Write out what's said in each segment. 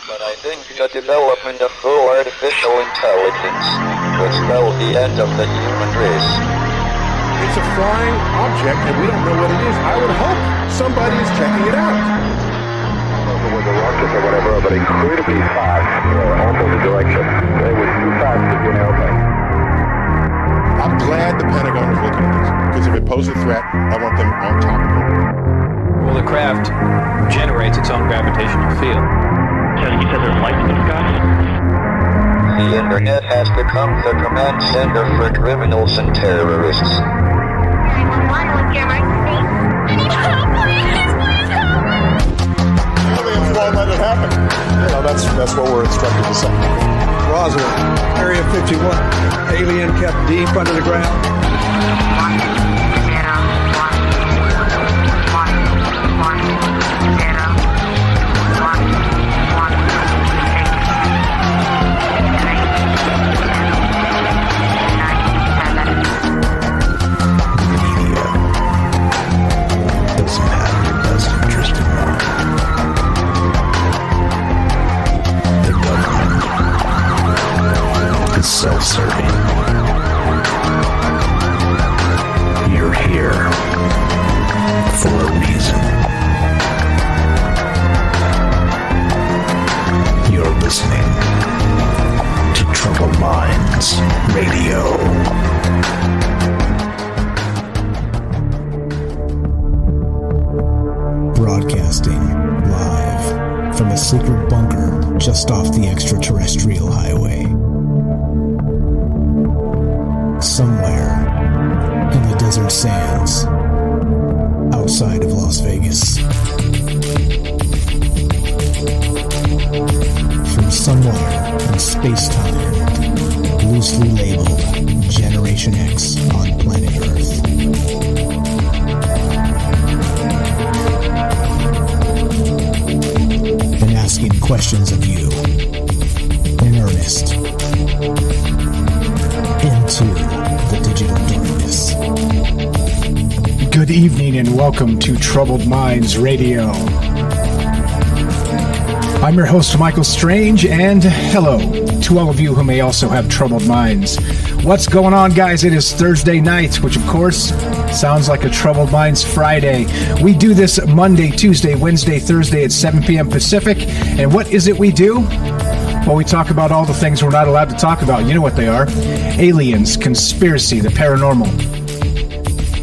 But I think the development of full artificial intelligence will spell the end of the human race. It's a flying object, and we don't know what it is. I would hope somebody is checking it out. It was a rocket or whatever, but incredibly fast, opposite direction. It was too fast to be an airplane. I'm glad the Pentagon is looking at this, because if it poses a threat, I want them on top of it. Well, the craft generates its own gravitational field. So you said there's lights in the sky? The internet has become the command center for criminals and terrorists. 911, what's your emergency? I need help, please help me! Aliens won't let it happen. You know, that's what we're instructed to say. Roswell, Area 51. Alien kept deep under the ground. 1, 0, 1, 1, 1, 0, self-serving. You're here for a reason. You're listening to Troubled Minds Radio. Broadcasting live from a secret bunker just off the extraterrestrial highway. Somewhere in the desert sands outside of Las Vegas. From somewhere in space-time, loosely labeled Generation X on planet Earth. And asking questions of you in earnest into the digital darkness. Good evening and welcome to Troubled Minds Radio. I'm your host, Michael Strange, and hello to all of you who may also have troubled minds. What's going on, guys? It is Thursday night, which of course sounds like a Troubled Minds Friday. We do this Monday, Tuesday, Wednesday, Thursday at 7 p.m. Pacific, and what is it we do? Well, we talk about all the things we're not allowed to talk about. You know what they are. Aliens, conspiracy, the paranormal,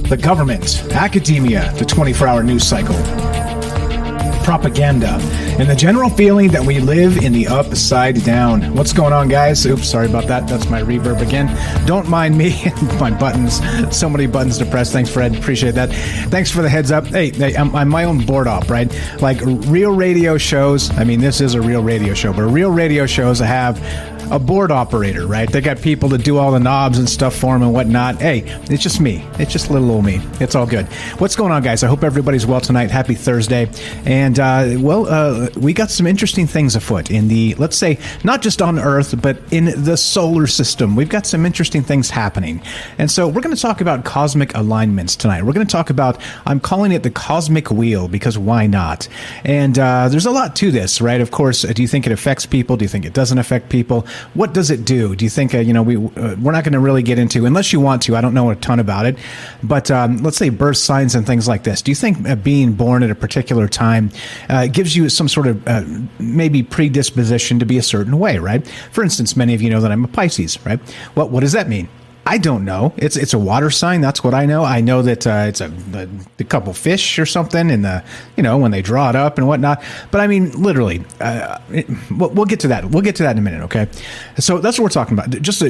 the government, academia, the 24-hour news cycle, propaganda, and the general feeling that we live in the upside down. What's going on, guys? Oops, sorry about that. That's my reverb again. Don't mind me. My buttons. So many buttons to press. Thanks, Fred. Appreciate that. Thanks for the heads up. Hey, I'm my own board op, right? Like real radio shows. I mean, this is a real radio show, but real radio shows have a board operator, right? They got people to do all the knobs and stuff for them and whatnot. Hey, it's just me. It's just little old me. It's all good. What's going on, guys? I hope everybody's well tonight. Happy Thursday. And, we got some interesting things afoot in the, let's say, not just on Earth, but in the solar system. We've got some interesting things happening. And so we're going to talk about cosmic alignments tonight. We're going to talk about, I'm calling it the cosmic wheel, because why not? And there's a lot to this, right? Of course, do you think it affects people? Do you think it doesn't affect people? What does it do? Do you think, we're not going to really get into, unless you want to, I don't know a ton about it, but let's say birth signs and things like this. Do you think being born at a particular time gives you some sort of maybe predisposition to be a certain way, right? For instance, many of you know that I'm a Pisces, right? Well, what does that mean? I don't know. It's a water sign. That's what I know. I know that it's a couple fish or something, and when they draw it up and whatnot. But I mean, literally, we'll get to that. We'll get to that in a minute. Okay. So that's what we're talking about. Just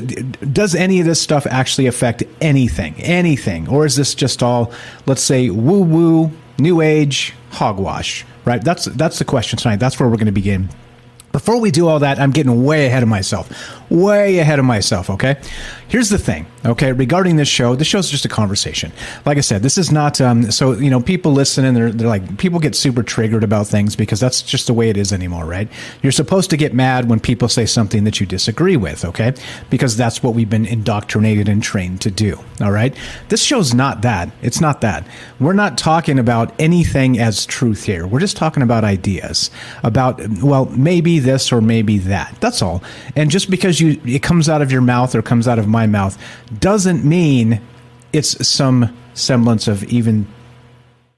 does any of this stuff actually affect anything, or is this just all, let's say, woo woo, new age, hogwash? Right. That's the question tonight. That's where we're going to begin. Before we do all that, I'm getting way ahead of myself, okay? Here's the thing, okay, regarding this show's just a conversation. Like I said, this is not, people listen and they're like, people get super triggered about things because that's just the way it is anymore, right? You're supposed to get mad when people say something that you disagree with, okay? Because that's what we've been indoctrinated and trained to do, all right? This show's not that. It's not that. We're not talking about anything as truth here. We're just talking about ideas, about, well, maybe this or maybe that. That's all. And just because it comes out of your mouth or comes out of my mouth doesn't mean it's some semblance of even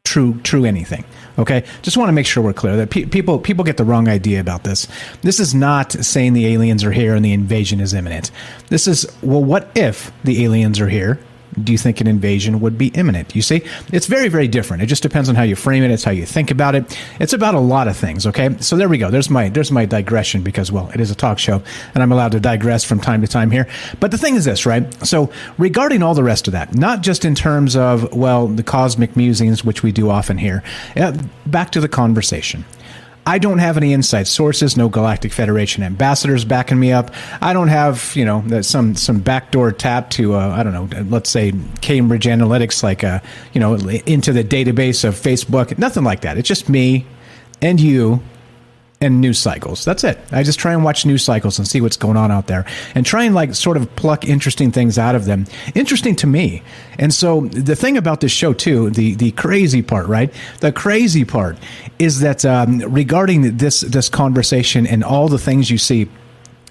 true anything. Okay, just want to make sure we're clear that people get the wrong idea about this. This is not saying the aliens are here and the invasion is imminent. This is, well, what if the aliens are here? Do you think an invasion would be imminent? You see, it's very, very different. It just depends on how you frame it. It's how you think about it. It's about a lot of things. Okay, so there we go. There's my digression because, well, it is a talk show and I'm allowed to digress from time to time here. But the thing is this, right? So regarding all the rest of that, not just in terms of, well, the cosmic musings, which we do often here, back to the conversation. I don't have any inside sources, no Galactic Federation ambassadors backing me up. I don't have, some backdoor tap to, I don't know, let's say Cambridge Analytics, like, into the database of Facebook. Nothing like that. It's just me and you and news cycles. That's it. I just try and watch news cycles and see what's going on out there and try and like sort of pluck interesting things out of them. Interesting to me. And so the thing about this show too, the crazy part, right? The crazy part is that regarding this conversation and all the things you see,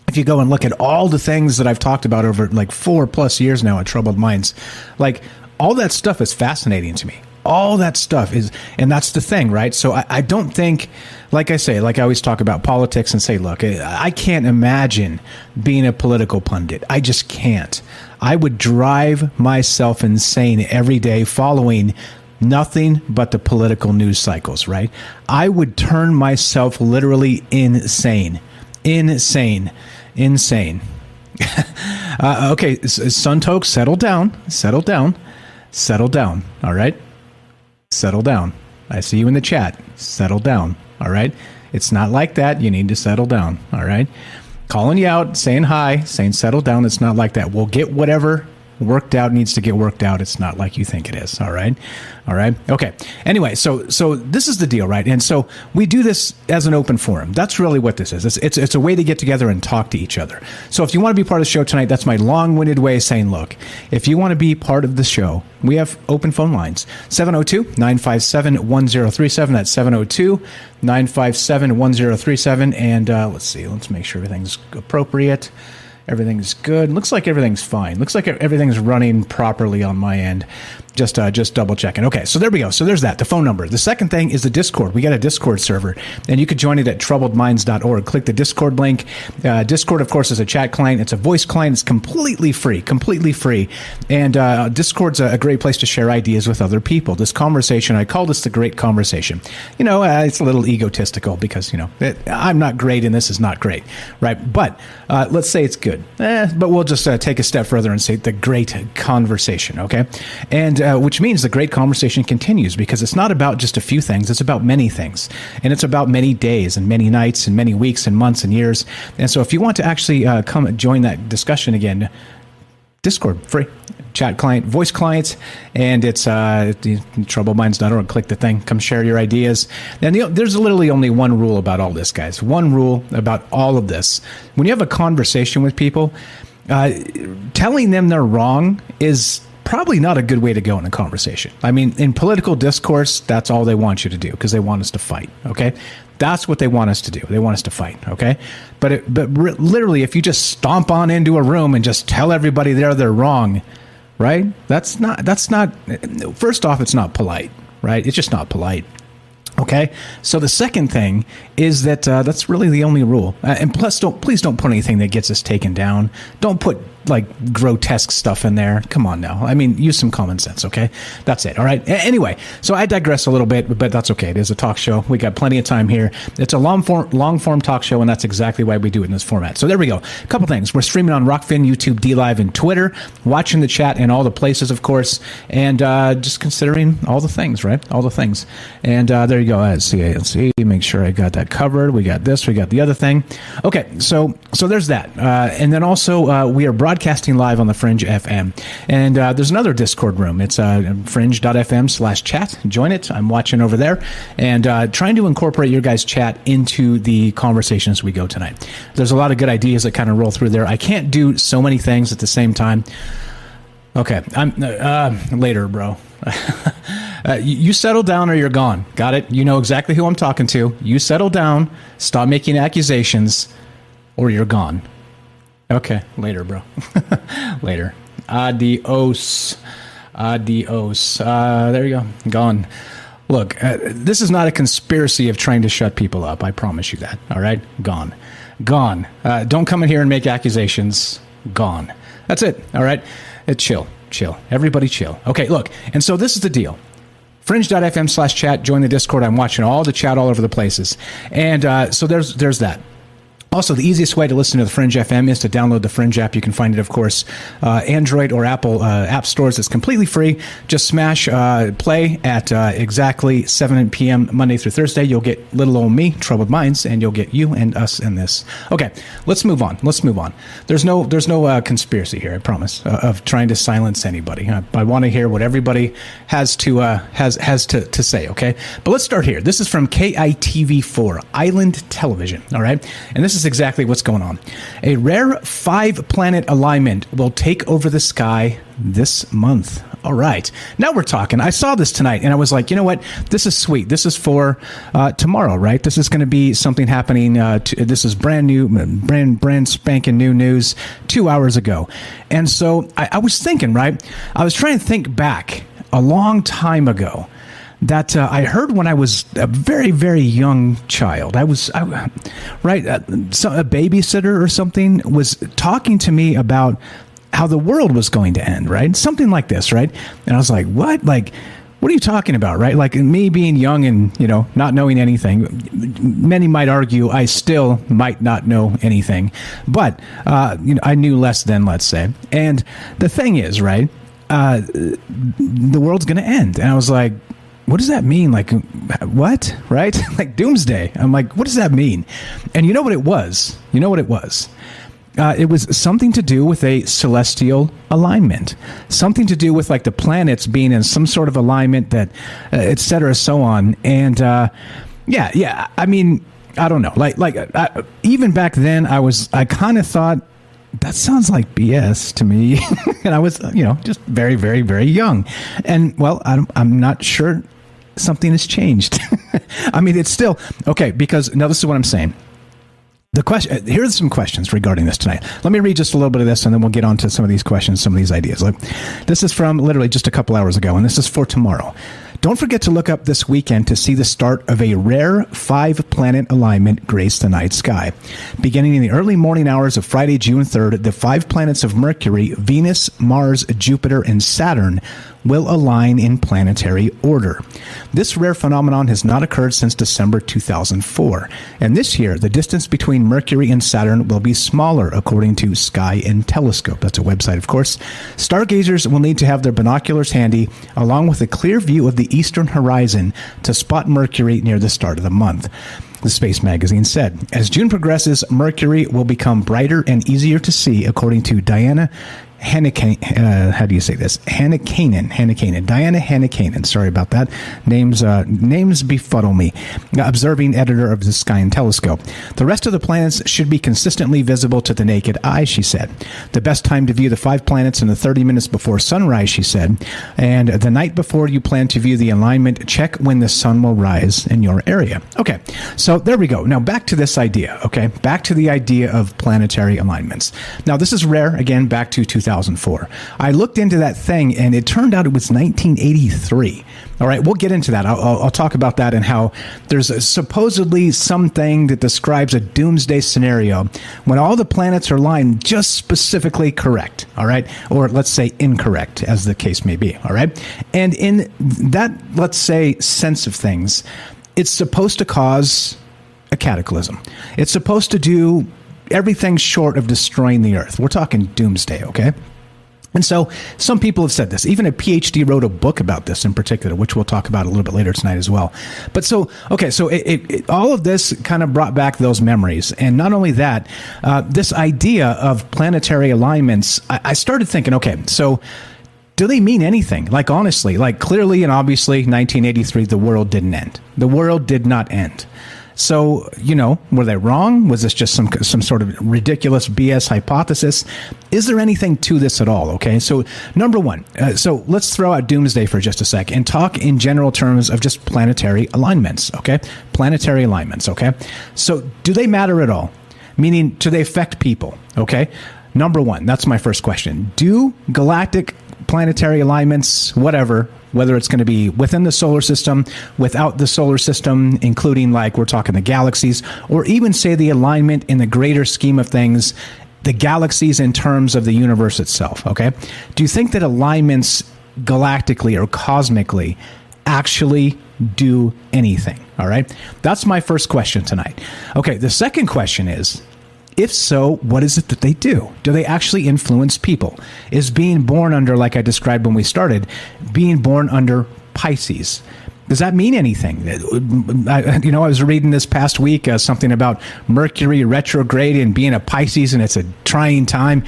if you go and look at all the things that I've talked about over like 4+ years now at Troubled Minds, like all that stuff is fascinating to me. All that stuff is, and that's the thing, right? So I don't think, like I say, like I always talk about politics and say, look, I can't imagine being a political pundit. I just can't. I would drive myself insane every day following nothing but the political news cycles, right? I would turn myself literally insane. Okay, Suntoke, settle down, all right? Settle down. I see you in the chat. Settle down. All right. It's not like that. You need to settle down. All right. Calling you out, saying hi, saying settle down. It's not like that. We'll get whatever worked out needs to get worked out. It's not like you think it is. All right. All right. Okay. Anyway, so this is the deal, right? And so we do this as an open forum. That's really what this is. It's a way to get together and talk to each other. So if you want to be part of the show tonight, that's my long-winded way of saying, look, if you want to be part of the show, we have open phone lines. 702-957-1037. That's 702-957-1037. And let's see. Let's make sure everything's appropriate. Everything's good. Looks like everything's fine. Looks like everything's running properly on my end. Just double checking. Okay, so there we go. So there's that, the phone number. The second thing is the Discord. We got a Discord server, and you could join it at troubledminds.org. Click the Discord link. Discord, of course, is a chat client. It's a voice client. It's completely free. And Discord's a great place to share ideas with other people. This conversation, I call this the Great Conversation. It's a little egotistical because, I'm not great and this is not great, right? But let's say it's good. But we'll just take a step further and say the Great Conversation, okay? And which means the Great Conversation continues because it's not about just a few things. It's about many things. And it's about many days and many nights and many weeks and months and years. And so if you want to actually come join that discussion again, Discord, free. Chat client, voice client, and it's troubleminds.org. Click the thing. Come share your ideas. And there's literally only one rule about all this, guys. One rule about all of this. When you have a conversation with people, telling them they're wrong is probably not a good way to go in a conversation. I mean, in political discourse, that's all they want you to do because they want us to fight, okay? That's what they want us to do. They want us to fight, okay? But literally, if you just stomp on into a room and just tell everybody they're wrong, right? That's not, first off, it's not polite, right? It's just not polite. Okay, so the second thing is that that's really the only rule. And plus, please don't put anything that gets us taken down. Don't put like grotesque stuff in there. Come on now. I mean, use some common sense, okay? That's it, all right? Anyway, so I digress a little bit, but that's okay. It is a talk show. We got plenty of time here. It's a long-form talk show, and that's exactly why we do it in this format. So there we go. A couple things. We're streaming on Rockfin, YouTube, DLive, and Twitter, watching the chat in all the places, of course, and just considering all the things, right? All the things. And there you go. Let's see. Make sure I got that covered. We got this. We got the other thing. Okay, so there's that. And then also we are broadcasting live on the Fringe FM. And there's another Discord room. It's fringe.fm/chat. Join it. I'm watching over there and trying to incorporate your guys' chat into the conversations we go tonight. There's a lot of good ideas that kind of roll through there. I can't do so many things at the same time. Okay, I'm later, bro. You settle down or you're gone. Got it? You know exactly who I'm talking to. You settle down, stop making accusations, or you're gone. Okay, later, bro. Later. Adios. Adios. There you go. Gone. Look, this is not a conspiracy of trying to shut people up. I promise you that. All right? Gone. Gone. Don't come in here and make accusations. Gone. That's it. All right? Chill. Chill. Everybody chill. Okay, look. And so this is the deal. Fringe.fm/chat. Join the Discord. I'm watching all the chat all over the places. And so there's that. Also, the easiest way to listen to the Fringe FM is to download the Fringe app. You can find it, of course, Android or Apple app stores. It's completely free. Just smash play at exactly 7 p.m. Monday through Thursday. You'll get little old me, Troubled Minds, and you'll get you and us and this. Okay, let's move on. Let's move on. There's no conspiracy here, I promise, of trying to silence anybody. I want to hear what everybody has to say. Okay, but let's start here. This is from KITV4 Island Television. All right, and this is exactly what's going on. A rare 5-planet alignment will take over the sky this month. All right. Now we're talking. I saw this tonight and I was like, you know what? This is sweet. This is for tomorrow, right? This is going to be something happening. This is brand new, brand spanking new news 2 hours ago. And so I was thinking, right? I was trying to think back a long time ago that I heard when I was a very, very young child. So a babysitter or something was talking to me about how the world was going to end, right? Something like this, right? And I was like, what? Like, what are you talking about, right? Like me being young and, not knowing anything. Many might argue I still might not know anything. But, I knew less than, let's say. And the thing is, right, the world's going to end. And I was like, what does that mean? Like, what? Right? Like doomsday. I'm like, what does that mean? And you know what it was? It was something to do with a celestial alignment. Something to do with like the planets being in some sort of alignment that, et cetera, so on. And yeah. I mean, I don't know. Even back then, I kind of thought, that sounds like BS to me. And I was, just very, very, very young. And, well, I'm not sure something has changed. I mean, it's still, okay, because now this is what I'm saying. Here's some questions regarding this tonight. Let me read just a little bit of this, and then we'll get on to some of these questions, some of these ideas. Look, this is from literally just a couple hours ago, and this is for tomorrow. Don't forget to look up this weekend to see the start of a rare 5-planet alignment grace the night sky. Beginning in the early morning hours of Friday, June 3rd, the 5 planets of Mercury, Venus, Mars, Jupiter, and Saturn will align in planetary order. This rare phenomenon has not occurred since December 2004. And this year, the distance between Mercury and Saturn will be smaller, according to Sky and Telescope. That's a website, of course. Stargazers will need to have their binoculars handy, along with a clear view of the eastern horizon to spot Mercury near the start of the month. The Space Magazine said, as June progresses, Mercury will become brighter and easier to see, according to Diana Hannikainen. Diana Hannikainen. Sorry about that. Names befuddle me. Observing editor of the Sky and Telescope. The rest of the planets should be consistently visible to the naked eye, she said. The best time to view the 5 planets in the 30 minutes before sunrise, she said. And the night before you plan to view the alignment, check when the sun will rise in your area. Okay, so there we go. Now back to this idea, okay? Back to the idea of planetary alignments. Now this is rare, again, back to 2004. I looked into that thing, and it turned out it was 1983. All right, we'll get into that. I'll talk about that and how there's supposedly something that describes a doomsday scenario when all the planets are aligned just specifically correct, all right? Or let's say incorrect, as the case may be, all right? And in that, let's say, sense of things, it's supposed to cause a cataclysm. It's supposed to do everything short of destroying the Earth. We're talking doomsday, okay? And so some people have said this. Even a PhD wrote a book about this in particular, which we'll talk about a little bit later tonight as well. But so, okay, so all of this kind of brought back those memories. And not only that, this idea of planetary alignments, I started thinking, okay, so do they mean anything? Like, honestly, like clearly and obviously, 1983, the world didn't end. The world did not end. So, were they wrong? Was this just some sort of ridiculous BS hypothesis? Is there anything to this at all? Okay, so number one, so let's throw out doomsday for just a sec and talk in general terms of just planetary alignments, okay? Planetary alignments, okay? So do they matter at all? Meaning, do they affect people, okay? Number one, that's my first question. Do galactic planetary alignments, whatever, whether it's going to be within the solar system, without the solar system, including like we're talking the galaxies, or even say the alignment in the greater scheme of things, the galaxies in terms of the universe itself, okay? Do you think that alignments galactically or cosmically actually do anything, all right? That's my first question tonight. Okay, the second question is, if so, what is it that they do? Do they actually influence people? Is being born under, like I described when we started, being born under Pisces, does that mean anything? I was reading this past week something about Mercury retrograde and being a Pisces, and it's a trying time.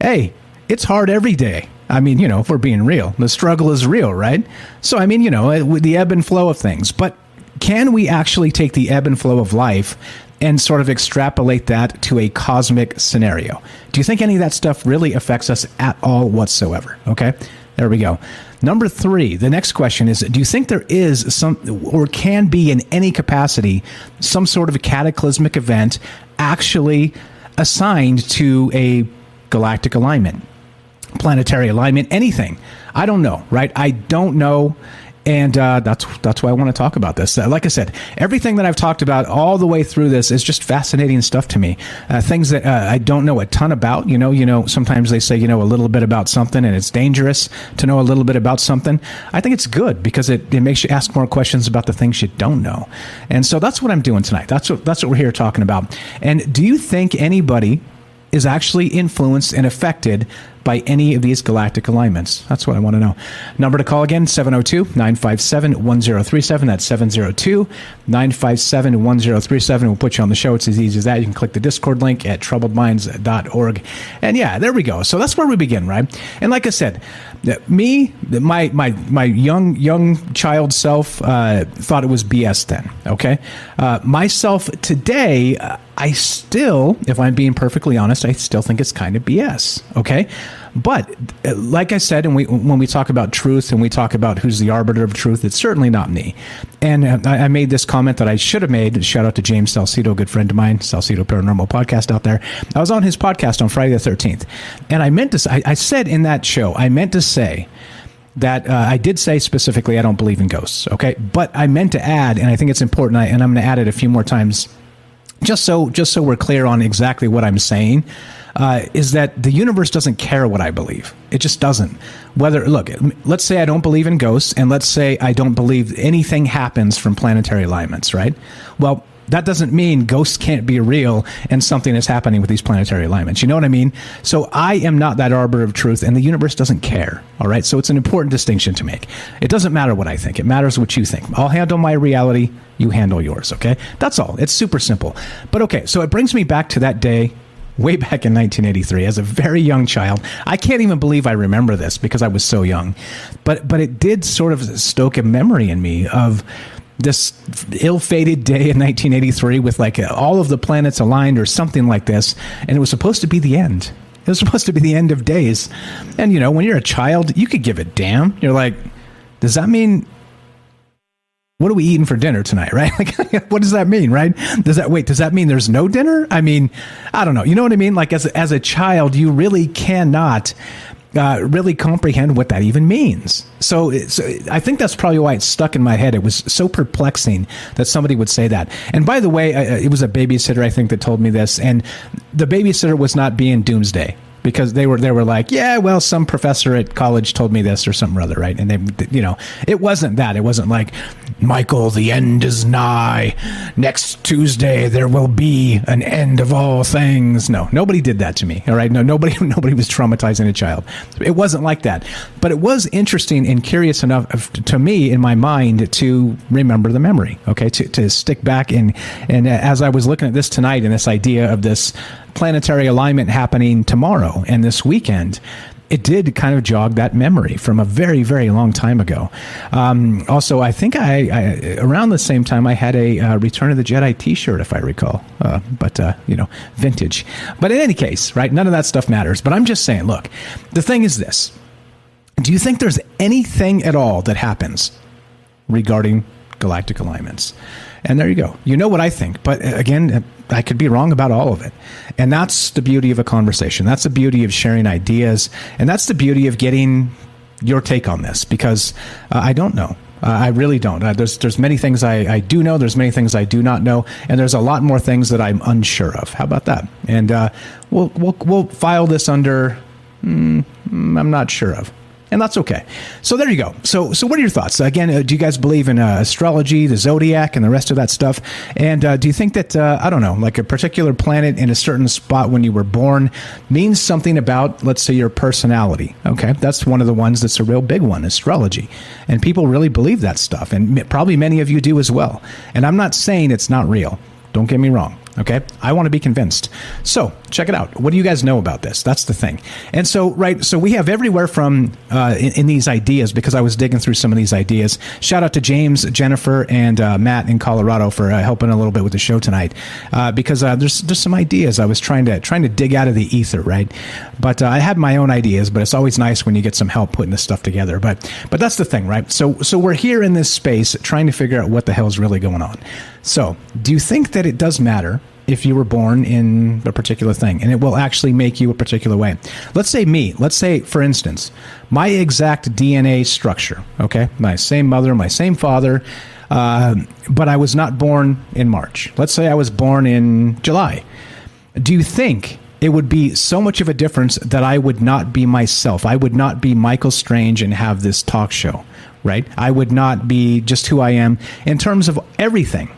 Hey, it's hard every day. I mean, if we're being real, the struggle is real, right? So, I mean, with the ebb and flow of things. But can we actually take the ebb and flow of life and sort of extrapolate that to a cosmic scenario? Do you think any of that stuff really affects us at all whatsoever? Okay, there we go. Number three, the next question is, do you think there is some, or can be in any capacity, some sort of a cataclysmic event actually assigned to a galactic alignment, planetary alignment, anything? I don't know, right? I don't know. And that's why I want to talk about this. Like I said, everything that I've talked about all the way through this is just fascinating stuff to me. Things that I don't know a ton about. Sometimes they say, a little bit about something, and it's dangerous to know a little bit about something. I think it's good because it makes you ask more questions about the things you don't know. And so that's what I'm doing tonight. That's what we're here talking about. And do you think anybody is actually influenced and affected by any of these galactic alignments? That's what I want to know. Number to call again, 702-957-1037. That's 702-957-1037. We'll put you on the show. It's as easy as that. You can click the Discord link at troubledminds.org. And yeah, there we go. So that's where we begin, right? And like I said, my young child self thought it was BS then, okay? Myself today, I still, if I'm being perfectly honest, I still think it's kind of BS, okay? But like I said, and when we talk about truth and we talk about who's the arbiter of truth, it's certainly not me. And I made this comment that I should have made. Shout out to James Salcedo, a good friend of mine, Salcedo Paranormal Podcast out there. I was on his podcast on Friday the 13th. And I meant to, I said in that show, I meant to say that I did say specifically I don't believe in ghosts, okay? But I meant to add, and I think it's important, and I'm going to add it a few more times, just so we're clear on exactly what I'm saying, is that the universe doesn't care what I believe. It just doesn't. Let's say I don't believe in ghosts, and let's say I don't believe anything happens from planetary alignments, right? Well, that doesn't mean ghosts can't be real and something is happening with these planetary alignments. You know what I mean? So I am not that arbiter of truth, and the universe doesn't care, all right? So it's an important distinction to make. It doesn't matter what I think. It matters what you think. I'll handle my reality. You handle yours, okay? That's all. It's super simple. But okay, so it brings me back to that day way back in 1983 as a very young child. I can't even believe I remember this because I was so young. But it did sort of stoke a memory in me of this ill-fated day in 1983 with like all of the planets aligned or something like this. And it was supposed to be the end. It was supposed to be the end of days. And, when you're a child, you could give a damn. You're like, does that mean... what are we eating for dinner tonight, right? Like, what does that mean, right? Does that mean there's no dinner? I mean, I don't know. You know what I mean? Like, as a child, you really cannot really comprehend what that even means. So I think that's probably why it stuck in my head. It was so perplexing that somebody would say that. And by the way, it was a babysitter, I think, that told me this. And the babysitter was not being doomsday. Because they were like, yeah, well, some professor at college told me this or something or other, right? And they, it wasn't that. It wasn't like, Michael, the end is nigh. Next Tuesday there will be an end of all things. No, nobody did that to me. All right, no, nobody was traumatizing a child. It wasn't like that. But it was interesting and curious enough to me in my mind to remember the memory. Okay, to stick back and as I was looking at this tonight and this idea of this planetary alignment happening tomorrow and this weekend, it did kind of jog that memory from a very, very long time ago. Also, I think I around the same time I had a Return of the Jedi T-shirt, if I recall, but vintage. But in any case, right? None of that stuff matters. But I'm just saying, look, the thing is this: do you think there's anything at all that happens regarding galactic alignments? And there you go. You know what I think. But again, I could be wrong about all of it. And that's the beauty of a conversation. That's the beauty of sharing ideas. And that's the beauty of getting your take on this, because I don't know. I really don't. There's many things I do know. There's many things I do not know. And there's a lot more things that I'm unsure of. How about that? And we'll file this under I'm not sure of. And that's okay. So there you go. So what are your thoughts? Again, do you guys believe in astrology, the zodiac, and the rest of that stuff? And do you think that, I don't know, like a particular planet in a certain spot when you were born means something about, let's say, your personality? Okay, that's one of the ones that's a real big one, astrology. And people really believe that stuff. And probably many of you do as well. And I'm not saying it's not real. Don't get me wrong. Okay, I want to be convinced. So check it out. What do you guys know about this? That's the thing. And so, right, so we have everywhere from in these ideas, because I was digging through some of these ideas. Shout out to James, Jennifer, and Matt in Colorado for helping a little bit with the show tonight, because there's some ideas I was trying to dig out of the ether, right? But I had my own ideas, but it's always nice when you get some help putting this stuff together. But that's the thing, right? So we're here in this space trying to figure out what the hell is really going on. So do you think that it does matter if you were born in a particular thing, and it will actually make you a particular way? Let's say, for instance, my exact DNA structure, okay? My same mother, my same father, but I was not born in March. Let's say I was born in July. Do you think it would be so much of a difference that I would not be myself? I would not be Michael Strange and have this talk show, right? I would not be just who I am in terms of everything.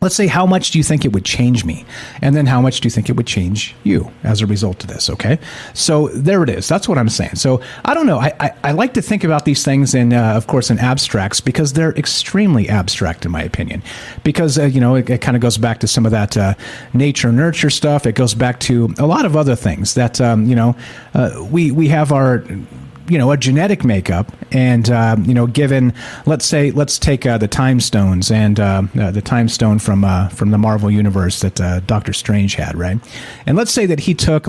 Let's say, how much do you think it would change me? And then how much do you think it would change you as a result of this? Okay. So there it is. That's what I'm saying. So I don't know. I like to think about these things in, of course, in abstracts, because they're extremely abstract in my opinion, because, it kind of goes back to some of that nature nurture stuff. It goes back to a lot of other things that, we have our, a genetic makeup, and given, let's take the time stones and the time stone from the Marvel universe that Doctor Strange had, right? And let's say that he took,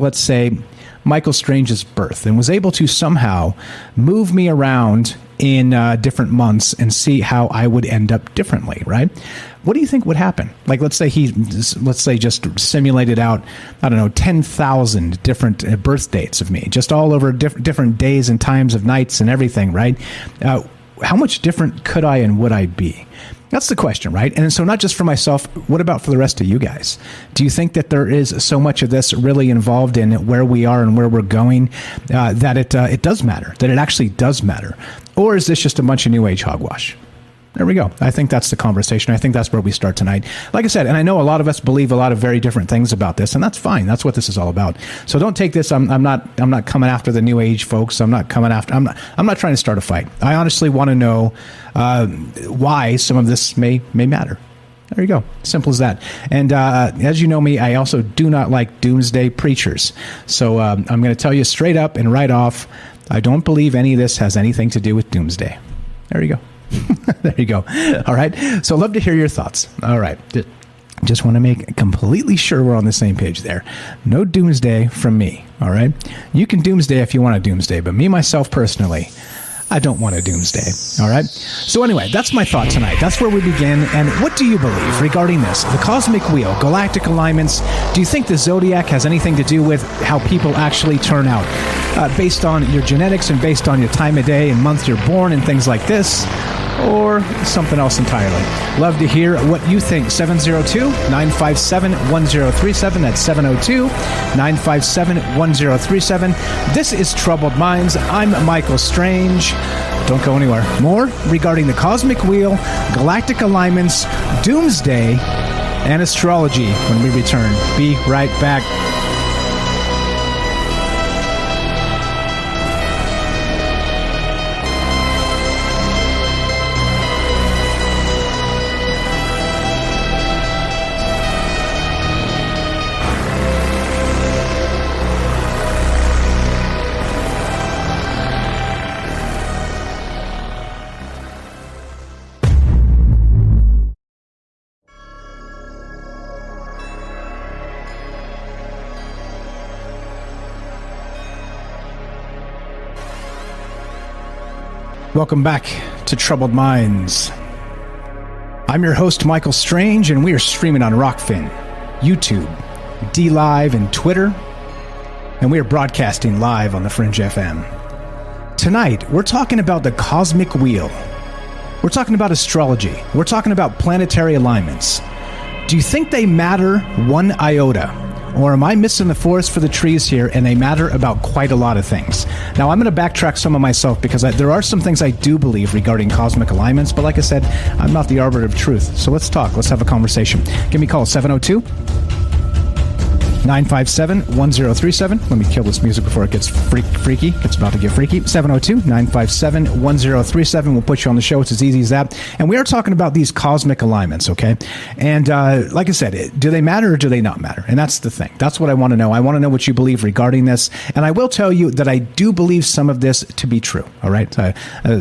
Michael Strange's birth and was able to somehow move me around in different months and see how I would end up differently, right? What do you think would happen? Let's say just simulated out, 10,000 different birth dates of me, just all over different days and times of nights and everything, right? How much different could I and would I be? That's the question, right? And so not just for myself, what about for the rest of you guys? Do you think that there is so much of this really involved in where we are and where we're going that it does matter, that it actually does matter? Or is this just a bunch of New Age hogwash? There we go. I think that's the conversation. I think that's where we start tonight. Like I said, and I know a lot of us believe a lot of very different things about this, and that's fine. That's what this is all about. So don't take this. I'm not coming after the New Age folks. I'm not trying to start a fight. I honestly want to know why some of this may matter. There you go. Simple as that. And as you know me, I also do not like doomsday preachers. So I'm going to tell you straight up and right off, I don't believe any of this has anything to do with doomsday. There you go. There you go. All right. So I'd love to hear your thoughts. All right. Just want to make completely sure we're on the same page there. No doomsday from me. All right. You can doomsday if you want to doomsday, but me, myself, personally, I don't want a doomsday. All right. So anyway, that's my thought tonight. That's where we begin. And what do you believe regarding this? The cosmic wheel, galactic alignments. Do you think the zodiac has anything to do with how people actually turn out? Based on your genetics and based on your time of day and month you're born and things like this? Or something else entirely? Love to hear what you think. 702-957-1037. That's 702-957-1037. This is Troubled Minds. I'm Michael Strange. Don't go anywhere. More regarding the cosmic wheel, galactic alignments, doomsday, and astrology when we return. Be right back. Welcome back to Troubled Minds. I'm your host, Michael Strange, and we are streaming on Rockfin, YouTube, DLive, and Twitter, and we are broadcasting live on the Fringe FM. Tonight, we're talking about the cosmic wheel. We're talking about astrology. We're talking about planetary alignments. Do you think they matter one iota? Or am I missing the forest for the trees here and they matter about quite a lot of things? Now, I'm going to backtrack some of myself because there are some things I do believe regarding cosmic alignments, but like I said, I'm not the arbiter of truth. So let's talk. Let's have a conversation. Give me a call, 702 957-1037. Let me kill this music before it gets freaky. It's about to get freaky. 702-957-1037. We'll put you on the show. It's as easy as that. And we are talking about these cosmic alignments, okay? And like I said, do they matter or do they not matter? And that's the thing. That's what I want to know. I want to know what you believe regarding this. And I will tell you that I do believe some of this to be true, all right?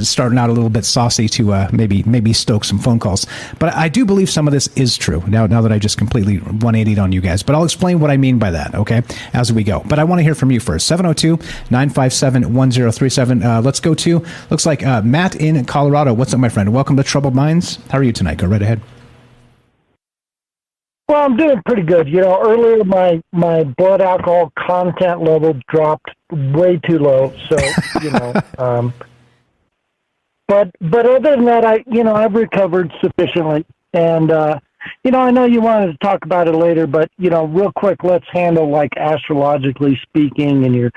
Starting out a little bit saucy to maybe stoke some phone calls. But I do believe some of this is true, now that I just completely 180'd on you guys. But I'll explain what I mean by that, okay, as we go. But I want to hear from you first. 702-957-1037. Let's go to, looks like Matt in Colorado. What's up, my friend? Welcome to Troubled Minds. How are you tonight? Go right ahead. Well, I'm doing pretty good. Earlier my blood alcohol content level dropped way too low. So, but other than that, I've recovered sufficiently. And, I know you wanted to talk about it later, but, real quick, let's handle, like, astrologically speaking and your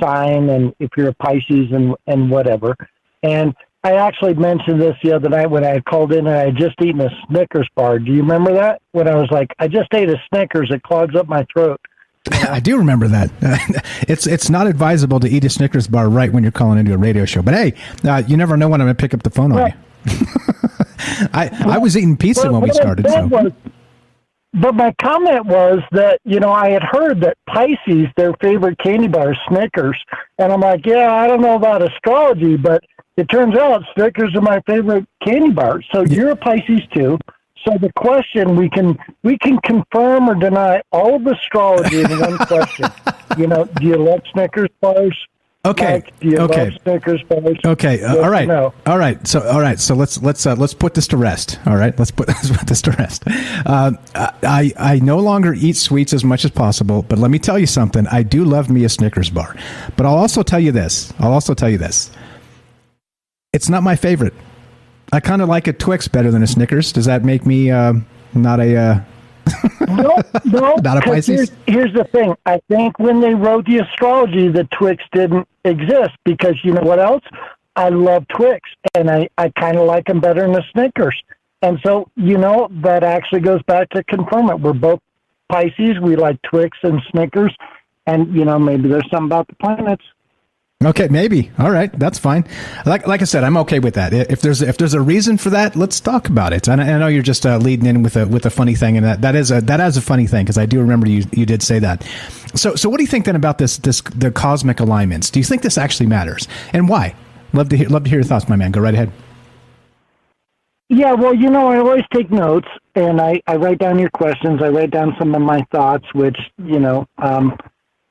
sign and if you're a Pisces and whatever. And I actually mentioned this the other night when I had called in and I had just eaten a Snickers bar. Do you remember that? When I was like, I just ate a Snickers, it clogs up my throat. I do remember that. It's not advisable to eat a Snickers bar right when you're calling into a radio show. But hey, you never know when I'm going to pick up the phone on you. I was eating pizza when we started. But my comment was that, I had heard that Pisces, their favorite candy bar is Snickers. And I'm like, yeah, I don't know about astrology, but it turns out Snickers are my favorite candy bar. So you're a Pisces too. So the question, we can confirm or deny all of astrology in one question. Do you love Snickers bars? Okay. Mike, do you love Snickers bars? Okay. Yes, all right. no. All right. So let's put this to rest. All right. Let's put this to rest. I no longer eat sweets as much as possible, but let me tell you something. I do love me a Snickers bar, but I'll also tell you this. It's not my favorite. I kind of like a Twix better than a Snickers. Does that make me not a No, not a Pisces? Here's the thing. I think when they wrote the astrology, the Twix didn't exist because you know what else? I love Twix, and I kind of like them better than the Snickers. And so, that actually goes back to confirm it. We're both Pisces. We like Twix and Snickers, and, maybe there's something about the planets. Okay, maybe. All right, that's fine. Like I said, I'm okay with that. If there's a reason for that, let's talk about it. And I know you're just leading in with a funny thing, and that is a funny thing because I do remember you did say that. So what do you think then about the cosmic alignments? Do you think this actually matters, and why? Love to hear your thoughts, my man. Go right ahead. Yeah, well, I always take notes, and I write down your questions. I write down some of my thoughts, which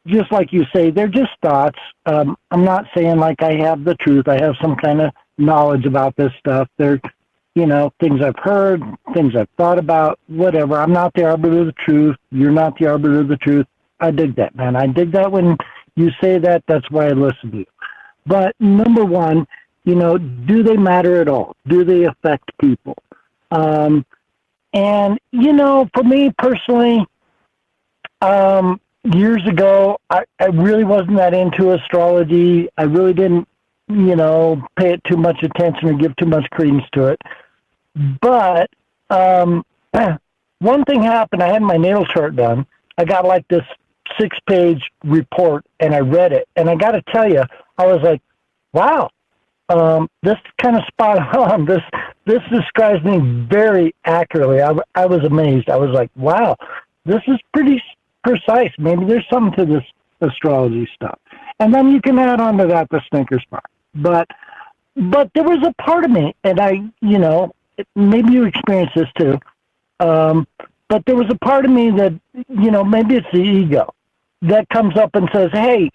just like you say, they're just thoughts. I'm not saying like I have the truth. I have some kind of knowledge about this stuff. They're, things I've heard, things I've thought about, whatever. I'm not the arbiter of the truth. You're not the arbiter of the truth. I dig that, man. I dig that when you say that. That's why I listen to you. But number one, do they matter at all? Do they affect people? And, for me personally, years ago, I really wasn't that into astrology. I really didn't, pay it too much attention or give too much credence to it. But one thing happened. I had my natal chart done. I got like this 6-page report, and I read it. And I got to tell you, I was like, wow, this kind of spot on. This describes me very accurately. I was amazed. I was like, wow, this is pretty precise. Maybe there's something to this astrology stuff. And then you can add on to that the Snickers bar. But there was a part of me, and maybe you experienced this too, but there was a part of me that, maybe it's the ego that comes up and says, hey,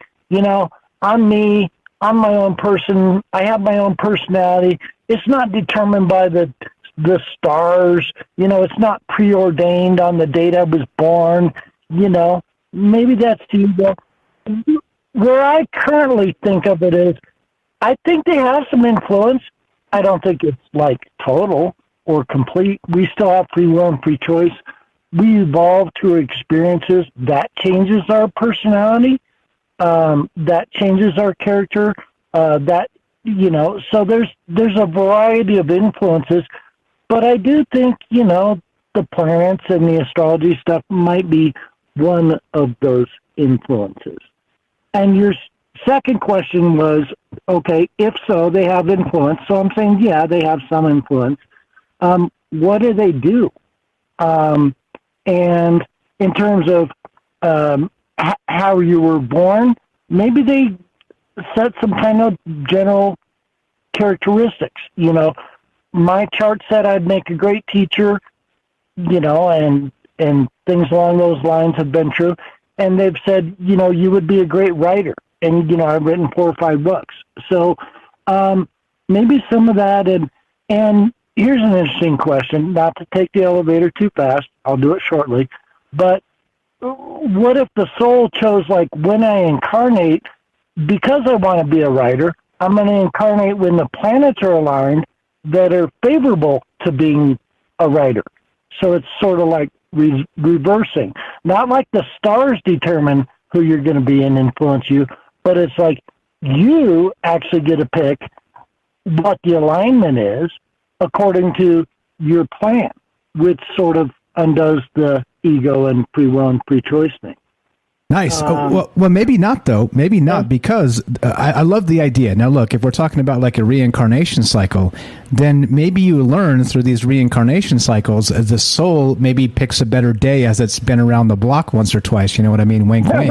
I'm me, I'm my own person. I have my own personality. It's not determined by the stars. It's not preordained on the date I was born. Maybe that's to you. But where I currently think of it is, I think they have some influence. I don't think it's like total or complete. We still have free will and free choice. We evolve through experiences. That changes our personality. That changes our character. So there's a variety of influences. But I do think, the planets and the astrology stuff might be one of those influences. And your second question was, okay, if so, they have influence. So I'm saying, yeah, they have some influence. What do they do? And in terms of how you were born, maybe they set some kind of general characteristics. My chart said I'd make a great teacher, and things along those lines have been true. And they've said, you would be a great writer. And, I've written 4 or 5 books. So maybe some of that. And here's an interesting question, not to take the elevator too fast. I'll do it shortly. But what if the soul chose, like, when I incarnate, because I want to be a writer, I'm going to incarnate when the planets are aligned that are favorable to being a writer. So it's sort of like reversing. Not like the stars determine who you're going to be and influence you, but it's like you actually get to pick what the alignment is according to your plan, which sort of undoes the ego and free will and free choice thing. Nice. Well, maybe not, though. Maybe not, because I love the idea. Now, look, if we're talking about like a reincarnation cycle, then maybe you learn through these reincarnation cycles, the soul maybe picks a better day as it's been around the block once or twice. You know what I mean? Wink, wink.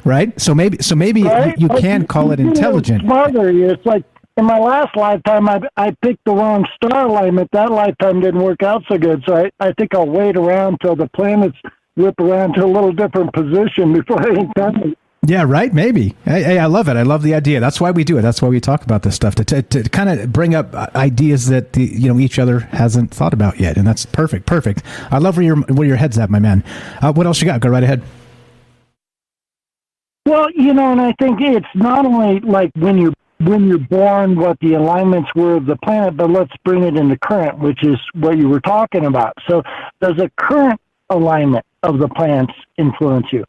Right? So maybe right? you can call it intelligent. Smarter. It's like in my last lifetime, I picked the wrong star alignment. That lifetime didn't work out so good. So I think I'll wait around till the planets whip around to a little different position before I incarnate. Yeah, right. Maybe. Hey, I love it. I love the idea. That's why we do it. That's why we talk about this stuff, to kind of bring up ideas that each other hasn't thought about yet, and that's perfect. Perfect. I love where your head's at, my man. What else you got? Go right ahead. Well, and I think it's not only like when you're born, what the alignments were of the planet, but let's bring it into current, which is what you were talking about. So does a current alignment of the planets influence you?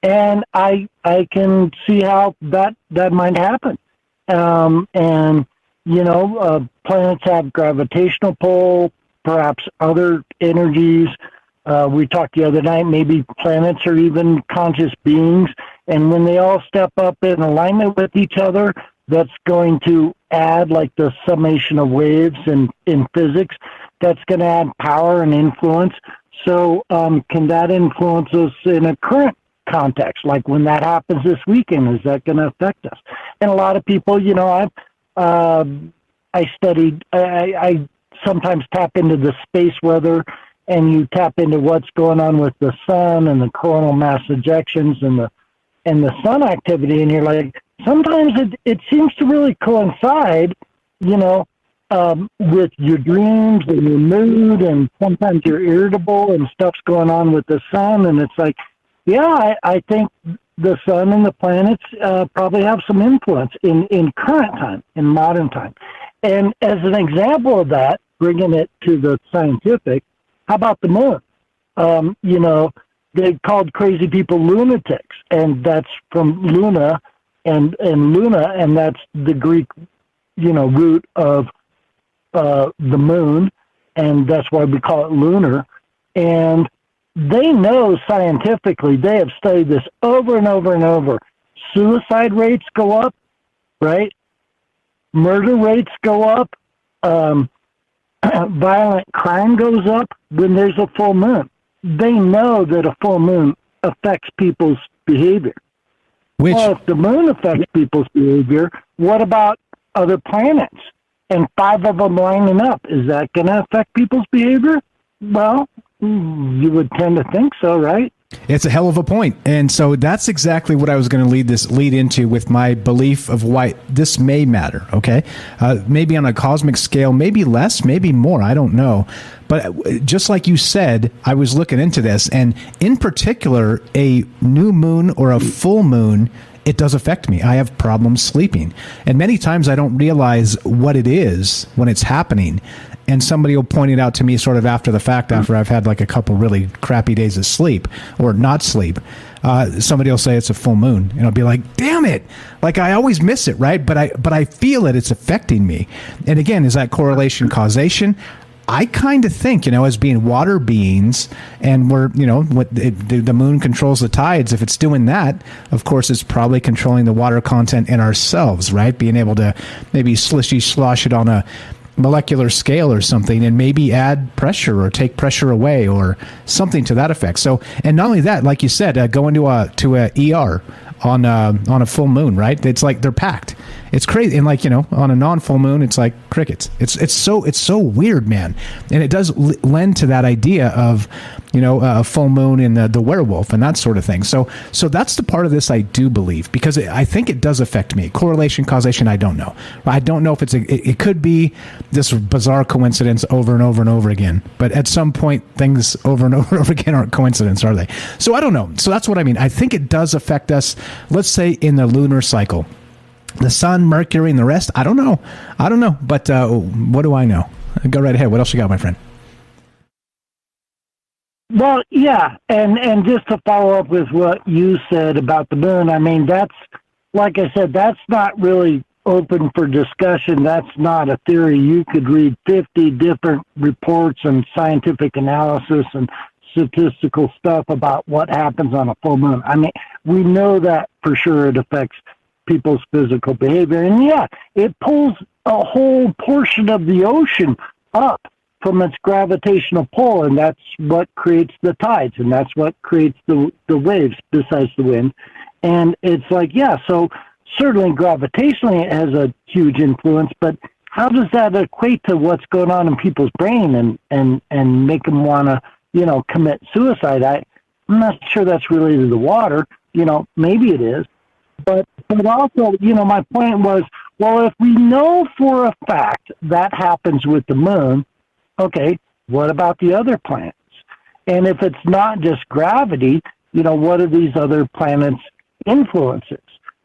And I can see how that might happen. Planets have gravitational pull, perhaps other energies. We talked the other night, maybe planets are even conscious beings. And when they all step up in alignment with each other, that's going to add, like the summation of waves in physics, that's going to add power and influence. So can that influence us in a current context? Like when that happens this weekend, is that going to affect us? And a lot of people, I studied, I sometimes tap into the space weather, and you tap into what's going on with the sun and the coronal mass ejections and the sun activity, and you're like, sometimes it seems to really coincide, with your dreams and your mood, and sometimes you're irritable and stuff's going on with the sun, and it's like, yeah, I think the sun and the planets probably have some influence in current time, in modern time. And as an example of that, bringing it to the scientific, how about the moon? They called crazy people lunatics, and that's from Luna and Luna, and that's the Greek, root of the moon, and that's why we call it lunar. And they know scientifically, they have studied this over and over and over. Suicide rates go up, right? Murder rates go up. Violent crime goes up when there's a full moon. They know that a full moon affects people's behavior. Well, if the moon affects people's behavior, what about other planets? And 5 of them lining up, is that going to affect people's behavior? Well, you would tend to think so, right? It's a hell of a point. And so that's exactly what I was going to lead into with my belief of why this may matter. Okay. Maybe on a cosmic scale, maybe less, maybe more. I don't know. But just like you said, I was looking into this, and in particular, a new moon or a full moon, it does affect me. I have problems sleeping. And many times I don't realize what it is when it's happening. And somebody will point it out to me sort of after the fact, after I've had like a couple really crappy days of sleep or not sleep. Somebody will say it's a full moon, and I'll be like, damn it. Like, I always miss it, right? But I feel it. It's affecting me. And again, is that correlation causation? I kind of think, as being water beings, and we're, the moon controls the tides. If it's doing that, of course, it's probably controlling the water content in ourselves, right? Being able to maybe slosh it on a molecular scale or something, and maybe add pressure or take pressure away or something to that effect. So, and not only that, like you said, going to a ER on a full moon, right? It's like they're packed. It's crazy. And like, on a non-full moon, it's like crickets. It's so weird, man. And it does lend to that idea of, a full moon in the werewolf and that sort of thing. So that's the part of this I do believe, because I think it does affect me. Correlation, causation, I don't know. I don't know if it could be this bizarre coincidence over and over and over again. But at some point, things over and over and over again aren't coincidence, are they? So I don't know. So that's what I mean. I think it does affect us, let's say, in the lunar cycle. The sun, Mercury, and the rest, I don't know. But what do I know? Go right ahead. What else you got, my friend? Well, yeah, and just to follow up with what you said about the moon, I mean, that's, like I said, that's not really open for discussion. That's not a theory. You could read 50 different reports and scientific analysis and statistical stuff about what happens on a full moon. I mean, we know that for sure it affects people's physical behavior. And yeah, it pulls a whole portion of the ocean up from its gravitational pull, and that's what creates the tides, and that's what creates the waves besides the wind. And it's like, yeah, so certainly gravitationally it has a huge influence, but how does that equate to what's going on in people's brain and make them want to, commit suicide? I'm not sure that's related to the water. Maybe it is. But also, my point was, well, if we know for a fact that happens with the moon, okay, what about the other planets? And if it's not just gravity, what are these other planets' influences?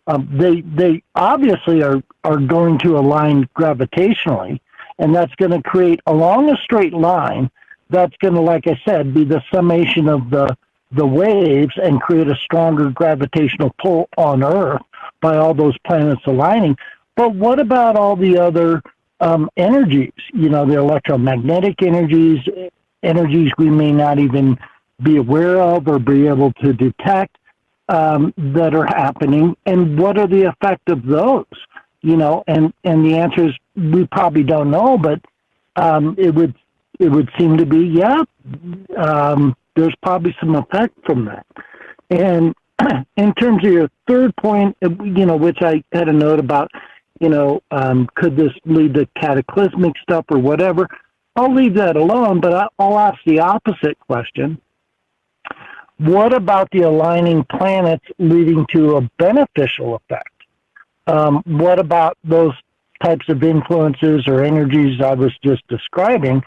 They obviously are going to align gravitationally, and that's going to create, along a straight line, that's going to, like I said, be the summation of the waves and create a stronger gravitational pull on Earth by all those planets aligning. But what about all the other energies, the electromagnetic energies we may not even be aware of or be able to detect that are happening, and what are the effect of those? And the answer is we probably don't know, but it would seem to be, there's probably some effect from that. And in terms of your third point, which I had a note about, could this lead to cataclysmic stuff or whatever? I'll leave that alone, but I'll ask the opposite question. What about the aligning planets leading to a beneficial effect? What about those types of influences or energies I was just describing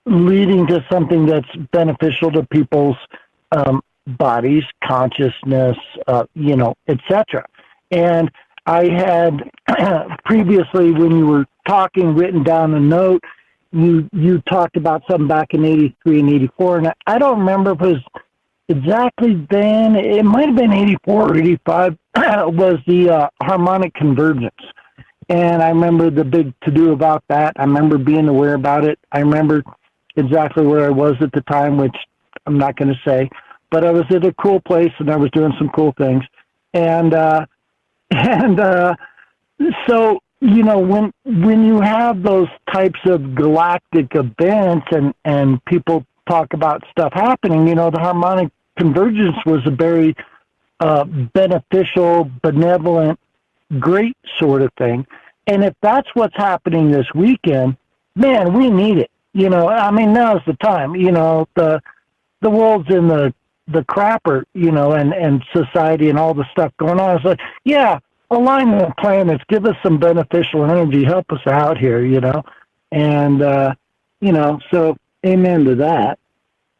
leading to something that's beneficial to people's bodies, consciousness, etc.? And I had previously, when you were talking, written down a note, you talked about something back in 83 and 84, and I don't remember if it was exactly then. It might have been 84 or 85, was the harmonic convergence. And I remember the big to-do about that. I remember being aware about it. I remember exactly where I was at the time, which I'm not going to say, but I was at a cool place and I was doing some cool things. And so, when you have those types of galactic events and people talk about stuff happening, the harmonic convergence was a very beneficial, benevolent, great sort of thing. And if that's what's happening this weekend, man, we need it. Now's the time. the world's in the crapper, and society and all the stuff going on. It's like, yeah, align the planets, give us some beneficial energy, help us out here, and, so amen to that.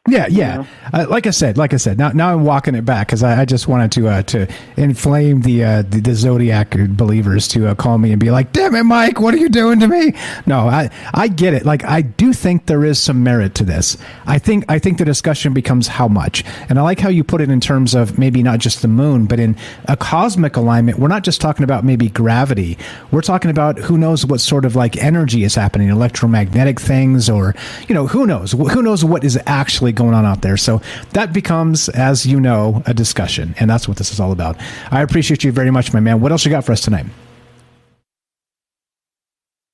Yeah. Like I said. Now I'm walking it back because I just wanted to inflame the Zodiac believers to call me and be like, "Damn it, Mike, what are you doing to me?" No, I get it. Like, I do think there is some merit to this. I think the discussion becomes how much, and I like how you put it in terms of maybe not just the moon, but in a cosmic alignment. We're not just talking about maybe gravity. We're talking about who knows what sort of like energy is happening, electromagnetic things, or who knows what is actually going on out there. So that becomes, as you know, a discussion, and that's what this is all about. I appreciate you very much, my man. What else you got for us tonight?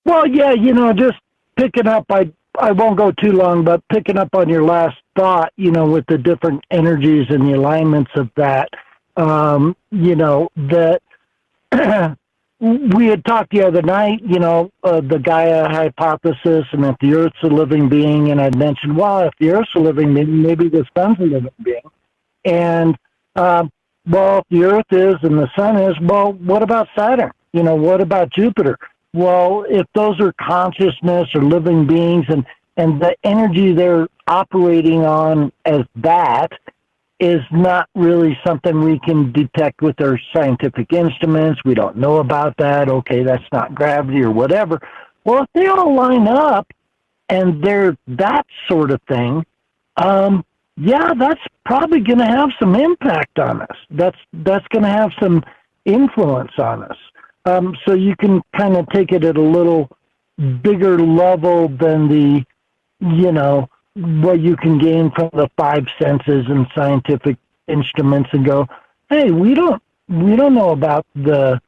Well, yeah, just picking up, I won't go too long, but picking up on your last thought, with the different energies and the alignments of that, that we had talked the other night, the Gaia hypothesis, and if the Earth's a living being, and I'd mentioned, well, if the Earth's a living being, maybe the Sun's a living being. And, well, if the Earth is and the Sun is, well, what about Saturn? What about Jupiter? Well, if those are consciousness or living beings and the energy they're operating on as that is not really something we can detect with our scientific instruments. We don't know about that. Okay, that's not gravity or whatever. Well, if they all line up and they're that sort of thing, yeah, that's probably going to have some impact on us. That's going to have some influence on us. So you can kind of take it at a little bigger level than the, what you can gain from the five senses and scientific instruments, and go, hey, we don't know about the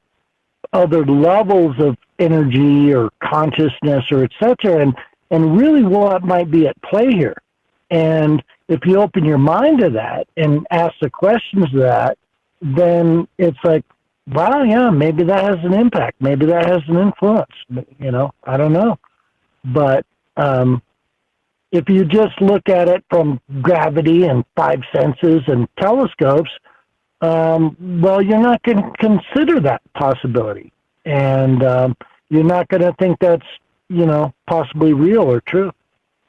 other levels of energy or consciousness or et cetera, and really what might be at play here. And if you open your mind to that and ask the questions of that, then it's like, wow, yeah, maybe that has an impact. Maybe that has an influence. I don't know. But if you just look at it from gravity and five senses and telescopes, well, you're not going to consider that possibility. And you're not going to think that's, possibly real or true,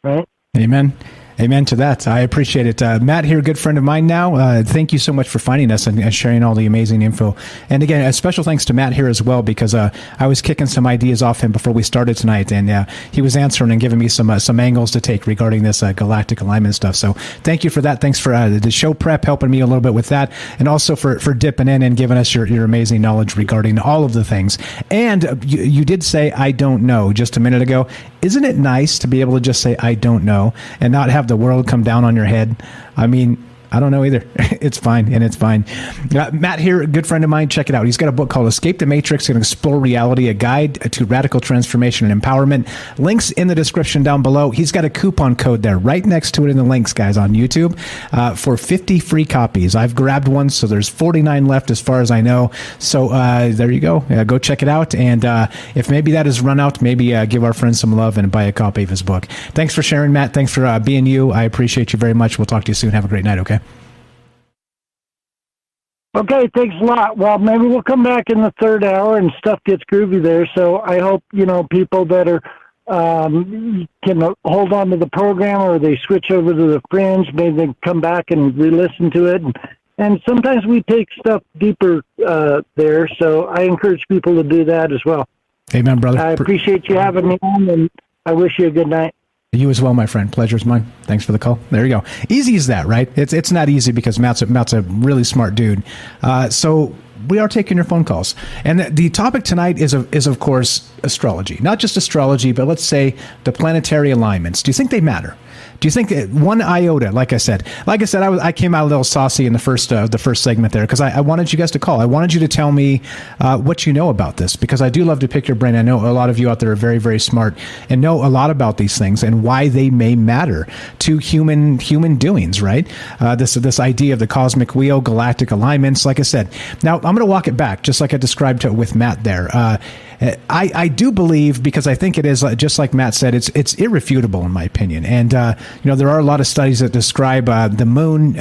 right? Amen. Amen to that. I appreciate it. Matt here, good friend of mine now. Thank you so much for finding us and sharing all the amazing info. And again, a special thanks to Matt here as well, because I was kicking some ideas off him before we started tonight, and he was answering and giving me some angles to take regarding this galactic alignment stuff. So thank you for that. Thanks for the show prep, helping me a little bit with that, and also for dipping in and giving us your amazing knowledge regarding all of the things. And you did say, I don't know, just a minute ago. Isn't it nice to be able to just say, I don't know, and not have the world come down on your head? I mean, I don't know either. It's fine, and it's fine. Matt here, a good friend of mine, check it out. He's got a book called Escape the Matrix and Explore Reality, a guide to radical transformation and empowerment. Links in the description down below. He's got a coupon code there right next to it in the links, guys, on YouTube for 50 free copies. I've grabbed one, so there's 49 left as far as I know. So there you go. Go check it out. And if maybe that has run out, maybe give our friend some love and buy a copy of his book. Thanks for sharing, Matt. Thanks for being you. I appreciate you very much. We'll talk to you soon. Have a great night, okay? Okay, thanks a lot. Well, maybe we'll come back in the third hour and stuff gets groovy there. So I hope, people that are can hold on to the program, or they switch over to the Fringe, maybe they come back and re-listen to it. And sometimes we take stuff deeper there, so I encourage people to do that as well. Amen, brother. I appreciate you having me on, and I wish you a good night. You as well, my friend. Pleasure's mine. Thanks for the call. There you go. Easy as that, right? It's not easy because Matt's a really smart dude. So we are taking your phone calls, and the topic tonight is of course astrology. Not just astrology, but let's say the planetary alignments. Do you think they matter? Do you think that one iota, like I said, I came out a little saucy in the first segment there because I wanted you guys to call. I wanted you to tell me what you know about this, because I do love to pick your brain. I know a lot of you out there are very, very smart and know a lot about these things and why they may matter to human doings, right? This idea of the cosmic wheel, galactic alignments, like I said. Now, I'm going to walk it back, just like I described with Matt there. I do believe, because I think it is, just like Matt said, it's irrefutable in my opinion. And there are a lot of studies that describe the moon,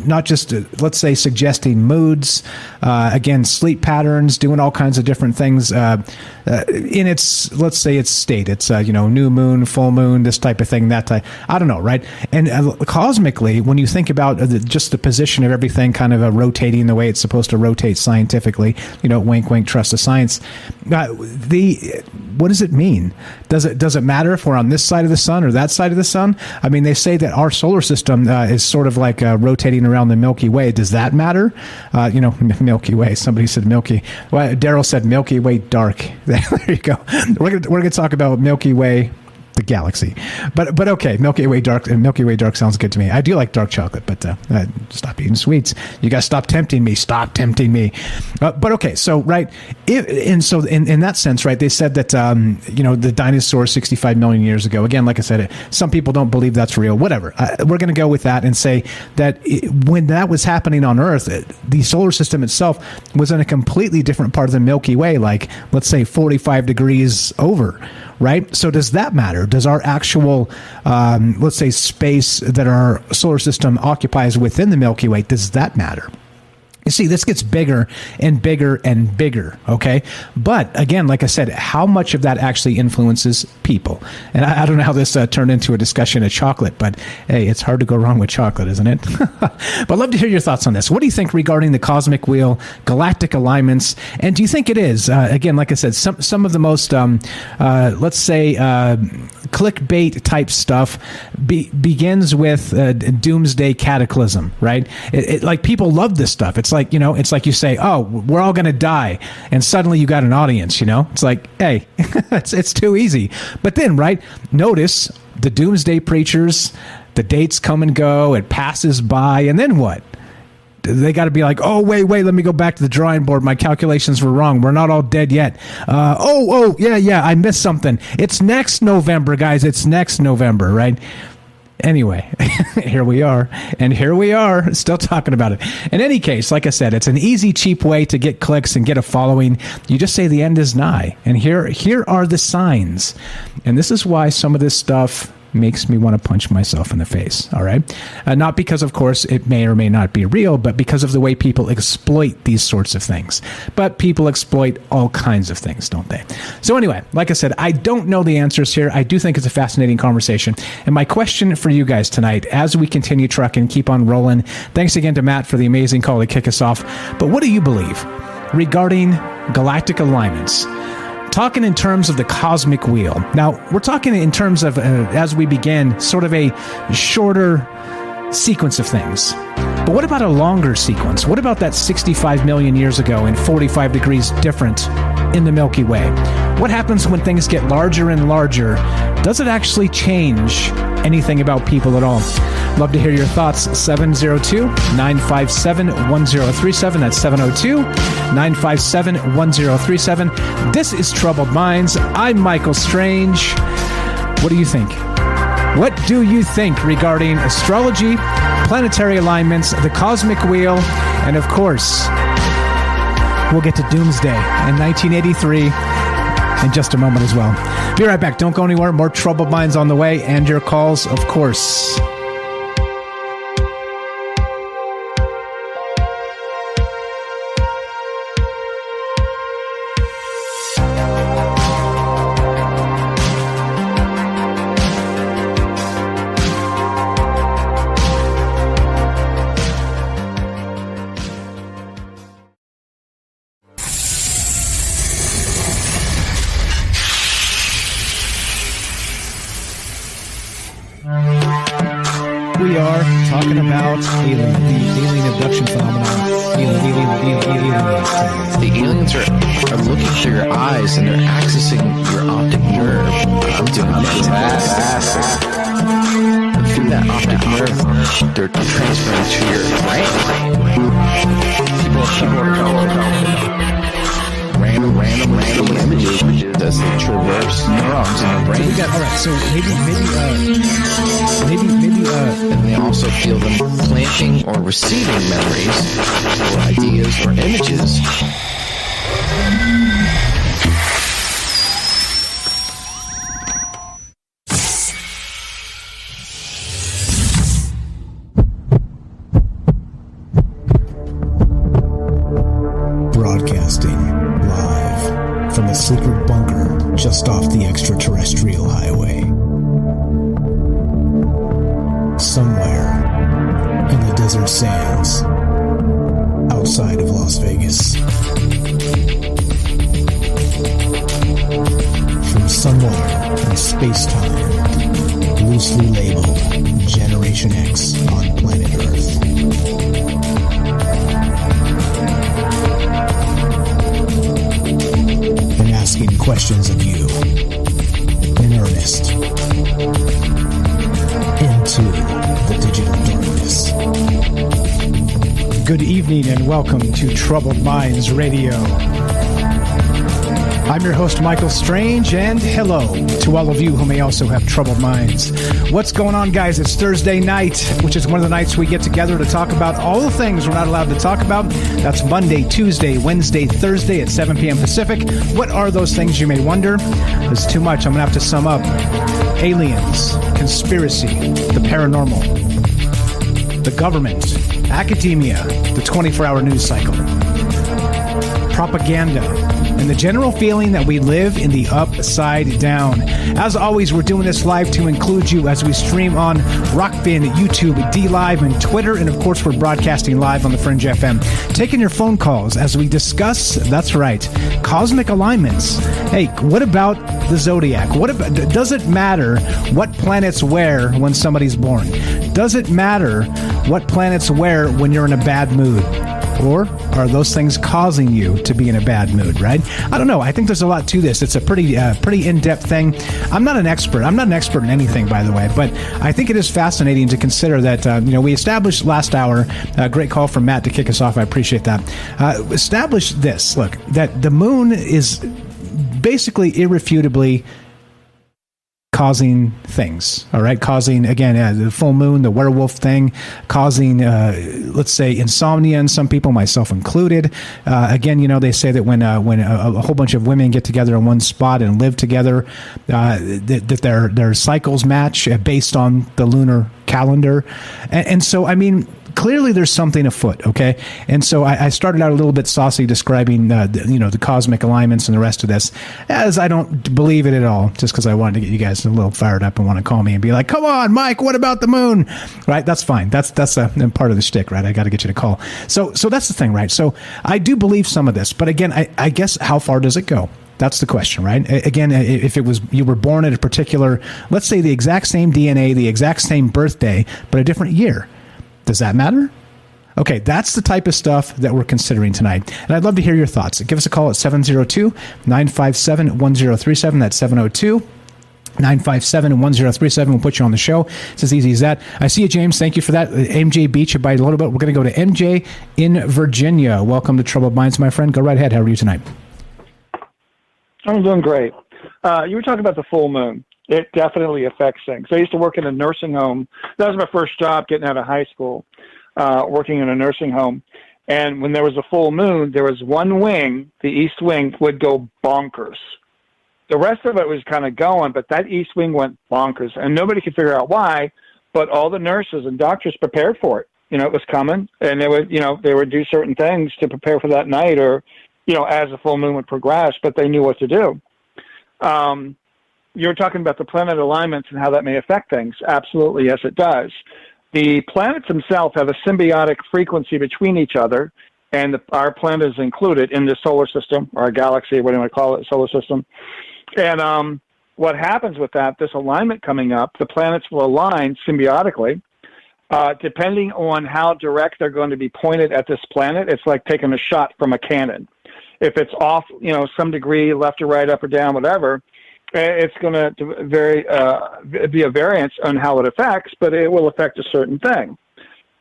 not just let's say suggesting moods, again, sleep patterns, doing all kinds of different things in its, let's say, its state. It's new moon, full moon, this type of thing, that type. I don't know, right? And cosmically, when you think about just the position of everything kind of rotating the way it's supposed to rotate scientifically, wink, wink, trust the science. What does it mean? Does it matter if we're on this side of the sun or that side of the sun? I mean, they say that our solar system is sort of like rotating around the Milky Way. Does that matter? Milky Way. Somebody said Milky. Well, Daryl said Milky Way dark. There you go. We're gonna talk about Milky Way, the galaxy, but okay, Milky Way dark sounds good to me. I do like dark chocolate, but stop eating sweets. You guys stop tempting me. But okay, so right, in that sense, right, they said that the dinosaurs 65 million years ago. Again, like I said, some people don't believe that's real. Whatever. We're going to go with that and say that when that was happening on Earth, the solar system itself was in a completely different part of the Milky Way, like let's say 45 degrees over. Right? So does that matter? Does our actual, let's say, space that our solar system occupies within the Milky Way, does that matter? You see, this gets bigger and bigger and bigger, okay? But again, like I said, how much of that actually influences people? And I don't know how this turned into a discussion of chocolate, but hey, it's hard to go wrong with chocolate, isn't it? But I'd love to hear your thoughts on this. What do you think regarding the cosmic wheel, galactic alignments, and do you think it is, again, like I said, some of the most, let's say, clickbait type stuff begins with doomsday cataclysm, right? Like people love this stuff. It's like you say, oh, we're all going to die. And suddenly you got an audience, It's like, hey, it's too easy. But then, right, notice the doomsday preachers, the dates come and go, it passes by, and then what? They got to be like, oh, wait, let me go back to the drawing board. My calculations were wrong. We're not all dead yet. Yeah, I missed something. It's next November, guys. It's next November, right? Anyway, here we are, still talking about it. In any case, like I said, it's an easy, cheap way to get clicks and get a following. You just say the end is nigh, and here are the signs. And this is why some of this stuff makes me want to punch myself in the face, all right? Not because, of course, it may or may not be real, but because of the way people exploit these sorts of things. But people exploit all kinds of things, don't they? So anyway, like I said, I don't know the answers here. I do think it's a fascinating conversation. And my question for you guys tonight, as we continue trucking, keep on rolling, thanks again to Matt for the amazing call to kick us off. But what do you believe regarding galactic alignments? Talking in terms of the cosmic wheel. Now, we're talking in terms of, as we begin, sort of a shorter sequence of things. But what about a longer sequence? What about that 65 million years ago and 45 degrees different in the Milky Way? What happens when things get larger and larger? Does it actually change anything about people at all? Love to hear your thoughts. 702-957-1037. That's 702-957-1037. This is Troubled Minds. I'm Michael Strange. What do you think? What do you think regarding astrology, planetary alignments, the cosmic wheel, and of course, we'll get to Doomsday in 1983 in just a moment as well. Be right back. Don't go anywhere. More Troubled Minds on the way, and your calls, of course. We are talking about the alien abduction phenomenon. The aliens are looking through your eyes and they're accessing your optic nerve. I'm doing that. And through that optic nerve, they're transferring to your brain. Random images as they traverse neurons in the brain. All right, so maybe, and they also feel them planting or receiving memories or ideas or images. secret bunker just off the extraterrestrial highway. Somewhere in the desert sands outside of Las Vegas. From somewhere in space-time, loosely labeled Generation X on planet Earth. And asking questions of you in earnest into the digital darkness. Good evening and welcome to Troubled Minds Radio. I'm your host, Michael Strange, and hello to all of you who may also have troubled minds. What's going on, guys? It's Thursday night, which is one of the nights we get together to talk about all the things we're not allowed to talk about. That's Monday, Tuesday, Wednesday, Thursday at 7 p.m. Pacific. What are those things, you may wonder? There's too much. I'm going to have to sum up. Aliens, conspiracy, the paranormal, the government, academia, the 24-hour news cycle, propaganda, and the general feeling that we live in the upside down. As always, we're doing this live to include you as we stream on Rockfin, YouTube, DLive, and Twitter. And of course, we're broadcasting live on the Fringe FM. Taking your phone calls as we discuss, that's right, cosmic alignments. Hey, what about the zodiac? Does it matter what planets wear when somebody's born? Does it matter what planets wear when you're in a bad mood? Or are those things causing you to be in a bad mood, right? I don't know. I think there's a lot to this. It's a pretty in-depth thing. I'm not an expert. I'm not an expert in anything, by the way, but I think it is fascinating to consider that, we established last hour, a great call from Matt to kick us off. I appreciate that. Established this, look, that the moon is basically irrefutably causing things, all right? Causing, again, the full moon, the werewolf thing, causing, let's say, insomnia in some people, myself included. Again, they say that when a whole bunch of women get together in one spot and live together, that their cycles match based on the lunar calendar. And so, I mean, clearly there's something afoot, okay? And so I started out a little bit saucy describing, the cosmic alignments and the rest of this, as I don't believe it at all, just because I wanted to get you guys a little fired up and want to call me and be like, come on, Mike, what about the moon? Right? That's fine. That's a part of the shtick, right? I got to get you to call. So that's the thing, right? So I do believe some of this, but again, I guess how far does it go? That's the question, right? Again, if you were born at a particular, let's say the exact same DNA, the exact same birthday, but a different year, does that matter? Okay, that's the type of stuff that we're considering tonight. And I'd love to hear your thoughts. Give us a call at 702-957-1037. That's 702-957-1037. We'll put you on the show. It's as easy as that. I see you, James. Thank you for that. MJ beat you by a little bit. We're going to go to MJ in Virginia. Welcome to Troubled Minds, my friend. Go right ahead. How are you tonight? I'm doing great. You were talking about the full moon. It definitely affects things. I used to work in a nursing home. That was my first job getting out of high school, working in a nursing home. And when there was a full moon, there was one wing, the east wing, would go bonkers. The rest of it was kind of going, but that east wing went bonkers. And nobody could figure out why, but all the nurses and doctors prepared for it. It was coming, and they would do certain things to prepare for that night or, as the full moon would progress, but they knew what to do. You were talking about the planet alignments and how that may affect things. Absolutely, yes, it does. The planets themselves have a symbiotic frequency between each other, and our planet is included in the solar system, or a galaxy, whatever you want to call it, solar system. And what happens with that, this alignment coming up, the planets will align symbiotically. Depending on how direct they're going to be pointed at this planet, it's like taking a shot from a cannon. If it's off, some degree, left or right, up or down, whatever, it's going to be a variance on how it affects, but it will affect a certain thing.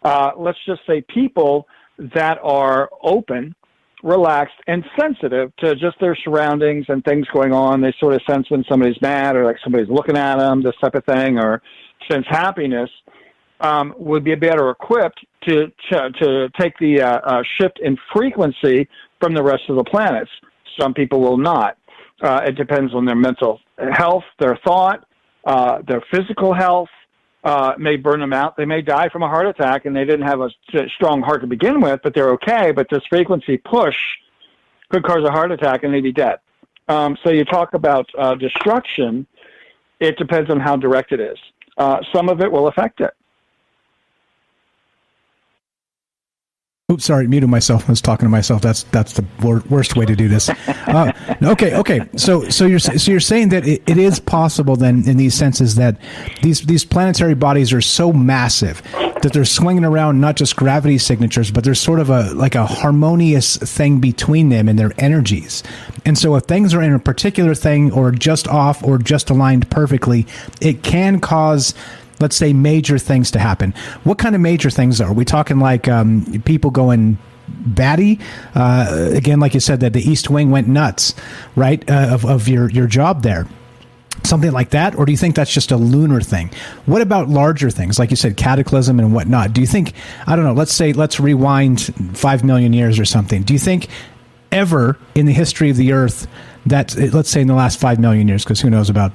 Let's just say people that are open, relaxed, and sensitive to just their surroundings and things going on. They sort of sense when somebody's mad or like somebody's looking at them, this type of thing, or sense happiness, would be better equipped to take the shift in frequency from the rest of the planets. Some people will not. It depends on their mental health, their thought, their physical health may burn them out. They may die from a heart attack, and they didn't have a strong heart to begin with, but they're okay. But this frequency push could cause a heart attack, and they'd be dead. So you talk about destruction. It depends on how direct it is. Some of it will affect it. Oops, sorry, muted myself. I was talking to myself. That's the worst way to do this. Okay. So you're saying that it is possible then, in these senses, that these planetary bodies are so massive that they're swinging around not just gravity signatures, but there's sort of a harmonious thing between them and their energies. And so if things are in a particular thing or just off or just aligned perfectly, it can cause, let's say, major things to happen. What kind of major things are we talking? Like people going batty? Again, like you said, that the East Wing went nuts, right? Of your job there. Something like that? Or do you think that's just a lunar thing? What about larger things? Like you said, cataclysm and whatnot. Do you think, I don't know, let's rewind 5 million years or something. Do you think ever in the history of the Earth that, let's say in the last 5 million years, because who knows about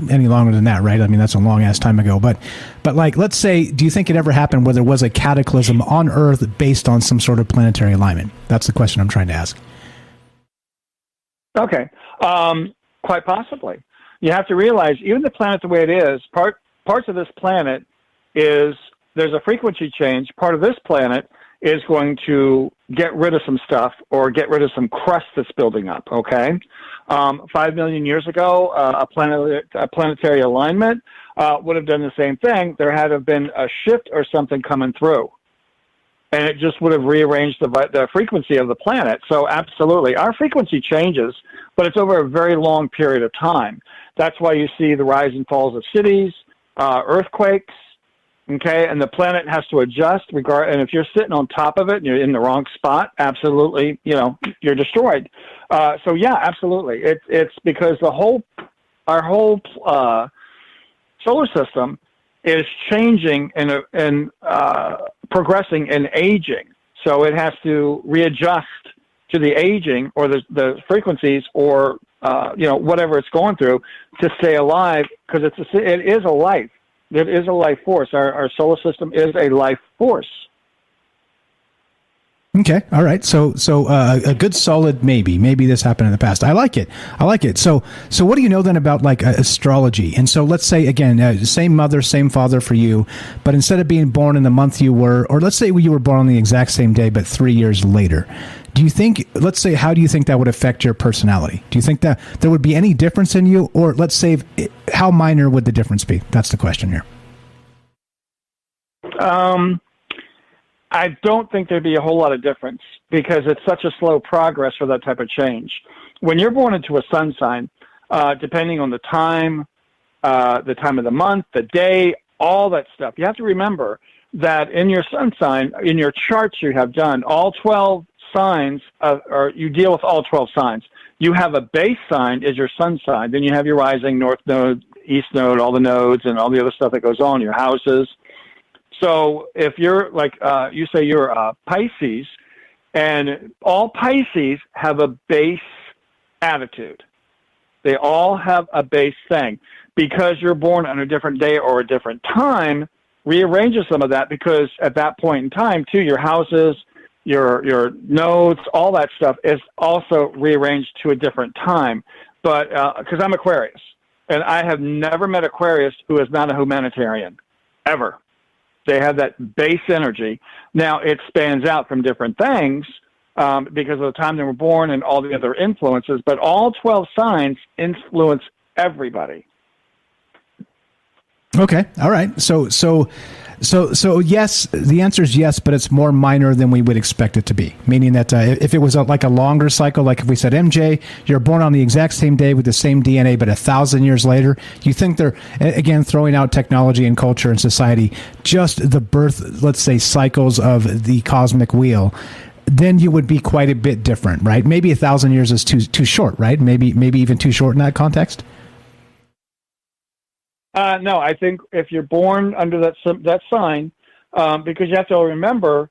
any longer than that, right? I mean, that's a long ass time ago. But like, let's say, do you think it ever happened where there was a cataclysm on Earth based on some sort of planetary alignment? That's the question I'm trying to ask. Okay. Quite possibly. You have to realize, even the planet the way it is, parts of this planet there's a frequency change. Part of this planet is going to get rid of some stuff or get rid of some crust that's building up, okay? 5 million years ago, a planetary alignment would have done the same thing. There had to have been a shift or something coming through, and it just would have rearranged the frequency of the planet. So absolutely, our frequency changes, but it's over a very long period of time. That's why you see the rise and falls of cities, earthquakes, okay? And the planet has to adjust. And if you're sitting on top of it and you're in the wrong spot, absolutely, you're destroyed. So yeah, absolutely. It's because our whole solar system is changing and progressing and aging. So it has to readjust to the aging or the frequencies or whatever it's going through to stay alive, because it is a life. It is a life force. Our solar system is a life force. Okay. All right. So a good solid maybe this happened in the past. I like it. So what do you know then about like astrology? And so let's say again, same mother, same father for you, but instead of being born in the month you were, or let's say you were born on the exact same day, but 3 years later, do you think, let's say, how do you think that would affect your personality? Do you think that there would be any difference in you, or let's say, how minor would the difference be? That's the question here. I don't think there'd be a whole lot of difference because it's such a slow progress for that type of change. When you're born into a sun sign, depending on the time of the month, the day, all that stuff, you have to remember that in your sun sign, in your charts you have done, all 12 signs, or you deal with all 12 signs. You have a base sign is your sun sign. Then you have your rising, north node, east node, all the nodes and all the other stuff that goes on, your houses. So if you're like, you say you're Pisces, and all Pisces have a base attitude. They all have a base thing. Because you're born on a different day or a different time, rearranges some of that, because at that point in time, too, your houses, your nodes, all that stuff is also rearranged to a different time. But because I'm Aquarius, and I have never met Aquarius who is not a humanitarian, ever. They have that base energy. Now, it spans out from different things because of the time they were born and all the other influences, but all 12 signs influence everybody. Okay. All right. So yes, the answer is yes, but it's more minor than we would expect it to be. Meaning that if it was like a longer cycle, like if we said, MJ, you're born on the exact same day with the same DNA, but 1,000 years later, you think they're, again, throwing out technology and culture and society, just the birth, let's say, cycles of the cosmic wheel, then you would be quite a bit different, right? Maybe 1,000 years is too short, right? Maybe even too short in that context. No, I think if you're born under that sign, because you have to remember,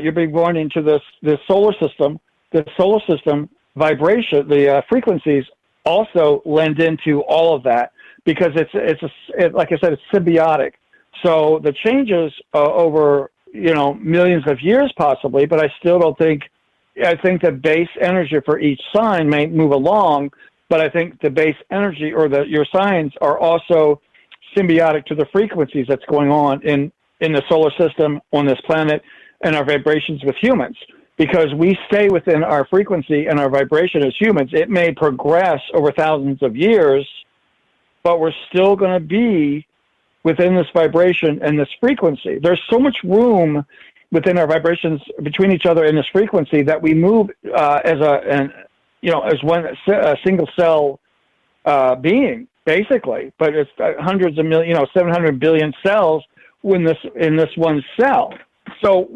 you're being born into this solar system. The solar system vibration, the frequencies also lend into all of that, because it's like I said, it's symbiotic. So the changes over millions of years possibly, but I still don't think I think the base energy for each sign may move along, but I think the base energy or your signs are also symbiotic to the frequencies that's going on in the solar system, on this planet, and our vibrations with humans. Because we stay within our frequency and our vibration as humans. It may progress over thousands of years, but we're still going to be within this vibration and this frequency. There's so much room within our vibrations between each other in this frequency that we move as a single cell being, basically. But it's hundreds of million, 700 billion cells in this one cell. So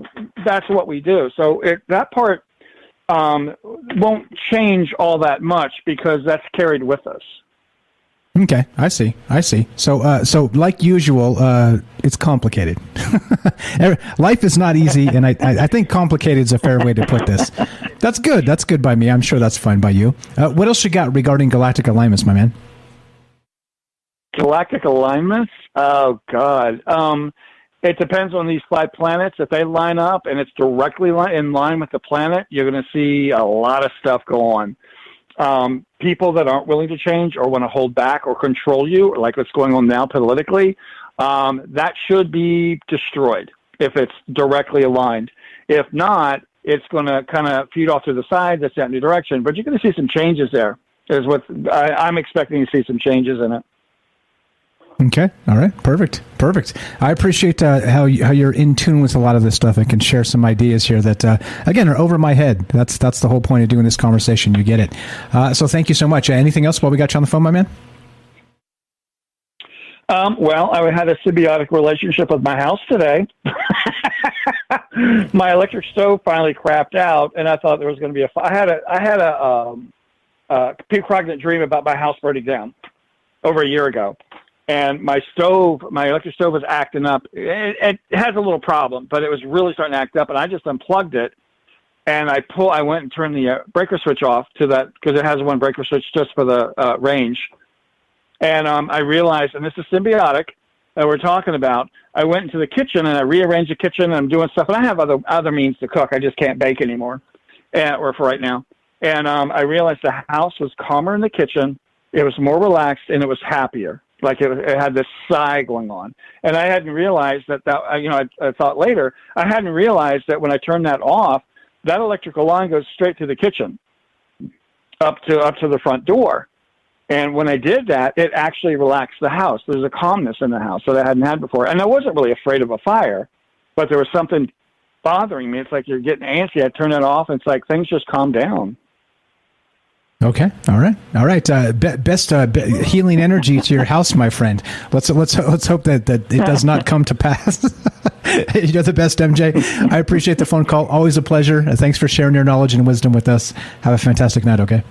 that's what we do. So that part won't change all that much because that's carried with us. Okay, I see. So like usual, it's complicated. Life is not easy, and I think complicated is a fair way to put this. That's good. That's good by me. I'm sure that's fine by you. What else you got regarding galactic alignments, my man? Galactic alignments? Oh, God. It depends on these 5 planets. If they line up and it's directly in line with the planet, you're going to see a lot of stuff go on. People that aren't willing to change or want to hold back or control you, like what's going on now politically, that should be destroyed if it's directly aligned. If not, it's going to kind of feed off to the side. That's that new direction. But you're going to see some changes there. Is what I'm expecting to see some changes in it. Okay. All right. Perfect. I appreciate how you're in tune with a lot of this stuff and can share some ideas here that, again, are over my head. That's the whole point of doing this conversation. You get it. So thank you so much. Anything else while we got you on the phone, my man? Well, I had a symbiotic relationship with my house today. My electric stove finally crapped out, and I thought there was going to be I had a precognate dream about my house burning down over a year ago. And my electric stove was acting up. It has a little problem, but it was really starting to act up. And I just unplugged it, and I went and turned the breaker switch off to that because it has one breaker switch just for the range. And I realized, and this is symbiotic that we're talking about. I went into the kitchen and I rearranged the kitchen, and I'm doing stuff. And I have other means to cook. I just can't bake anymore, or for right now. And I realized the house was calmer in the kitchen. It was more relaxed, and it was happier. Like it had this sigh going on. And I hadn't realized that I thought later, I hadn't realized that when I turned that off, that electrical line goes straight to the kitchen, up to the front door. And when I did that, it actually relaxed the house. There's a calmness in the house that I hadn't had before. And I wasn't really afraid of a fire, but there was something bothering me. It's like you're getting antsy. I turn it off, and it's like things just calm down. Okay. All right. Best healing energy to your house, my friend. Let's hope that it does not come to pass. You're the best, MJ. I appreciate the phone call. Always a pleasure. Thanks for sharing your knowledge and wisdom with us. Have a fantastic night. Okay.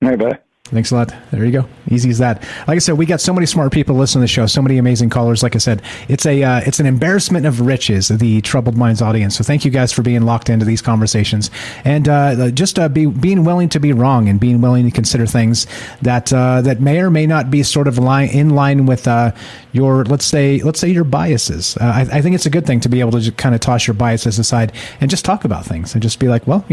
Hey, bye. Thanks a lot. There you go. Easy as that. Like I said, we got so many smart people listening to the show. So many amazing callers. Like I said, it's an embarrassment of riches, the Troubled Minds audience. So thank you guys for being locked into these conversations and being willing to be wrong and being willing to consider things that may or may not be sort of in line with your let's say your biases. I think it's a good thing to be able to just kind of toss your biases aside and just talk about things and just be like, well,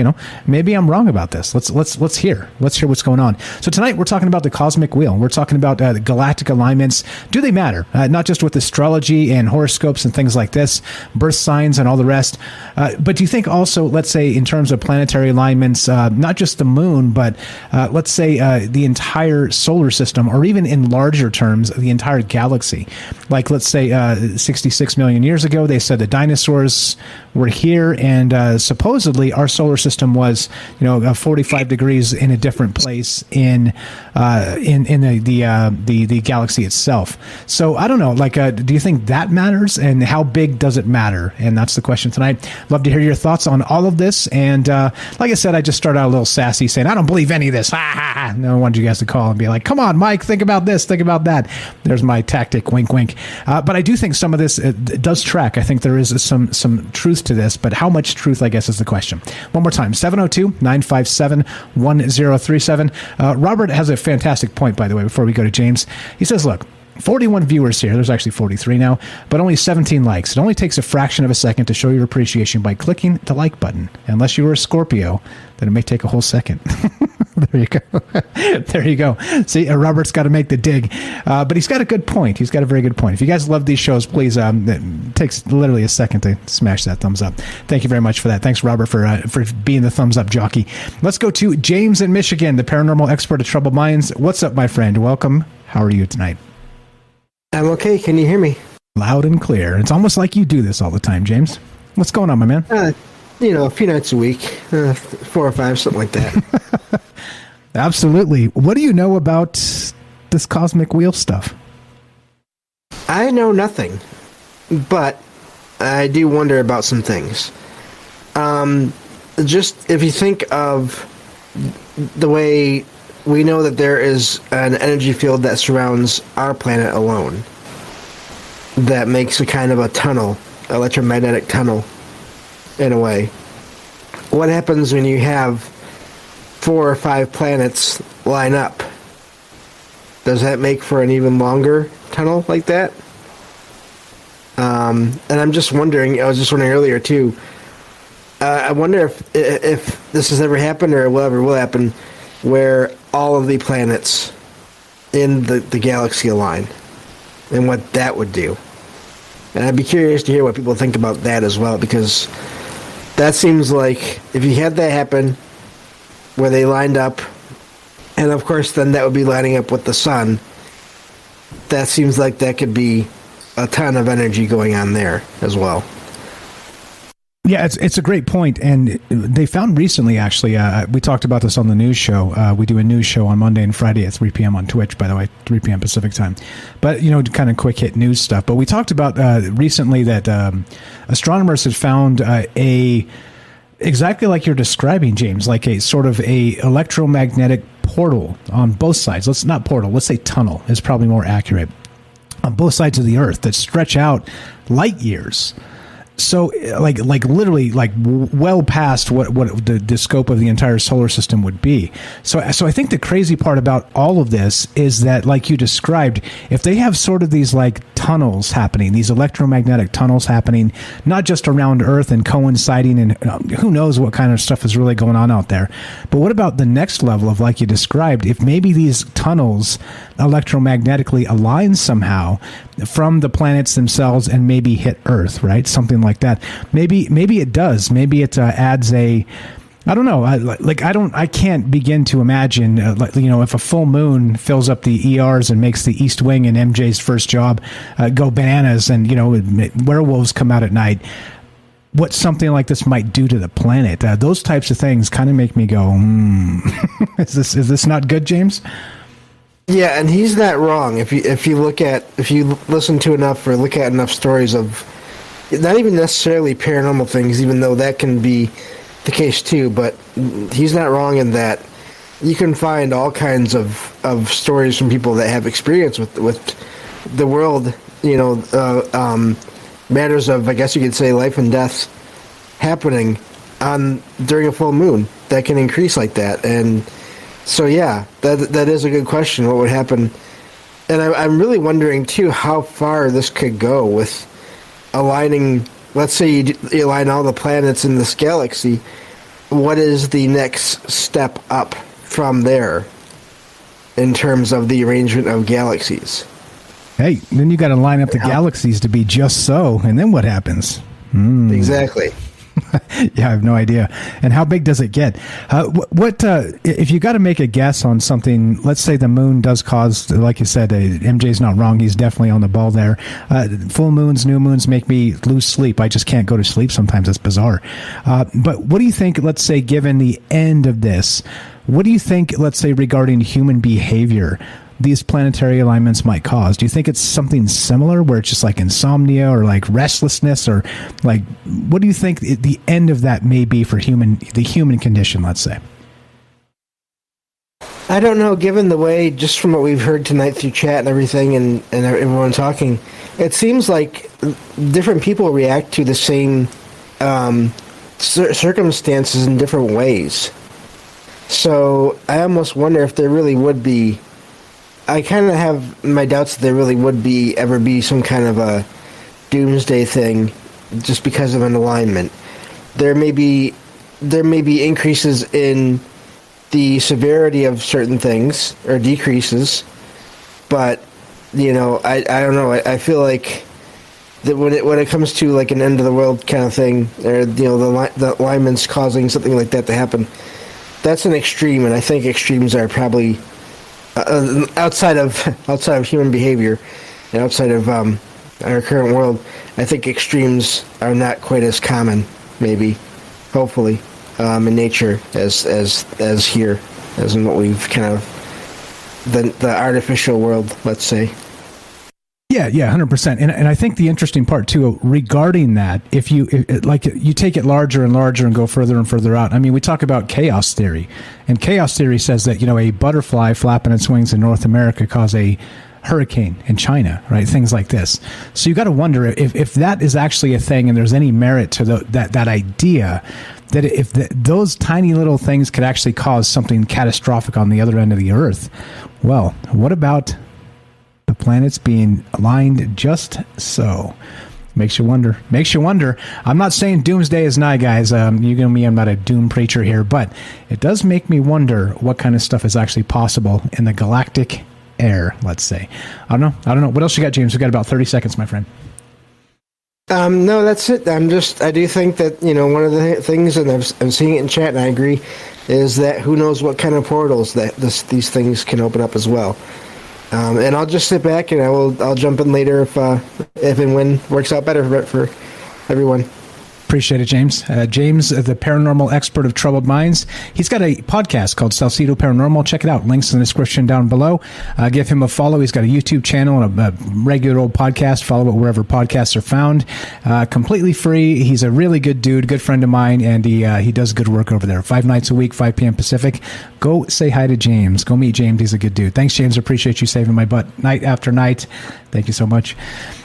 maybe I'm wrong about this. Let's hear what's going on. So tonight we're talking about the cosmic wheel. We're talking about the galactic alignments. Do they matter? Not just with astrology and horoscopes and things like this, birth signs and all the rest. But do you think also, let's say, in terms of planetary alignments, not just the moon, but let's say the entire solar system, or even in larger terms, the entire galaxy? Like, let's say 66 million years ago, they said the dinosaurs were here, and supposedly our solar system was, 45 degrees in a different place in the galaxy itself. So I don't know, do you think that matters, and how big does it matter? And that's the question tonight. Love to hear your thoughts on all of this. And like I said, I just started out a little sassy saying, I don't believe any of this. No, I wanted you guys to call and be like, come on, Mike, think about this, think about that. There's my tactic, wink, wink. But I do think some of this it does track. I think there is some truth to this, but how much truth, I guess, is the question. One more time, 702-957-1037. Robert has a fantastic point, by the way, before we go to James. He says, look, 41 viewers here. There's actually 43 now, but only 17 likes. It only takes a fraction of a second to show your appreciation by clicking the like button. Unless you were a Scorpio, then it may take a whole second. There you go. There you go. See, Robert's got to make the dig. But he's got a good point. He's got a very good point. If you guys love these shows, please, it takes literally a second to smash that thumbs up. Thank you very much for that. Thanks, Robert, for being the thumbs up jockey. Let's go to James in Michigan, the paranormal expert of Troubled Minds. What's up, my friend? Welcome. How are you tonight? I'm okay. Can you hear me? Loud and clear. It's almost like you do this all the time, James. What's going on, my man? A few nights a week, 4 or 5, something like that. Absolutely. What do you know about this cosmic wheel stuff? I know nothing, but I do wonder about some things. Just if you think of the way we know that there is an energy field that surrounds our planet alone that makes a kind of a tunnel, electromagnetic tunnel, in a way. What happens when you have 4 or 5 planets line up? Does that make for an even longer tunnel like that? And I'm just wondering, I was just wondering earlier too, I wonder if this has ever happened or will happen, where all of the planets in the galaxy align, and what that would do. And I'd be curious to hear what people think about that as well, because that seems like if you had that happen, where they lined up, and of course then that would be lining up with the sun, that seems like that could be a ton of energy going on there as well. Yeah, it's a great point, and they found recently, actually, we talked about this on the news show. We do a news show on Monday and Friday at 3 p.m. on Twitch, by the way, 3 p.m. Pacific time. But, kind of quick hit news stuff. But we talked about recently that astronomers had found exactly like you're describing, James, like a sort of a electromagnetic portal on both sides. Let's say tunnel is probably more accurate, on both sides of the Earth that stretch out light years. So, like literally, well past what the scope of the entire solar system would be. So I think the crazy part about all of this is that, like you described, if they have sort of these tunnels happening, these electromagnetic tunnels happening, not just around Earth and coinciding, and who knows what kind of stuff is really going on out there. But what about the next level of, like you described, if maybe these tunnels electromagnetically align somehow from the planets themselves and maybe hit Earth, right? Something like that. Maybe it does. Maybe it adds a, I don't know. I can't begin to imagine, if a full moon fills up the ERs and makes the East Wing and MJ's first job go bananas, and werewolves come out at night, what something like this might do to the planet. Those types of things kind of make me go, is this not good, James? Yeah, and he's not wrong. If you listen to enough or look at enough stories of not even necessarily paranormal things, even though that can be the case too, but he's not wrong in that you can find all kinds of stories from people that have experience with the world, matters of, I guess you could say, life and death happening during a full moon that can increase like that. And so, yeah, that is a good question. What would happen? And I'm really wondering, too, how far this could go with aligning. Let's say you align all the planets in this galaxy. What is the next step up from there in terms of the arrangement of galaxies? Hey, then you got to line up the galaxies to be just so, and then what happens? Exactly. Yeah, I have no idea. And how big does it get? What if you got to make a guess on something? Let's say the moon does cause, like you said, MJ's not wrong. He's definitely on the ball there. Full moons, new moons make me lose sleep. I just can't go to sleep sometimes. It's bizarre. But what do you think, let's say, given the end of this, what do you think, let's say, regarding human behavior, these planetary alignments might cause? Do you think it's something similar where it's just like insomnia or like restlessness, or like, what do you think the end of that may be for the human condition, let's say? I don't know, given the way, just from what we've heard tonight through chat and everything and everyone talking, it seems like different people react to the same circumstances in different ways. So I almost wonder if there really would be I kind of have my doubts that there really would ever be some kind of a doomsday thing, just because of an alignment. There may be increases in the severity of certain things or decreases, but I don't know. I feel like that when it comes to like an end of the world kind of thing, or the alignments causing something like that to happen, that's an extreme, and I think extremes are probably outside of human behavior and outside of our current world. I think extremes are not quite as common, maybe, hopefully, in nature as here, as in what we've kind of the artificial world, let's say. Yeah, 100%. And I think the interesting part too regarding that, if you take it larger and larger and go further and further out. I mean, we talk about chaos theory, and chaos theory says that a butterfly flapping its wings in North America caused a hurricane in China, right? Things like this. So you got to wonder if that is actually a thing, and there's any merit to that idea that if those tiny little things could actually cause something catastrophic on the other end of the Earth. Well, what about the planets being aligned just so? Makes you wonder. I'm not saying doomsday is nigh, guys. You know me, I'm not a doom preacher here, but it does make me wonder what kind of stuff is actually possible in the galactic air, let's say. I don't know. What else you got, James? We got about 30 seconds, my friend. No, that's it. I do think that, one of the things, and I'm seeing it in chat, and I agree, is that who knows what kind of portals that these things can open up as well. And I'll just sit back, and I'll jump in later if and when works out better for everyone. Appreciate it, James. James, the paranormal expert of troubled minds. He's got a podcast called Salcedo Paranormal. Check it out. Links in the description down below. Give him a follow. He's got a YouTube channel and a regular old podcast. Follow it wherever podcasts are found. Completely free. He's a really good dude, good friend of mine, and he does good work over there. 5 nights a week, 5 p.m. Pacific. Go say hi to James. Go meet James. He's a good dude. Thanks, James. I appreciate you saving my butt night after night. Thank you so much.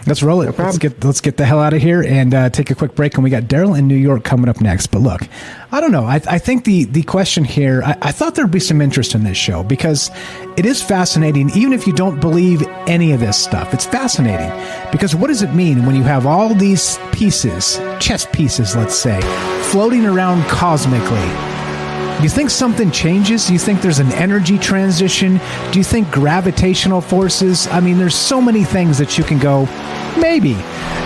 Let's roll it. No, let's get the hell out of here and take a quick break. And we got Daryl in New York coming up next. But look, I don't know. I think the question here, I thought there'd be some interest in this show because it is fascinating. Even if you don't believe any of this stuff, it's fascinating because what does it mean when you have all these pieces, chess pieces, let's say, floating around cosmically? You think something changes? Do you think there's an energy transition? Do you think gravitational forces? I mean, there's so many things that you can go, maybe.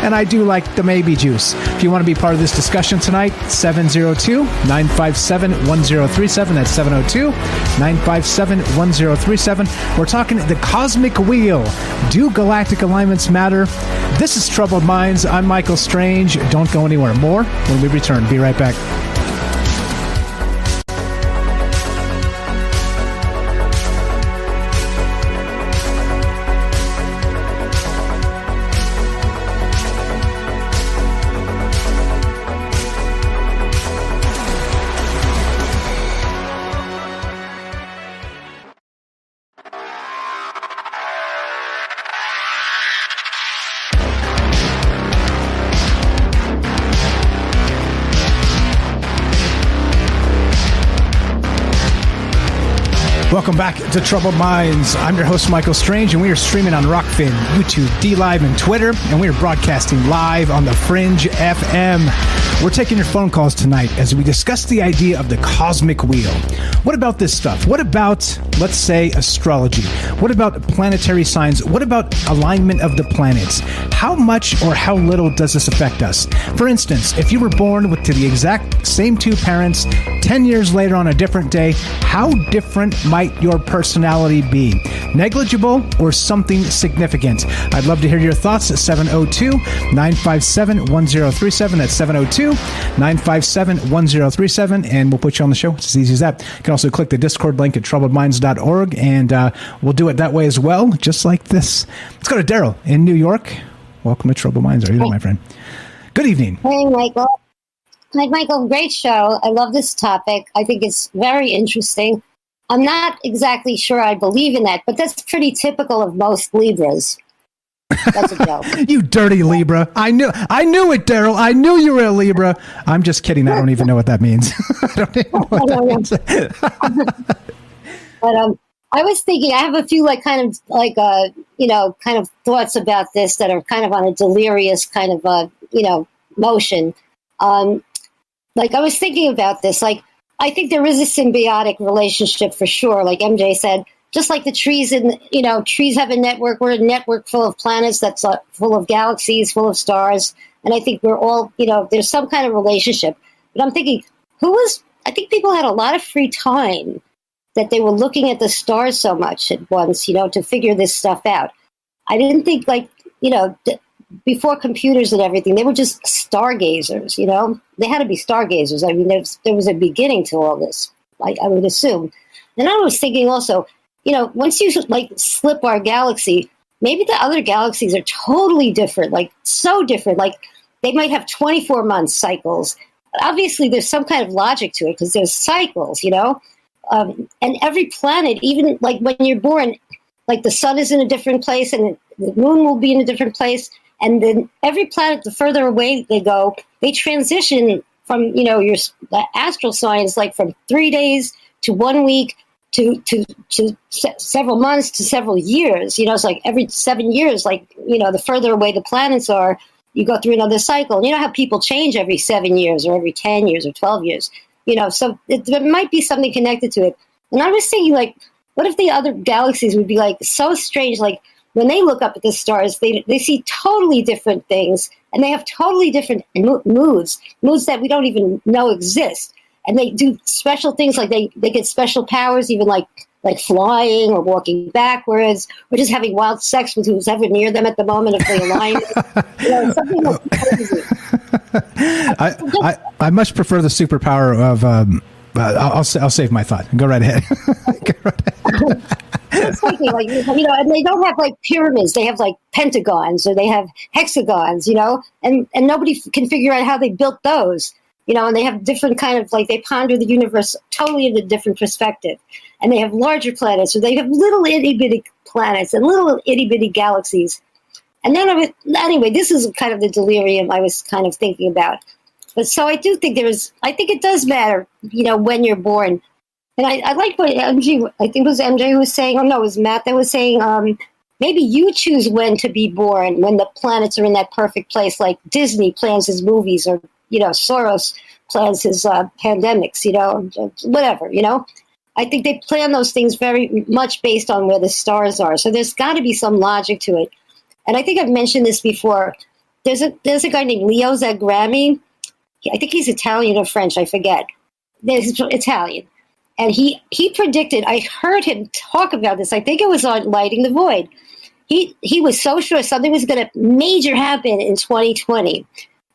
And I do like the maybe juice. If you want to be part of this discussion tonight, 702-957-1037. That's 702-957-1037. We're talking the cosmic wheel. Do galactic alignments matter? This is Troubled Minds. I'm Michael Strange. Don't go anywhere. More when we return. Be right back. Welcome back to Troubled Minds. I'm your host, Michael Strange, and we are streaming on Rockfin, YouTube, DLive, and Twitter, and we are broadcasting live on the Fringe FM. We're taking your phone calls tonight as we discuss the idea of the cosmic wheel. What about this stuff? What about, let's say, astrology? What about planetary signs? What about alignment of the planets? How much or how little does this affect us? For instance, if you were born to the exact same two parents 10 years later on a different day, how different might your personality be? Negligible or something significant? I'd love to hear your thoughts at 702-957-1037. That's 702-957-1037, and we'll put you on the show. It's as easy as that. You can also click the Discord link at troubledminds.org, and we'll do it that way as well, just like this. Let's go to Daryl in New York. Welcome to Troubled Minds. Are you there, my friend? Good evening. Hey, Michael. Hi, Michael. Great show. I love this topic. I think it's very interesting. I'm not exactly sure I believe in that, but that's pretty typical of most Libras. That's a joke. You dirty Libra. I knew it, Daryl. I knew you were a Libra. I'm just kidding. I don't even know what that means. I don't even know what that means. But I was thinking, I have a few kind of thoughts about this that are kind of on a delirious kind of, motion. Like I was thinking about this, like, I think there is a symbiotic relationship for sure. Like MJ said, just like the trees trees have a network. We're a network full of planets that's full of galaxies, full of stars. And I think we're all, there's some kind of relationship. But I'm thinking, I think people had a lot of free time that they were looking at the stars so much at once, to figure this stuff out. I didn't think before computers and everything, they were just stargazers, They had to be stargazers. I mean, there was a beginning to all this, I would assume. And I was thinking also, once you slip our galaxy, maybe the other galaxies are totally different, so different. They might have 24-month cycles. Obviously, there's some kind of logic to it because there's cycles, and every planet, even when you're born, the sun is in a different place and the moon will be in a different place. And then every planet, the further away they go, they transition from, your astral signs, from 3 days to 1 week to several months to several years. It's like every 7 years, the further away the planets are, you go through another cycle. And you know how people change every 7 years or every 10 years or 12 years, so there might be something connected to it. And I was thinking, what if the other galaxies would be so strange, when they look up at the stars, they see totally different things, and they have totally different moods that we don't even know exist. And they do special things, they get special powers, even like flying or walking backwards, or just having wild sex with who's ever near them at the moment of the alignment. Something that's crazy. I much prefer the superpower of. I'll save my thought. Go right ahead. It's thinking, and they don't have pyramids. They have pentagons, or they have hexagons, and nobody can figure out how they built those, and they have different kind of they ponder the universe totally in a different perspective, and they have larger planets, or they have little itty bitty planets and little itty bitty galaxies. And then anyway, this is kind of the delirium I was kind of thinking about. But so I do think I think it does matter, when you're born. And I like what MJ, I think it was MJ who was saying, it was Matt that was saying, maybe you choose when to be born, when the planets are in that perfect place, like Disney plans his movies, or, Soros plans his pandemics, whatever, I think they plan those things very much based on where the stars are. So there's got to be some logic to it. And I think I've mentioned this before. There's a guy named Leo Zagrami. I think he's Italian or French, I forget. He's Italian. And he predicted, I heard him talk about this, I think it was on Lighting the Void. He was so sure something was going to major happen in 2020.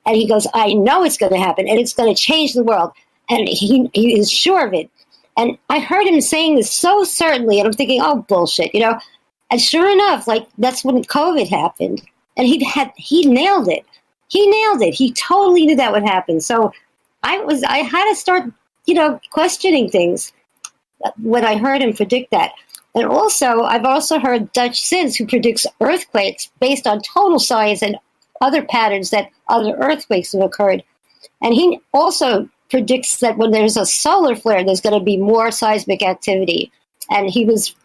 And he goes, I know it's going to happen, and it's going to change the world. And he is sure of it. And I heard him saying this so certainly, and I'm thinking, oh, bullshit, And sure enough, that's when COVID happened. And he nailed it. He nailed it. He totally knew that would happen. So I had to start questioning things when I heard him predict that. And also, I've also heard Dutch Sins, who predicts earthquakes based on total science and other patterns that other earthquakes have occurred. And he also predicts that when there's a solar flare, there's going to be more seismic activity. And he was,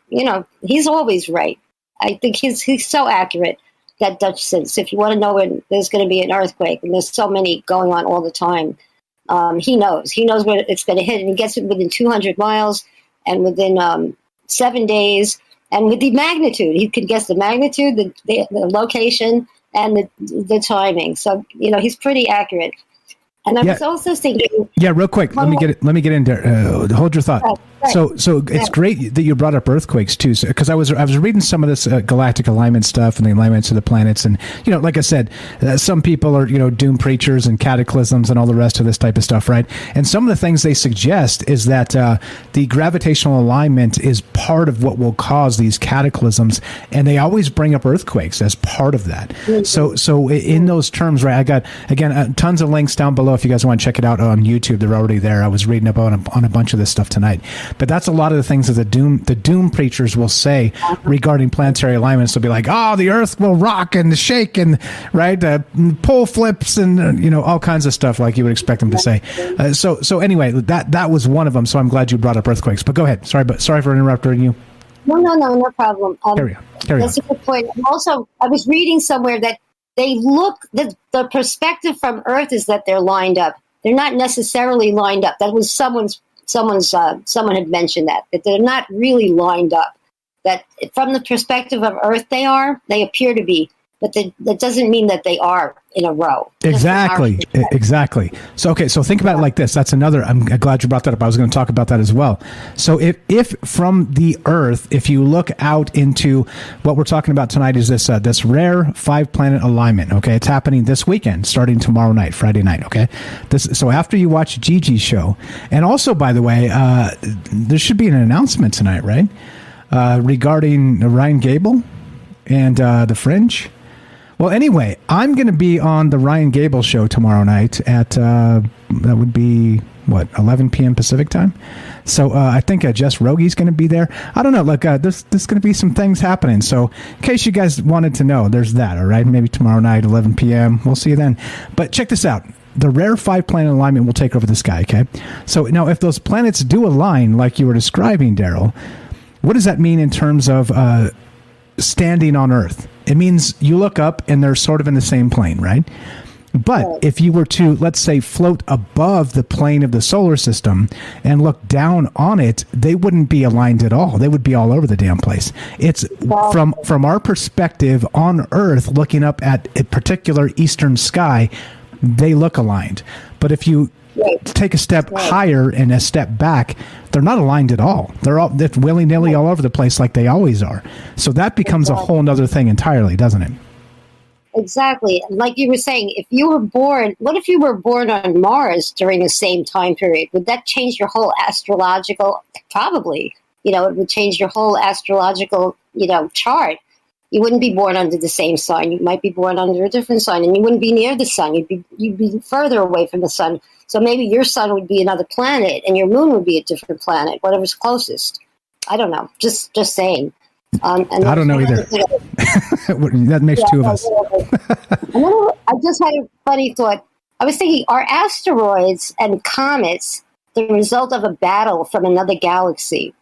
he's always right. I think he's so accurate, that Dutch Sins. If you want to know when there's going to be an earthquake, and there's so many going on all the time, he knows where it's going to hit, and he gets it within 200 miles and within 7 days, and with the magnitude. He could guess the magnitude, the location, and the timing. So he's pretty accurate. And I was also thinking. Yeah, real quick. Let me get in there. Hold your thought. Right. So it's great that you brought up earthquakes too, because I was reading some of this galactic alignment stuff and the alignments of the planets, and like I said, some people are doom preachers and cataclysms and all the rest of this type of stuff, right? And some of the things they suggest is that the gravitational alignment is part of what will cause these cataclysms, and they always bring up earthquakes as part of that. Mm-hmm. So in those terms, right? I got again tons of links down below if you guys want to check it out on YouTube. They're already there. I was reading about on a bunch of this stuff tonight. But that's a lot of the things that the doom preachers will say regarding planetary alignments. They'll be like, "Oh, the Earth will rock and shake, and right, pole flips, and all kinds of stuff like you would expect them to say." So anyway, that was one of them. So I'm glad you brought up earthquakes. But go ahead. Sorry for interrupting you. No problem. Carry on. That's a good point. And also, I was reading somewhere that the perspective from Earth is that they're lined up. They're not necessarily lined up. That was someone had mentioned that they're not really lined up. That from the perspective of Earth, they appear to be, but that doesn't mean that they are in a row. Exactly. So think about it like this. That's another, I'm glad you brought that up. I was going to talk about that as well. So if from the Earth, if you look out into what we're talking about tonight is this rare 5-planet alignment. Okay. It's happening this weekend, starting tomorrow night, Friday night. Okay. So after you watch Gigi's show, and also, by the way, there should be an announcement tonight, right? Regarding Ryan Gable and the Fringe. Well, anyway, I'm going to be on the Ryan Gable show tomorrow night at, that would be, 11 p.m. Pacific time? So I think Jess Rogie's going to be there. I don't know. Look, there's going to be some things happening. So in case you guys wanted to know, there's that, all right? Maybe tomorrow night, 11 p.m. We'll see you then. But check this out. The rare 5-planet alignment will take over the sky, okay? So now if those planets do align like you were describing, Daryl, what does that mean in terms of standing on Earth? It means you look up and they're sort of in the same plane, right? But if you were to, let's say, float above the plane of the solar system and look down on it, they wouldn't be aligned at all. They would be all over the damn place. It's from our perspective on Earth, looking up at a particular eastern sky, they look aligned. But if you take a step higher and a step back, they're not aligned at all. They're willy-nilly all over the place like they always are. So that becomes a whole nother thing entirely, doesn't it? Exactly. Like you were saying, what if you were born on Mars during the same time period? Would that change your whole astrological? Probably. It would change your whole astrological, chart. You wouldn't be born under the same sign. You might be born under a different sign, and you wouldn't be near the sun. You'd be further away from the sun. So maybe your sun would be another planet, and your moon would be a different planet, whatever's closest. I don't know. Just saying. And I don't know either. That makes two of us. I just had a funny thought. I was thinking, are asteroids and comets the result of a battle from another galaxy,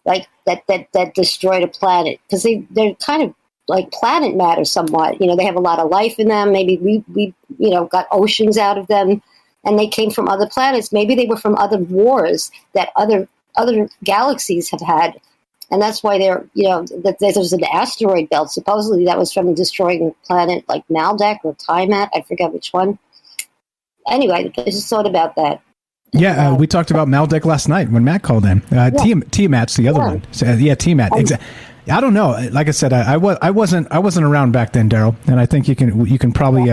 like that destroyed a planet? Because they're kind of like planet matter somewhat. They have a lot of life in them. Maybe we got oceans out of them, and they came from other planets. Maybe they were from other wars that other galaxies have had. And that's why there's an asteroid belt. Supposedly that was from destroying a planet like Maldek or Tiamat. I forget which one. Anyway, I just thought about that. Yeah, we talked about Maldek last night when Matt called in. Tiamat's the other one. So, Tiamat. Exactly. I don't know. Like I said, I wasn't around back then, Daryl, and I think you can probably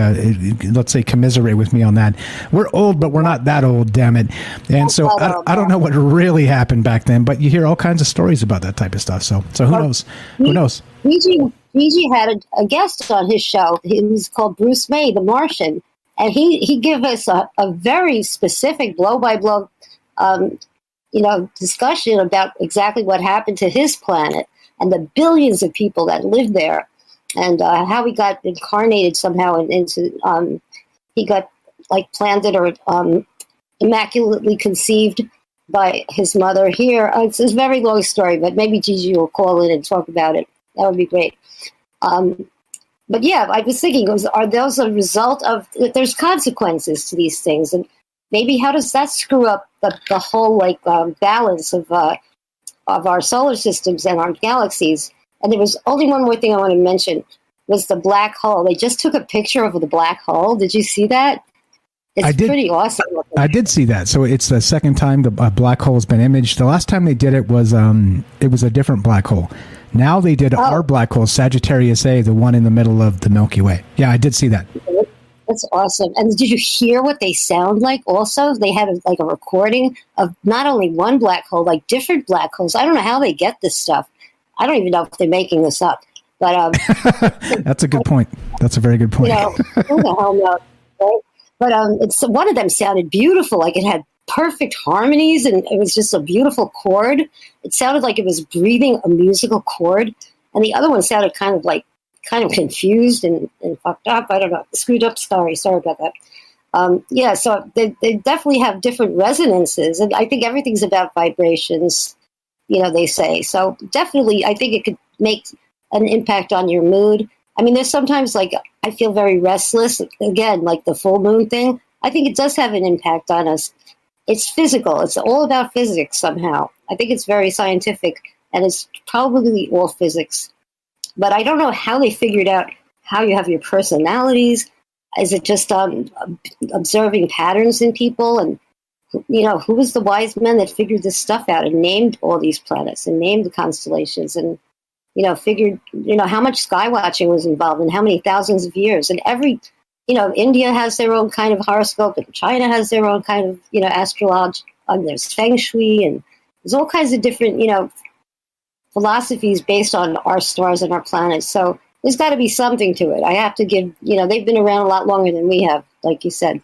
let's say commiserate with me on that. We're old, but we're not that old, damn it. And so I don't know what really happened back then, but you hear all kinds of stories about that type of stuff. So who knows? Who knows? Gigi had a guest on his show. He was called Bruce May, the Martian, and he gave us a very specific blow by blow, discussion about exactly what happened to his planet and the billions of people that lived there, and how he got incarnated somehow into, he got like planted or immaculately conceived by his mother here. It's a very long story, but maybe Gigi will call in and talk about it. That would be great. But yeah, I was thinking, are those a result of, there's consequences to these things, and maybe how does that screw up the whole balance of our solar systems and our galaxies? And there was only one more thing I want to mention, was the black hole. They just took a picture of the black hole. Did you see that? It's pretty awesome. I did see that. So it's the second time the black hole has been imaged. The last time they did it was a different black hole. Now they did our black hole, Sagittarius A, the one in the middle of the Milky Way. Yeah, I did see that. That's awesome. And did you hear what they sound like also? They had a recording of not only one black hole, like different black holes. I don't know how they get this stuff. I don't even know if they're making this up. But that's a good point. That's a very good point. Who the hell knows, right? But it's one of them sounded beautiful. Like it had perfect harmonies, and it was just a beautiful chord. It sounded like it was breathing a musical chord. And the other one sounded kind of confused and fucked up. I don't know, screwed up. Sorry about that. So they definitely have different resonances, and I think everything's about vibrations. they say. So definitely, I think it could make an impact on your mood. I mean, there's sometimes like I feel very restless. Again, like the full moon thing. I think it does have an impact on us. It's physical. It's all about physics somehow. I think it's very scientific, and it's probably all physics. But I don't know how they figured out how you have your personalities. Is it just observing patterns in people? And, who was the wise man that figured this stuff out and named all these planets and named the constellations and, figured, how much sky watching was involved and how many thousands of years. And India has their own kind of horoscope and China has their own kind of, astrology. There's feng shui and there's all kinds of different, philosophies based on our stars and our planets. So there's got to be something to it. I have to give, they've been around a lot longer than we have, like you said.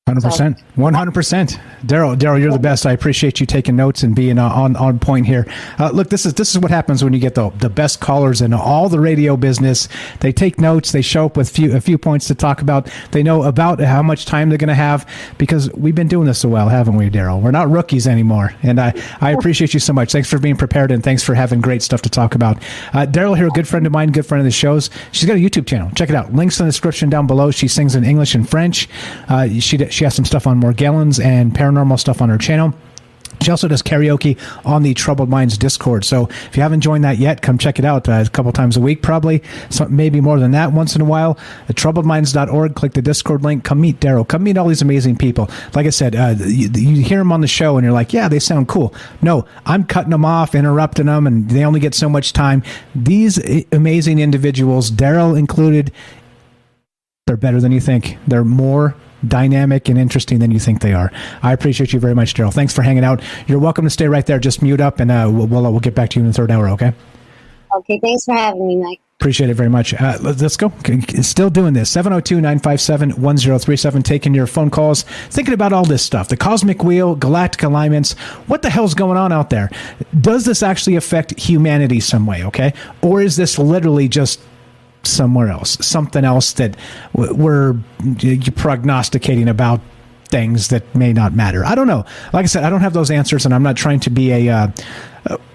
100%. 100%. Daryl, you're the best. I appreciate you taking notes and being on point here. Look, this is what happens when you get the best callers in all the radio business. They take notes. They show up with a few points to talk about. They know about how much time they're going to have because we've been doing this a while, haven't we, Daryl? We're not rookies anymore. And I appreciate you so much. Thanks for being prepared and thanks for having great stuff to talk about. Daryl here, a good friend of mine, good friend of the show's. She's got a YouTube channel. Check it out. Links in the description down below. She sings in English and French. She has some stuff on Morgellons and paranormal stuff on her channel. She also does karaoke on the Troubled Minds Discord. So if you haven't joined that yet, come check it out a couple times a week, probably. Maybe more than that once in a while. At troubledminds.org, click the Discord link. Come meet Daryl. Come meet all these amazing people. Like I said, you hear them on the show and you're like, yeah, they sound cool. No, I'm cutting them off, interrupting them, and they only get so much time. These amazing individuals, Daryl included, they're better than you think. They're more dynamic and interesting than you think they are. I appreciate you very much, Daryl. Thanks for hanging out. You're welcome to stay right there. Just mute up, and we'll get back to you in the third hour, okay? Okay, thanks for having me, Mike. Appreciate it very much. Let's go. Still doing this. 702-957-1037. Taking your phone calls. Thinking about all this stuff. The cosmic wheel, galactic alignments. What the hell's going on out there? Does this actually affect humanity some way, okay? Or is this literally just somewhere else, something else that we're prognosticating about things that may not matter? I don't know. Like I said, I don't have those answers, and I'm not trying to be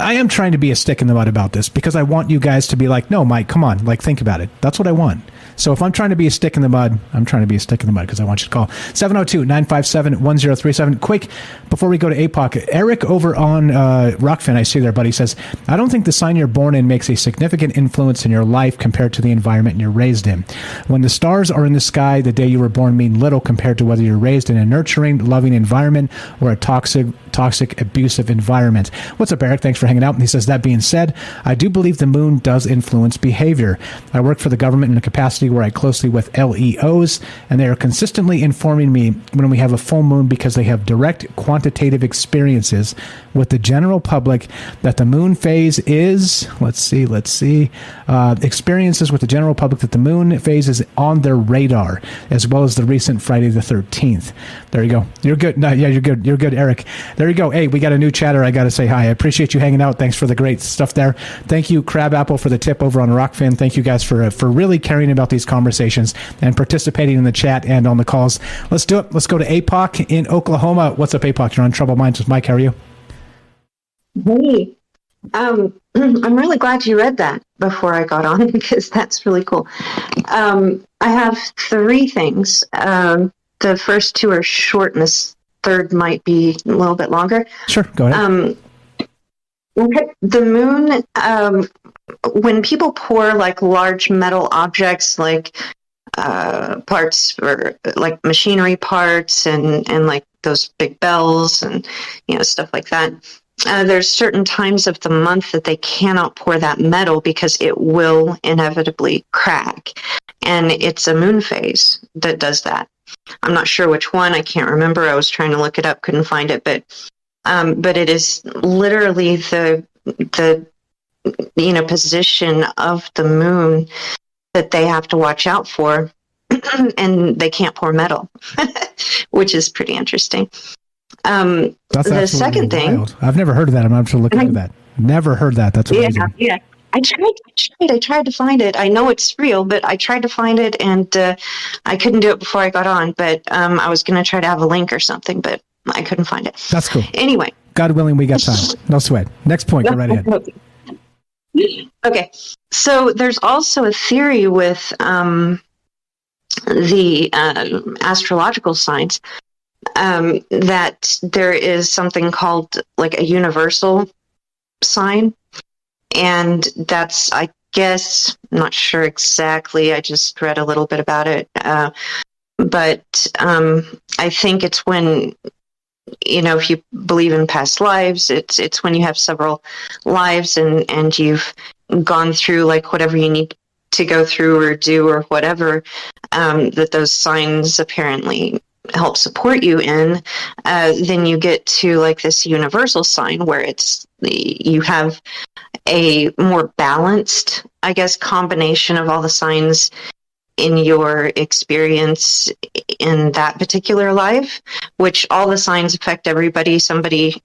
I am trying to be a stick in the mud about this because I want you guys to be like, no, Mike, come on, like, think about it. That's what I want. So if I'm trying to be a stick in the mud, I'm trying to be a stick in the mud because I want you to call 702-957-1037. Quick, before we go to APOC, Eric over on Rockfin, I see there, buddy, says, I don't think the sign you're born in makes a significant influence in your life compared to the environment you're raised in. When the stars are in the sky, the day you were born mean little compared to whether you're raised in a nurturing, loving environment or a toxic, abusive environment. What's up, Eric? Thanks for hanging out. And he says, that being said, I do believe the moon does influence behavior. I work for the government in a capacity where I closely with LEOs, and they are consistently informing me when we have a full moon because they have direct quantitative experiences with the general public that the moon phase is, experiences with the general public that the moon phase is on their radar, as well as the recent Friday the 13th. There you go. You're good. No, yeah, you're good. You're good, Eric. There you go. Hey, we got a new chatter. I got to say hi. I appreciate you hanging out. Thanks for the great stuff there. Thank you, Crabapple, for the tip over on Rockfin. Thank you guys for really caring about these conversations and participating in the chat and on the calls. Let's do it. Let's go to APOC in Oklahoma. What's up, APOC? You're on Troubled Minds with Mike. How are you? Hey, I'm really glad you read that before I got on because that's really cool. I have three things. The first two are short and the third might be a little bit longer. Sure, go ahead. The moon, when people pour like large metal objects like parts or like machinery parts and like those big bells and stuff like that, there's certain times of the month that they cannot pour that metal because it will inevitably crack, and it's a moon phase that does that. I'm not sure which one. I can't remember. I was trying to look it up, couldn't find it, but it is literally the position of the moon that they have to watch out for, and they can't pour metal, which is pretty interesting. That's the second thing, wild. I've never heard of that. I'm going to look into that. Never heard that. That's amazing. Yeah. I tried to find it. I know it's real, but I tried to find it, and I couldn't do it before I got on. But I was going to try to have a link or something, but I couldn't find it. That's cool. Anyway, God willing, we got time. No sweat. Next point. Go right ahead. Okay, so there's also a theory with the astrological signs that there is something called like a universal sign, and that's, I guess, I'm not sure exactly. I just read a little bit about it, but I think it's when, you know, if you believe in past lives, it's when you have several lives and you've gone through like whatever you need to go through or do or whatever, that those signs apparently help support you in, then you get to like this universal sign where you have a more balanced, I guess, combination of all the signs in your experience in that particular life, which all the signs affect everybody.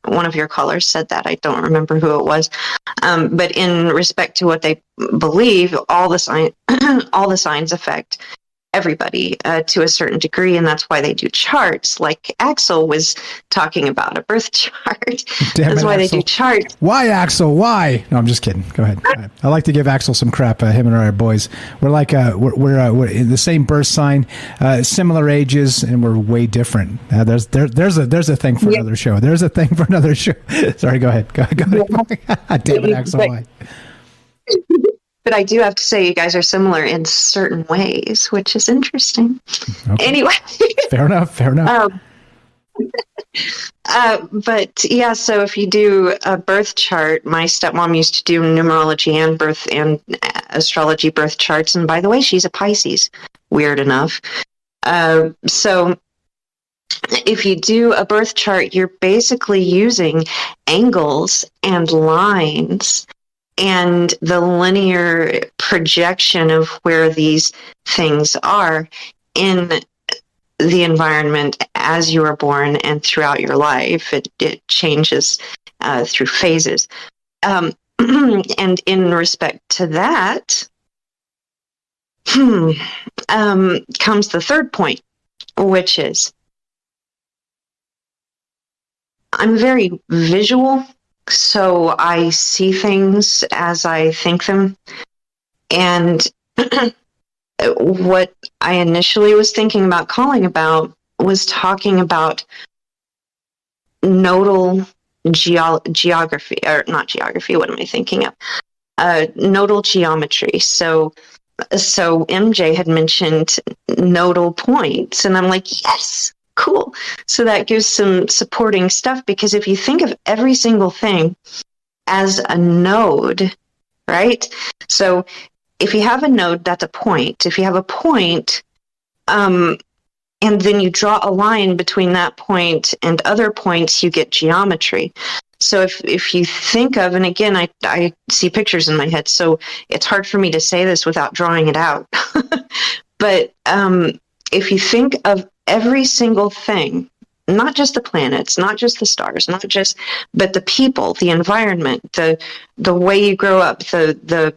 One of your callers said that. I don't remember who it was. But in respect to what they believe, all the signs affect everybody to a certain degree, and that's why they do charts. Like Axel was talking about a birth chart. That's why they do charts. Why, Axel? Why? No, I'm just kidding. Go ahead. I like to give Axel some crap. Him and our boys, we're like we're in the same birth sign, similar ages, and we're way different. There's a thing for another show. There's a thing for another show. Sorry, go ahead. Go ahead. Damn it, Axel. Why? But I do have to say, you guys are similar in certain ways, which is interesting. Okay. Anyway. Fair enough. But yeah, so if you do a birth chart, my stepmom used to do numerology and birth and astrology birth charts. And by the way, she's a Pisces, weird enough. So if you do a birth chart, you're basically using angles and lines and the linear projection of where these things are in the environment as you are born and throughout your life. It changes through phases. And in respect to that, comes the third point, which is I'm very visual. So I see things as I think them. And what I initially was thinking about calling about was talking about nodal geography, or not geography, what am I thinking of? Nodal geometry. So MJ had mentioned nodal points, and I'm like, yes. Cool. So that gives some supporting stuff, because if you think of every single thing as a node, right? So if you have a node, that's a point. If you have a point, and then you draw a line between that point and other points, you get geometry. So if you think of, and again, I see pictures in my head, so it's hard for me to say this without drawing it out. But if you think of every single thing, not just the planets, not just the stars, but the people, the environment, the way you grow up, the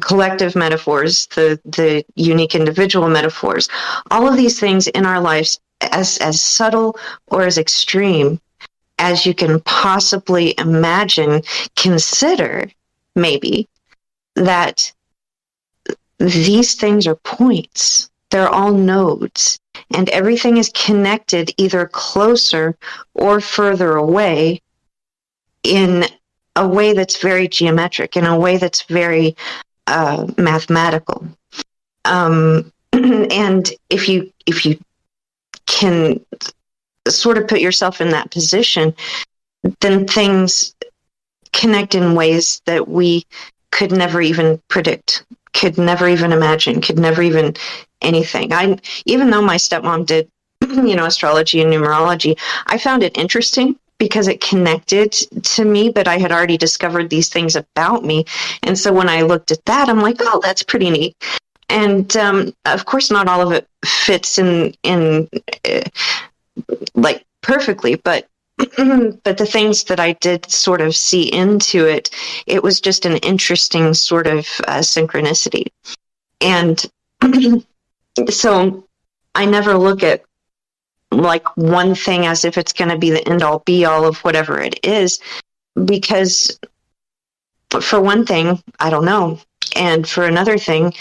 collective metaphors, the unique individual metaphors, all of these things in our lives, as subtle or as extreme as you can possibly imagine, consider maybe that these things are points. They're all nodes, and everything is connected either closer or further away in a way that's very geometric, in a way that's very mathematical. And if you can sort of put yourself in that position, then things connect in ways that we could never even predict, could never even imagine, could never even anything. Even though my stepmom did, astrology and numerology, I found it interesting because it connected to me, but I had already discovered these things about me. And so when I looked at that, I'm like, oh, that's pretty neat. And of course, not all of it fits in like perfectly, but the things that I did sort of see into it, it was just an interesting sort of synchronicity. And so I never look at like one thing as if it's going to be the end all be all of whatever it is, because for one thing, I don't know. And for another thing,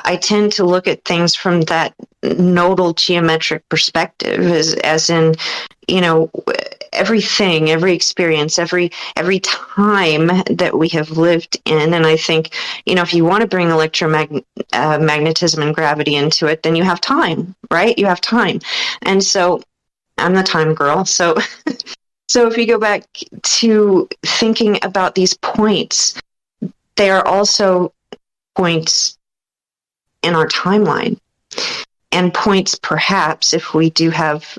I tend to look at things from that nodal geometric perspective, as in, everything, every experience, every time that we have lived in. And I think, if you want to bring electromagnetism and gravity into it, then you have time, right? You have time. And so I'm the time girl. So, so if you go back to thinking about these points, they are also points in our timeline, and points perhaps, if we do have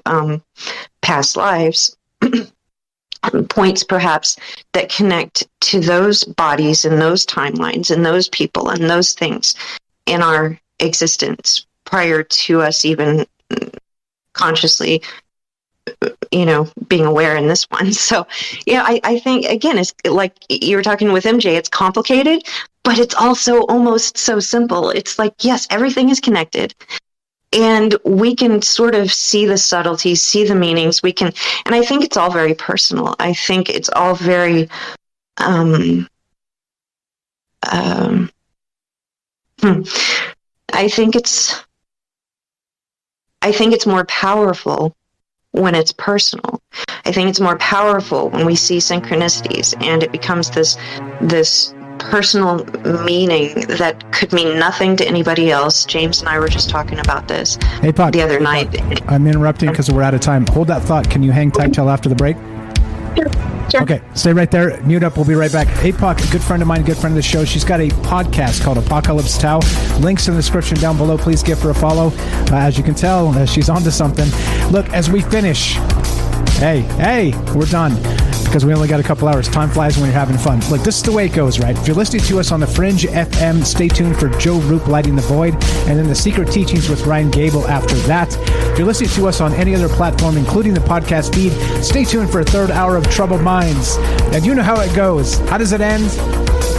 past lives, points perhaps that connect to those bodies and those timelines and those people and those things in our existence prior to us even consciously being aware in this one. So I think, again, it's like you were talking with MJ, it's complicated, but it's also almost so simple. It's like, yes, everything is connected, and we can sort of see the subtleties, see the meanings. We can, and I think it's all very personal. I think it's all very, I think it's more powerful when it's personal. I think it's more powerful when we see synchronicities, and it becomes this personal meaning that could mean nothing to anybody else. James and I were just talking about this the other night. I'm interrupting because we're out of time. Hold that thought. Can you hang tight till after the break? Sure. Okay, stay right there. Mute up. We'll be right back. APOC, a good friend of mine, good friend of the show. She's got a podcast called Apocalypse Tau. Links in the description down below. Please give her a follow. As you can tell, she's onto something. Look, as we finish, hey, we're done, because we only got a couple hours. Time flies when you're having fun. Look, this is the way it goes, right? If you're listening to us on the Fringe FM, stay tuned for Joe Roop Lighting the Void, and then the Secret Teachings with Ryan Gable after that. If you're listening to us on any other platform, including the podcast feed, stay tuned for a third hour of Troubled Minds. And you know how it goes. How does it end?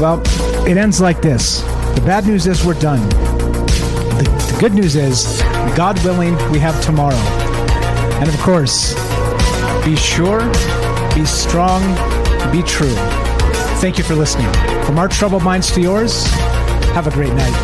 Well, it ends like this. The bad news is we're done. The good news is, God willing, we have tomorrow. And of course, be sure, be strong, be true. Thank you for listening. From our troubled minds to yours, have a great night.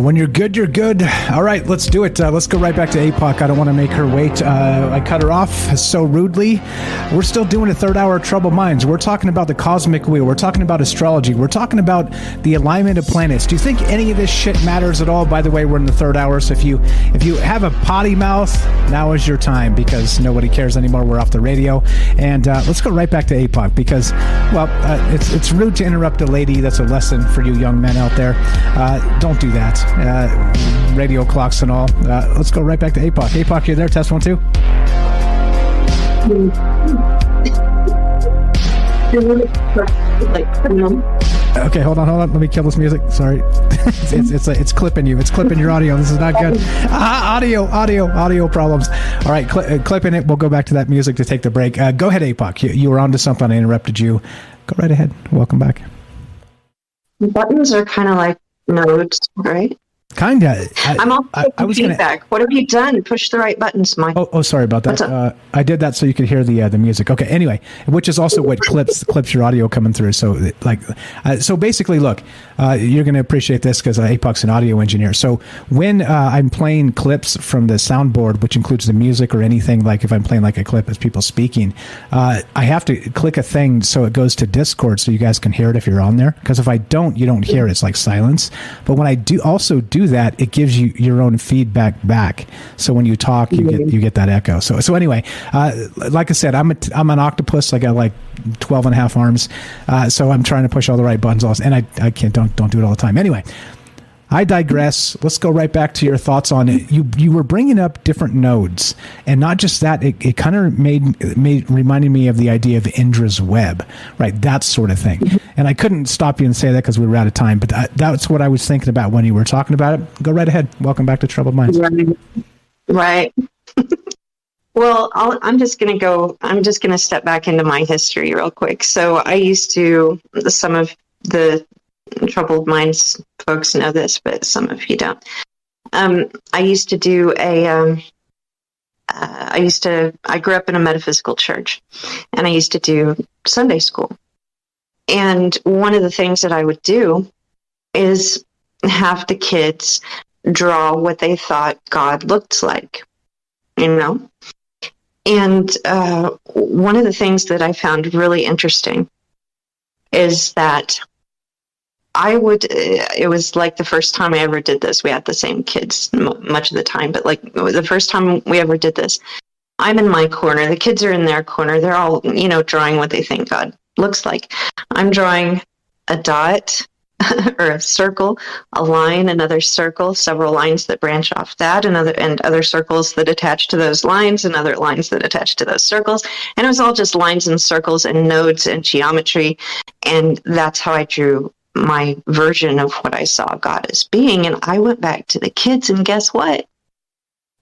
When you're good, you're good. All right, let's do it. Let's go right back to APOC. I don't want to make her wait. I cut her off so rudely. We're still doing a third hour of Troubled Minds. We're talking about the cosmic wheel. We're talking about astrology. We're talking about the alignment of planets. Do you think any of this shit matters at all? By the way, we're in the third hour, so if you have a potty mouth, now is your time, because nobody cares anymore. We're off the radio. And let's go right back to APOC, because, well, it's rude to interrupt a lady. That's a lesson for you young men out there. Don't do that. Radio clocks and all. Let's go right back to APOC. APOC, you there? Test 1, 2. Okay, hold on. Let me kill this music. Sorry, it's clipping you. It's clipping your audio. This is not good. Audio problems. All right, clipping it. We'll go back to that music to take the break. Go ahead, APOC. You were onto something. I interrupted you. Go right ahead. Welcome back. Buttons are kind of like nodes, right? Kinda. I'm also feedback. What have you done? Push the right buttons, Mike. Oh, sorry about that. I did that so you could hear the music. Okay. Anyway, which is also what clips your audio coming through. So so basically, look, you're going to appreciate this because APOC's an audio engineer. So when I'm playing clips from the soundboard, which includes the music or anything, like if I'm playing like a clip as people speaking, I have to click a thing so it goes to Discord so you guys can hear it if you're on there. Because if I don't, you don't hear it. It's like silence. But when I do that, it gives you your own feedback back. So when you talk, you get that echo. So anyway, like I said, I'm an octopus. I got like 12 and a half arms. So I'm trying to push all the right buttons, and I can't don't do it all the time. Anyway, I digress. Let's go right back to your thoughts on it. You were bringing up different nodes, and not just that. It kind of reminded me of the idea of Indra's web, right? That sort of thing. And I couldn't stop you and say that because we were out of time. But that's what I was thinking about when you were talking about it. Go right ahead. Welcome back to Troubled Minds. Right. Well, I'm just going to step back into my history real quick. So I used to, some of the Troubled Minds folks know this, but some of you don't. I used to do I grew up in a metaphysical church, and I used to do Sunday school. And one of the things that I would do is have the kids draw what they thought God looked like, And one of the things that I found really interesting is that it was like the first time I ever did this. We had the same kids much of the time, but like the first time we ever did this, I'm in my corner. The kids are in their corner. They're all, drawing what they think God looks like. I'm drawing a dot or a circle, a line, another circle, several lines that branch off that, and other circles that attach to those lines, and other lines that attach to those circles. And it was all just lines and circles and nodes and geometry. And that's how I drew my version of what I saw God as being. And I went back to the kids, and guess what?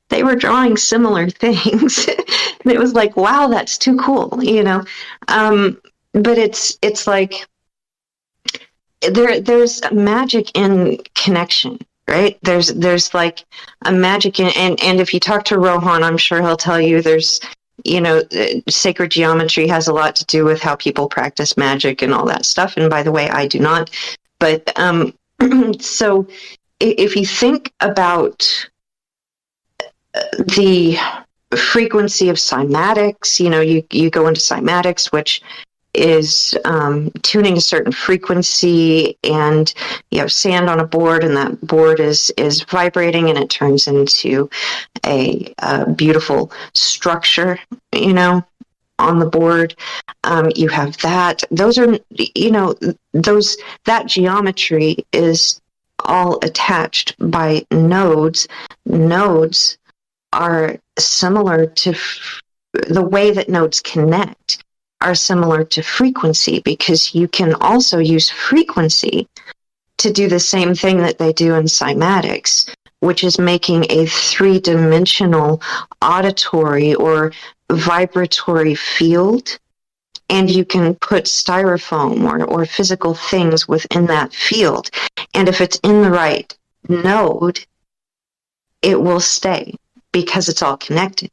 They were drawing similar things. And it was like, wow, that's too cool, but it's like there's a magic in connection, right? There's like a magic in, and if you talk to Rohan, I'm sure he'll tell you there's, sacred geometry has a lot to do with how people practice magic and all that stuff. And by the way, I do not. But so if you think about the frequency of cymatics, you go into cymatics, which is tuning a certain frequency, and you have sand on a board, and that board is vibrating, and it turns into a beautiful structure, on the board. You have that. Those are, that geometry is all attached by nodes. Nodes are similar to the way that nodes connect are similar to frequency, because you can also use frequency to do the same thing that they do in cymatics, which is making a three-dimensional auditory or vibratory field. And you can put styrofoam or physical things within that field. And if it's in the right node, it will stay because it's all connected.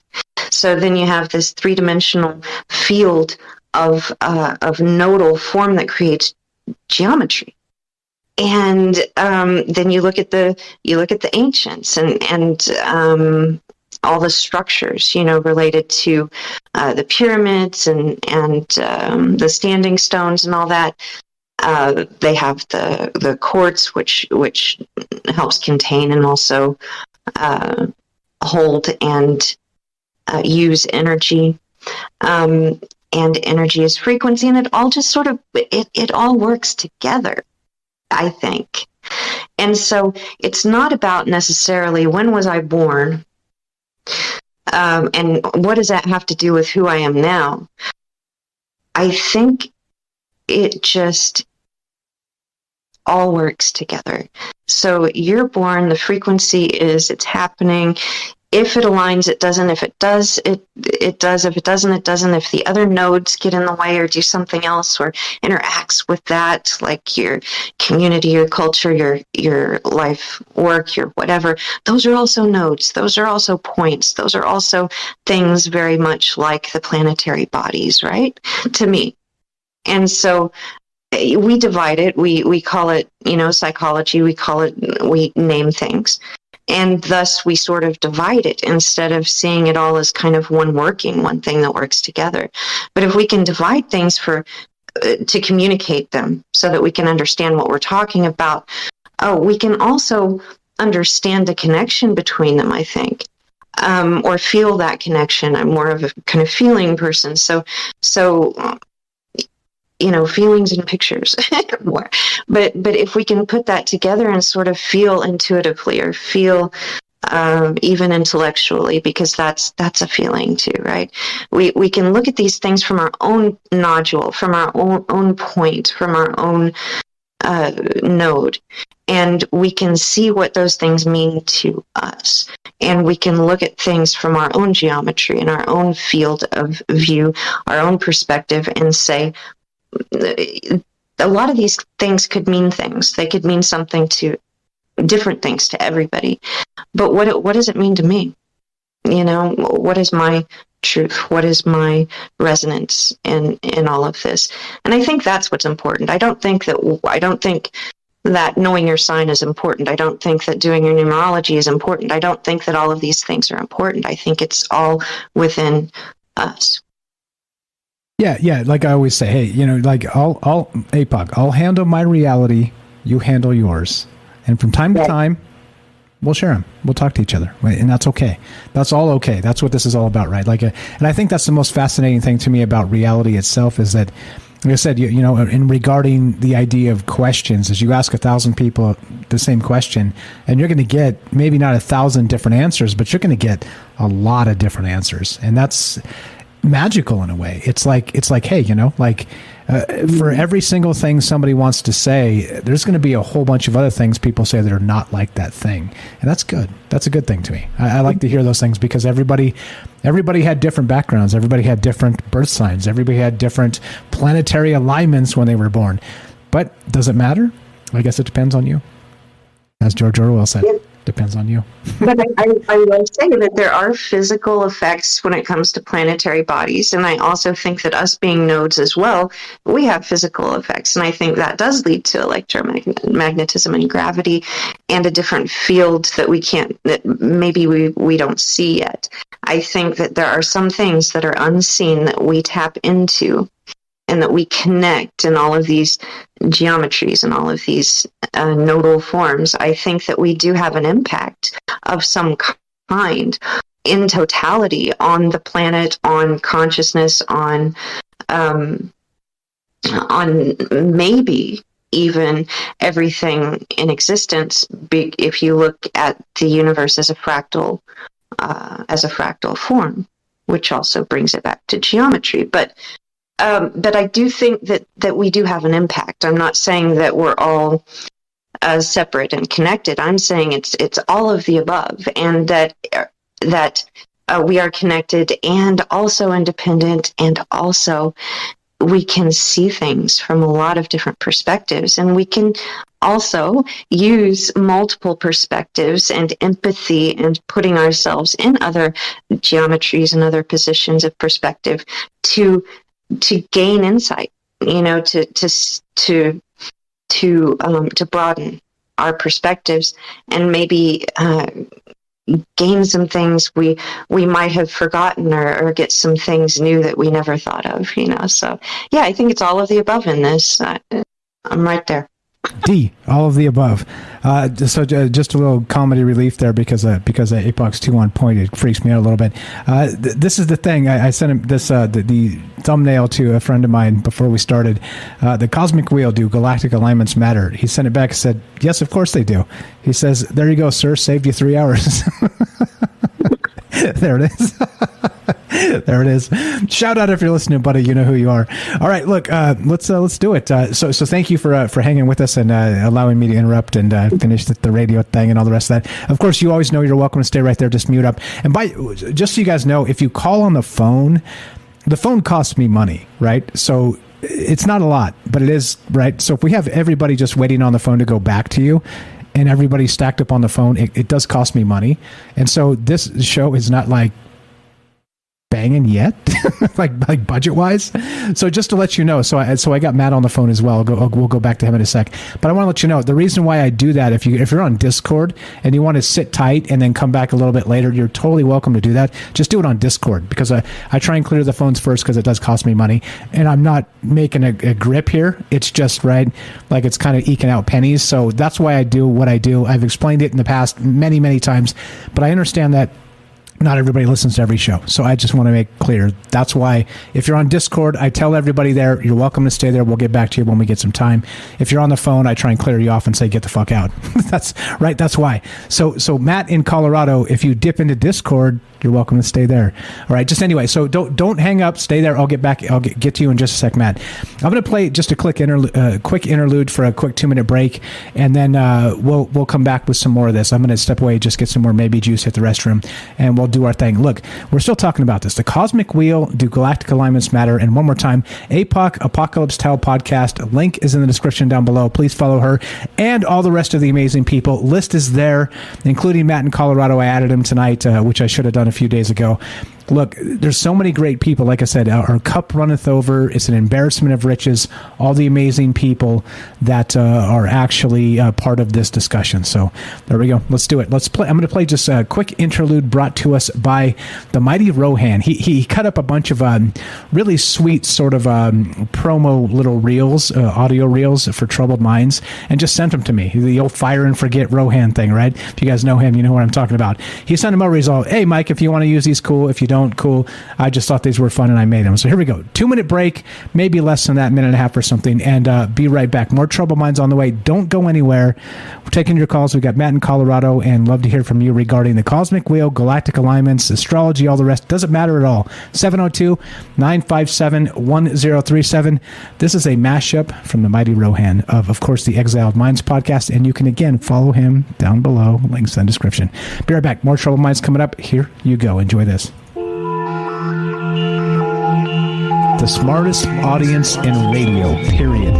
So then you have this three-dimensional field of nodal form that creates geometry. And then you look at the ancients and all the structures, related to the pyramids and the standing stones and all that. They have the quartz, which helps contain and also hold and use energy. And energy is frequency, and it all just sort of it all works together, I think. And so it's not about necessarily when was I born, and what does that have to do with who I am now. I think it just all works together. So you're born, the frequency is, it's happening. If it aligns, it doesn't. If it does, it does. If it doesn't, it doesn't. If the other nodes get in the way or do something else or interacts with that, like your community, your culture, your life work, your whatever, those are also nodes. Those are also points. Those are also things very much like the planetary bodies, right? To me. And so we divide it. We call it, psychology. We name things. And thus we sort of divide it instead of seeing it all as kind of one thing that works together. But if we can divide things to communicate them so that we can understand what we're talking about, we can also understand the connection between them, I think, or feel that connection. I'm more of a kind of feeling person. So feelings and pictures. but if we can put that together and sort of feel intuitively or feel even intellectually, because that's a feeling too, right? We can look at these things from our own nodule, from our own point, from our own node, and we can see what those things mean to us. And we can look at things from our own geometry and our own field of view, our own perspective, and say, a lot of these things could mean things. They could mean something to different things to everybody. But what does it mean to me? What is my truth? What is my resonance in all of this? And I think that's what's important. I don't think that knowing your sign is important. I don't think that doing your numerology is important. I don't think that all of these things are important. I think it's all within us. Yeah. Like I always say, hey, like I'll APOC, I'll handle my reality. You handle yours. And from time to time, we'll share them. We'll talk to each other, right? And that's okay. That's all okay. That's what this is all about, right? And I think that's the most fascinating thing to me about reality itself is that, like I said, in regarding the idea of questions, as you ask 1,000 people the same question, and you're going to get maybe not 1,000 different answers, but you're going to get a lot of different answers, and that's magical in a way. It's like, hey, for every single thing somebody wants to say, there's going to be a whole bunch of other things people say that are not like that thing. And that's good. That's a good thing to me. I like to hear those things because everybody had different backgrounds. Everybody had different birth signs. Everybody had different planetary alignments when they were born. But does it matter? I guess it depends on you. As George Orwell said. Depends on you. But I will say that there are physical effects when it comes to planetary bodies. And I also think that us being nodes as well, we have physical effects. And I think that does lead to electromagnetism and gravity and a different field that maybe we don't see yet. I think that there are some things that are unseen that we tap into and that we connect in all of these geometries and all of these nodal forms. I think that we do have an impact of some kind in totality on the planet, on consciousness, on maybe even everything in existence. If you look at the universe as a fractal form, which also brings it back to geometry, but I do think that we do have an impact. I'm not saying that we're all separate and connected. I'm saying it's all of the above, and that we are connected and also independent, and also we can see things from a lot of different perspectives, and we can also use multiple perspectives and empathy and putting ourselves in other geometries and other positions of perspective to gain insight, to broaden our perspectives and maybe gain some things we might have forgotten or get some things new that we never thought of, So yeah, I think it's all of the above in this. I'm right there. D, all of the above. So just a little comedy relief there because APOC's too on point. It freaks me out a little bit. This is the thing. I sent him this the thumbnail to a friend of mine before we started. The cosmic wheel, do galactic alignments matter? He sent it back and said, yes, of course they do. He says, there you go, sir. Saved you 3 hours. There it is. There it is. Shout out if you're listening, buddy. You know who you are. All right, look, let's do it. So thank you for hanging with us and allowing me to interrupt and finish the radio thing and all the rest of that. Of course, you always know you're welcome to stay right there. Just mute up. And just so you guys know, if you call on the phone costs me money, right? So it's not a lot, but it is, right? So if we have everybody just waiting on the phone to go back to you, and everybody stacked up on the phone, it does cost me money. And so this show is not like banging yet, like budget wise. So just to let you know, so I got Matt on the phone as well. We'll go back to him in a sec. But I want to let you know the reason why I do that. If you're on Discord and you want to sit tight and then come back a little bit later, you're totally welcome to do that. Just do it on Discord because I try and clear the phones first because it does cost me money, and I'm not making a grip here. It's just right, like it's kind of eking out pennies. So that's why I do what I do. I've explained it in the past many times, but I understand that not everybody listens to every show. So I just want to make clear. That's why if you're on Discord, I tell everybody there, you're welcome to stay there. We'll get back to you when we get some time. If you're on the phone, I try and clear you off and say, get the fuck out. That's right. That's why. So Matt in Colorado, if you dip into Discord, you're welcome to stay there. All right. Just anyway. So don't hang up. Stay there. I'll get back. I'll get to you in just a sec, Matt. I'm going to play just a quick interlude for a quick 2-minute break, and then we'll come back with some more of this. I'm going to step away, just get some more maybe juice, hit the restroom, and we'll do our thing. Look, we're still talking about this. The Cosmic Wheel. Do galactic alignments matter? And one more time, APOC Apocalypse Tale podcast. Link is in the description down below. Please follow her and all the rest of the amazing people. List is there, including Matt in Colorado. I added him tonight, which I should have done a few days ago. Look, there's so many great people. Like I said, our cup runneth over. It's an embarrassment of riches. All the amazing people that are actually part of this discussion. So there we go. Let's do it. Let's play. I'm going to play just a quick interlude brought to us by the mighty Rohan. He cut up a bunch of really sweet sort of promo little reels, audio reels for Troubled Minds, and just sent them to me. The old fire and forget Rohan thing, right? If you guys know him, you know what I'm talking about. He sent them over. He's all, hey, Mike, if you want to use these, cool. If you don't, cool. I just thought these were fun and I made them. So here we go. 2-minute break, maybe less than that, minute and a half or something, and be right back. More Troubled Minds on the way. Don't go anywhere. We're taking your calls. We got Matt in Colorado, and love to hear from you regarding the Cosmic Wheel, galactic alignments, astrology, all the rest. Doesn't matter at all. 702-957-1037. This is a mashup from the mighty Rohan of course, the Exiled Minds podcast, and you can again follow him down below. Links in the description. Be right back. More Troubled Minds coming up. Here you go. Enjoy this. The smartest audience in radio, period.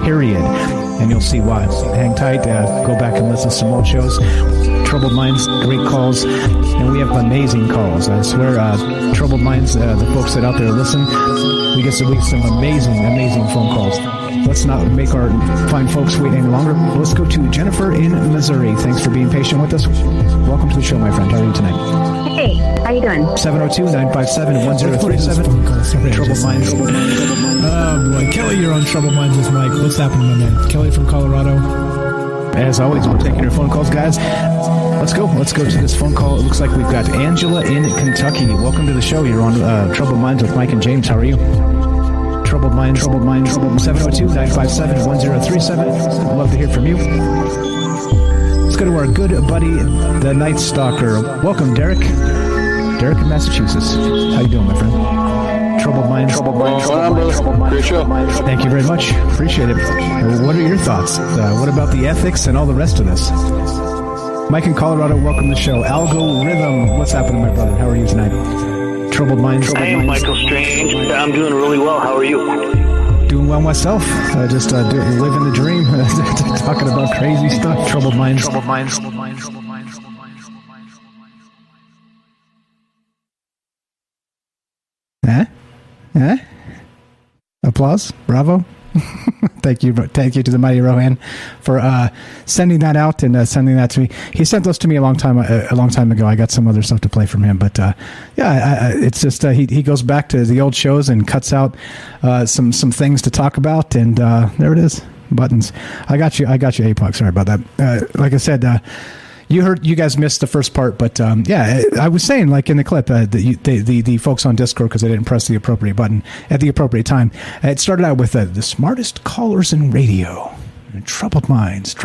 And you'll see why. Hang tight. Go back and listen to some old shows. Troubled Minds, great calls. And we have amazing calls. I swear, Troubled Minds, the folks that out there listen, we get some amazing phone calls. Let's not make our fine folks wait any longer. Let's go to Jennifer in Missouri. Thanks for being patient with us. Welcome to the show, my friend. How are you tonight? Hey, how you doing? 702-957-1037. Troubled Minds. Oh boy, Kelly, you're on Troubled Minds with Mike. What's happening, my man? Kelly from Colorado. As always, we're taking your phone calls, guys. Let's go to this phone call. It looks like we've got Angela in Kentucky. Welcome to the show. You're on Troubled Minds with Mike and James. How are you? Troubled Minds. 702-957-1037. I'd love to hear from you. Let's go to our good buddy, the Night Stalker. Welcome, Derek. Derek in Massachusetts. How you doing, my friend? Troubled Minds. Great show. Thank you very much. Appreciate it. What are your thoughts? What about the ethics and all the rest of this? Mike in Colorado, welcome to the show. Algorithm, what's happening, my brother? How are you tonight? Troubled Minds. Hey, Michael Strange. I'm doing really well. How are you? Doing well myself. Just living the dream. Talking about crazy stuff. Troubled Minds. Huh? Applause. Bravo. Thank you to the mighty Rohan for sending that out and sending that to me. He sent those to me a long time ago. I got some other stuff to play from him, but it's just he goes back to the old shows and cuts out some things to talk about, and there it is. Buttons. I got you, APOC. Sorry about that. Like I said. You guys missed the first part, but I was saying, like in the clip, the folks on Discord, because they didn't press the appropriate button at the appropriate time. It started out with the smartest callers in radio. Troubled minds.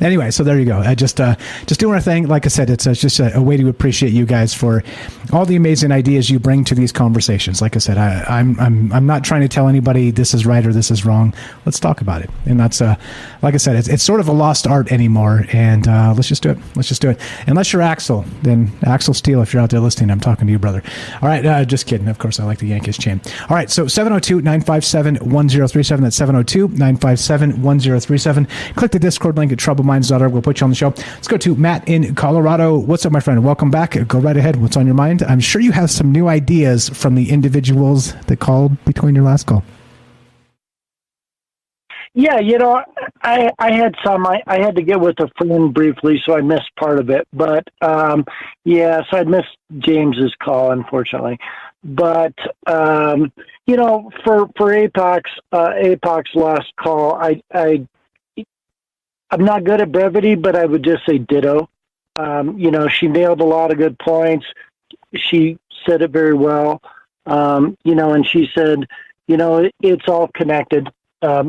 Anyway, so there you go. Just doing our thing. Like I said, it's just a way to appreciate you guys for all the amazing ideas you bring to these conversations. Like I said, I'm not trying to tell anybody this is right or this is wrong. Let's talk about it. And that's like I said, it's sort of a lost art anymore. And let's just do it. Unless you're Axel, then Axel Steele. If you're out there listening, I'm talking to you, brother. All right, just kidding. Of course, I like the Yankees chant. All right, so 702-957-1037. That's 702-957-1037. Click the Discord link at troubleminds.org. We'll put you on the show. Let's go to Matt in Colorado. What's up, my friend? Welcome back. Go right ahead. What's on your mind? I'm sure you have some new ideas from the individuals that called between your last call. Yeah, I had some. I had to get with a friend briefly, so I missed part of it. But, so I missed James's call, unfortunately. But, for APOC's last call, I'm not good at brevity, but I would just say ditto. She nailed a lot of good points. She said it very well. And she said, it's all connected.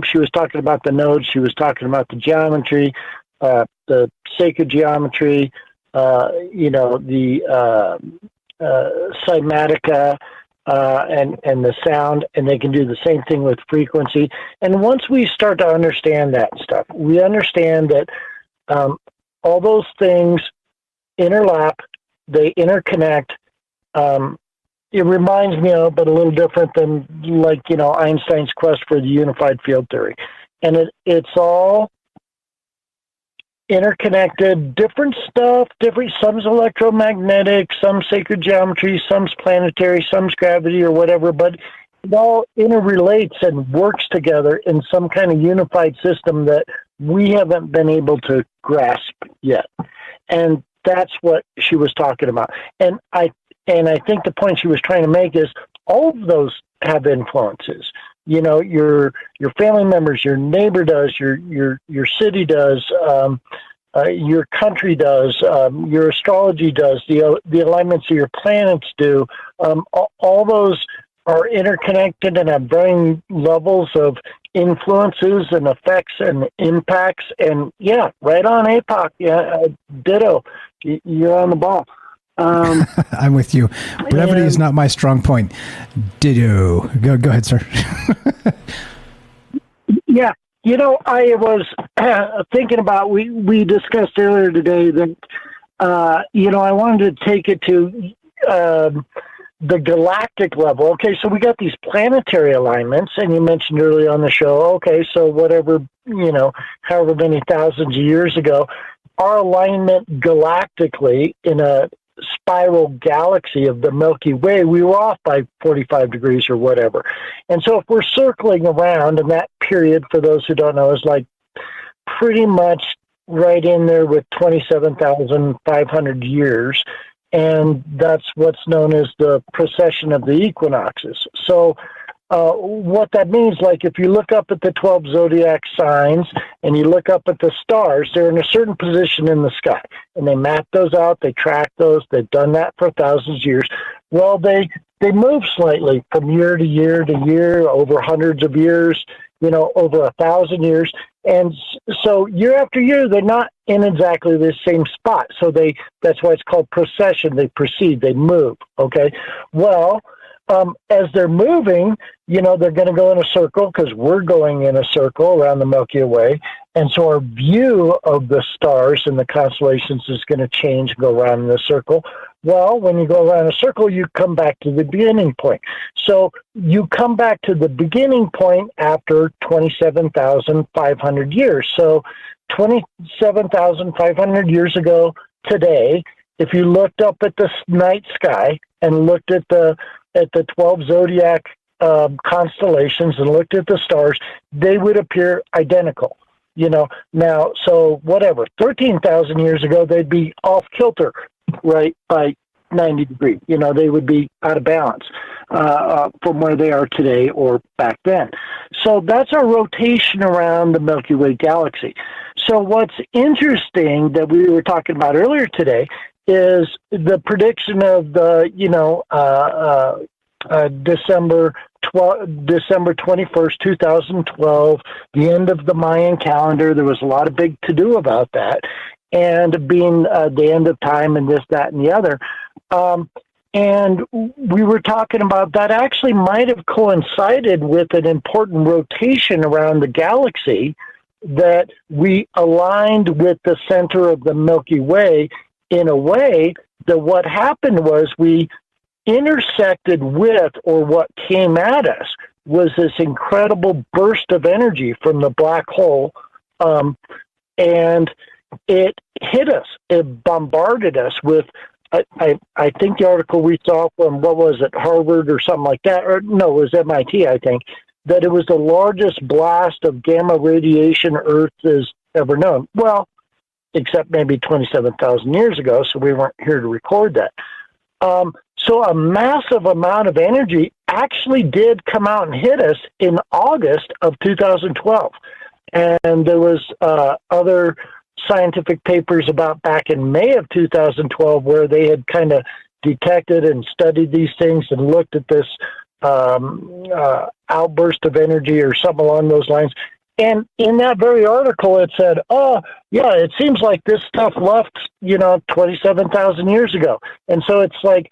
She was talking about the nodes. She was talking about the geometry, the sacred geometry, the cymatica, and the sound, and they can do the same thing with frequency. And once we start to understand that stuff, we understand that all those things interlap, they interconnect. It reminds me of, but a little different than Einstein's quest for the unified field theory. And it's all interconnected, different stuff, some's electromagnetic, some's sacred geometry, some's planetary, some's gravity or whatever, but it all interrelates and works together in some kind of unified system that we haven't been able to grasp yet. And that's what she was talking about. And I think the point she was trying to make is all of those have influences. Your family members, your neighbor does, your city does, your country does, your astrology does, the alignments of your planets do. All those are interconnected and have varying levels of influences and effects and impacts. And yeah, right on, APOC. Yeah, ditto. You're on the ball. I'm with you. Brevity is not my strong point. Ditto. Go ahead, sir. Yeah. I was thinking about, we discussed earlier today that, I wanted to take it to the galactic level. Okay, so we got these planetary alignments, and you mentioned earlier on the show, okay, so whatever, however many thousands of years ago, our alignment galactically in a spiral galaxy of the Milky Way, we were off by 45 degrees or whatever. And so if we're circling around, and that period, for those who don't know, is like pretty much right in there with 27,500 years, and that's what's known as the precession of the equinoxes. So what that means, like if you look up at the 12 zodiac signs and you look up at the stars, they're in a certain position in the sky, and they map those out, they track those, they've done that for thousands of years. Well, they move slightly from year to year to year, over hundreds of years, over 1,000 years. And so year after year, they're not in exactly the same spot. So that's why it's called precession. They proceed, they move. Okay. Well, as they're moving, they're going to go in a circle, because we're going in a circle around the Milky Way. And so our view of the stars and the constellations is going to change and go around in a circle. Well, when you go around a circle, you come back to the beginning point. So you come back to the beginning point after 27,500 years. So 27,500 years ago today, if you looked up at the night sky and looked at the 12 zodiac constellations and looked at the stars, they would appear identical. Now, so whatever, 13,000 years ago, they'd be off kilter, right, by 90 degrees. They would be out of balance from where they are today or back then. So that's our rotation around the Milky Way galaxy. So what's interesting that we were talking about earlier today is the prediction of the, December 21st, 2012, the end of the Mayan calendar. There was a lot of big to-do about that, and being the end of time and this, that, and the other. And we were talking about that actually might have coincided with an important rotation around the galaxy, that we aligned with the center of the Milky Way in a way that what happened was we intersected with, or what came at us was this incredible burst of energy from the black hole, and it hit us. It bombarded us with, I think the article we saw from, what was it, Harvard or something like that, or no, it was MIT, I think, that it was the largest blast of gamma radiation Earth has ever known. Well, except maybe 27,000 years ago, so we weren't here to record that. So a massive amount of energy actually did come out and hit us in August of 2012. And there was other scientific papers about back in May of 2012 where they had kind of detected and studied these things and looked at this outburst of energy or something along those lines. And in that very article, it said, oh, yeah, it seems like this stuff left, 27,000 years ago. And so it's like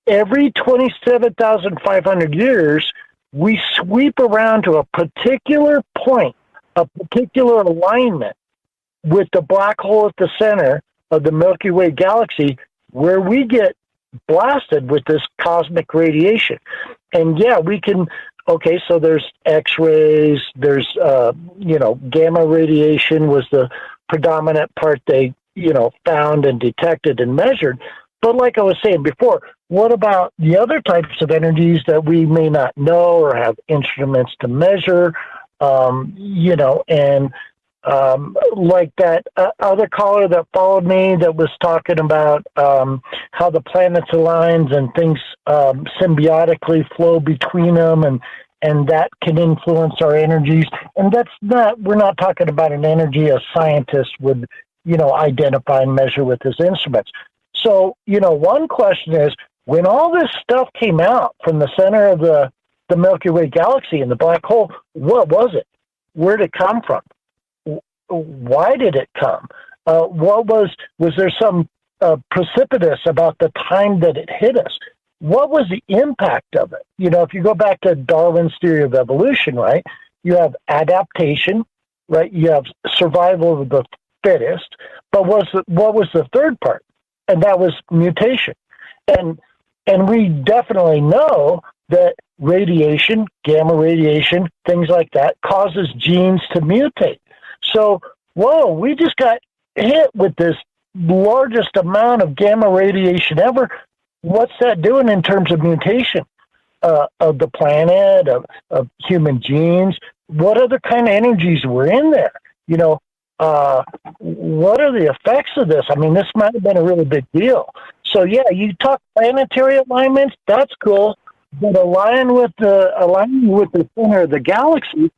every 27,500 years, we sweep around to a particular point, a particular alignment with the black hole at the center of the Milky Way galaxy, where we get blasted with this cosmic radiation. And yeah, we can, okay, so there's X-rays, there's, gamma radiation was the predominant part they, found and detected and measured. But like I was saying before, what about the other types of energies that we may not know or have instruments to measure, like that other caller that followed me that was talking about how the planets align and things symbiotically flow between them, and that can influence our energies. And we're not talking about an energy a scientist would, identify and measure with his instruments. So, one question is, when all this stuff came out from the center of the Milky Way galaxy and the black hole, what was it? Where did it come from? Why did it come? Was there some precipitous about the time that it hit us? What was the impact of it? If you go back to Darwin's theory of evolution, right, you have adaptation, right? You have survival of the fittest, but what was the third part? And that was mutation. And we definitely know that radiation, gamma radiation, things like that, causes genes to mutate. So, whoa, we just got hit with this largest amount of gamma radiation ever. What's that doing in terms of mutation of the planet, of human genes? What other kind of energies were in there? What are the effects of this? I mean, this might have been a really big deal. So, yeah, you talk planetary alignments, that's cool. But aligning with the center of the galaxy,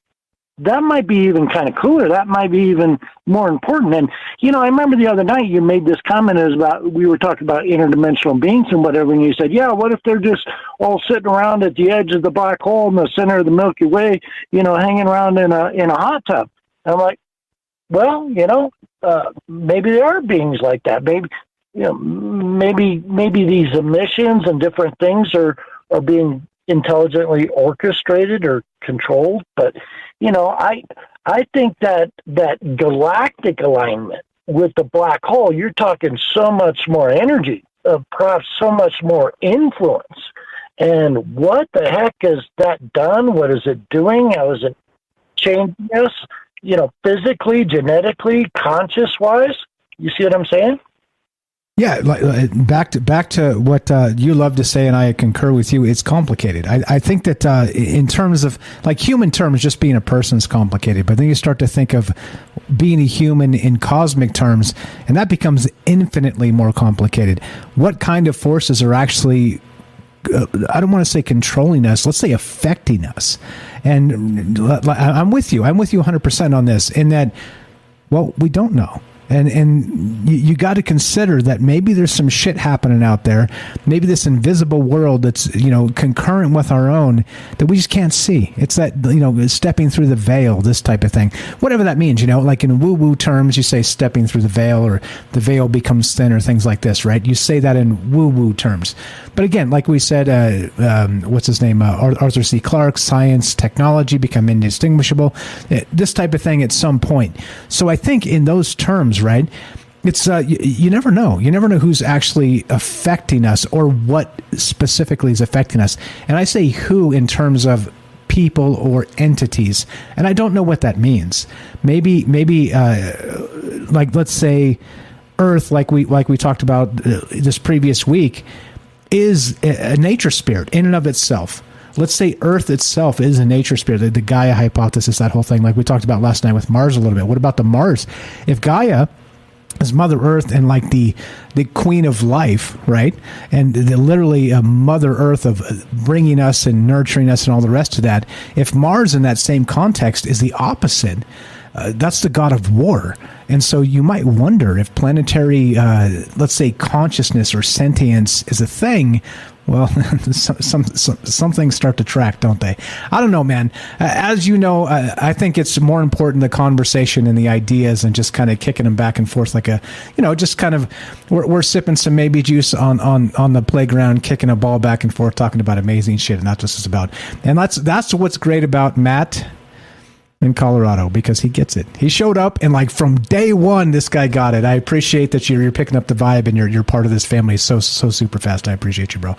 that might be even kind of cooler. That might be even more important. And, I remember the other night you made this comment we were talking about interdimensional beings and whatever, and you said, yeah, what if they're just all sitting around at the edge of the black hole in the center of the Milky Way, hanging around in a hot tub? And I'm like, well, maybe there are beings like that. Maybe these emissions and different things are being intelligently orchestrated or controlled. But, I think that galactic alignment with the black hole, you're talking so much more energy, perhaps so much more influence. And what the heck has that done? What is it doing? How is it changing us? Physically, genetically, conscious-wise? You see what I'm saying? Yeah, back to what you love to say, and I concur with you. It's complicated. I think that in terms of human terms, just being a person is complicated. But then you start to think of being a human in cosmic terms, and that becomes infinitely more complicated. What kind of forces are actually I don't want to say controlling us, let's say affecting us? And I'm with you 100% on this, in that, well, we don't know. And you got to consider that maybe there's some shit happening out there. Maybe this invisible world that's, concurrent with our own that we just can't see. It's that, stepping through the veil, this type of thing. Whatever that means, like in woo-woo terms, you say stepping through the veil, or the veil becomes thin, or things like this, right? You say that in woo-woo terms. But again, like we said, what's his name? Arthur C. Clarke, science, technology become indistinguishable. This type of thing at some point. So I think in those terms, right, it's you never know. You never know who's actually affecting us, or what specifically is affecting us. And I say who in terms of people or entities, and I don't know what that means. Maybe like, let's say Earth, like we talked about this previous week, is a nature spirit in and of itself. Let's say Earth itself is a nature spirit, the Gaia hypothesis, that whole thing, like we talked about last night with Mars a little bit. What about the Mars? If Gaia is Mother Earth and like the queen of life, right? And literally a Mother Earth of bringing us and nurturing us and all the rest of that. If Mars in that same context is the opposite, that's the god of war. And so you might wonder if planetary, let's say, consciousness or sentience is a thing. Well, some things start to track, don't they? I don't know, man. As you know, I think it's more important the conversation and the ideas and just kind of kicking them back and forth like a, just kind of we're sipping some maybe juice on the playground, kicking a ball back and forth, talking about amazing shit, and that's what it's about. And that's what's great about Matt in Colorado, because he gets it. He showed up, and like from day one, this guy got it. I appreciate that you're picking up the vibe, and you're part of this family so super fast. I appreciate you, bro.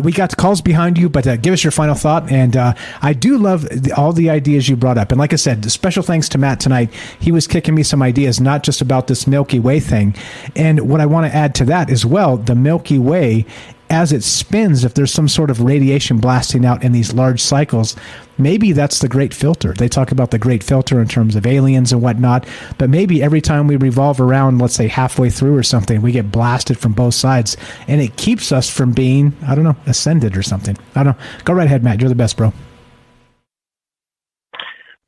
We got the calls behind you, but give us your final thought. And I do love all the ideas you brought up. And like I said, special thanks to Matt tonight. He was kicking me some ideas, not just about this Milky Way thing. And what I want to add to that as well, the Milky Way, as it spins, if there's some sort of radiation blasting out in these large cycles, maybe that's the great filter. They talk about the great filter in terms of aliens and whatnot, but maybe every time we revolve around, let's say halfway through or something, we get blasted from both sides, and it keeps us from being, I don't know, ascended or something. I don't know. Go right ahead, Matt. You're the best, bro.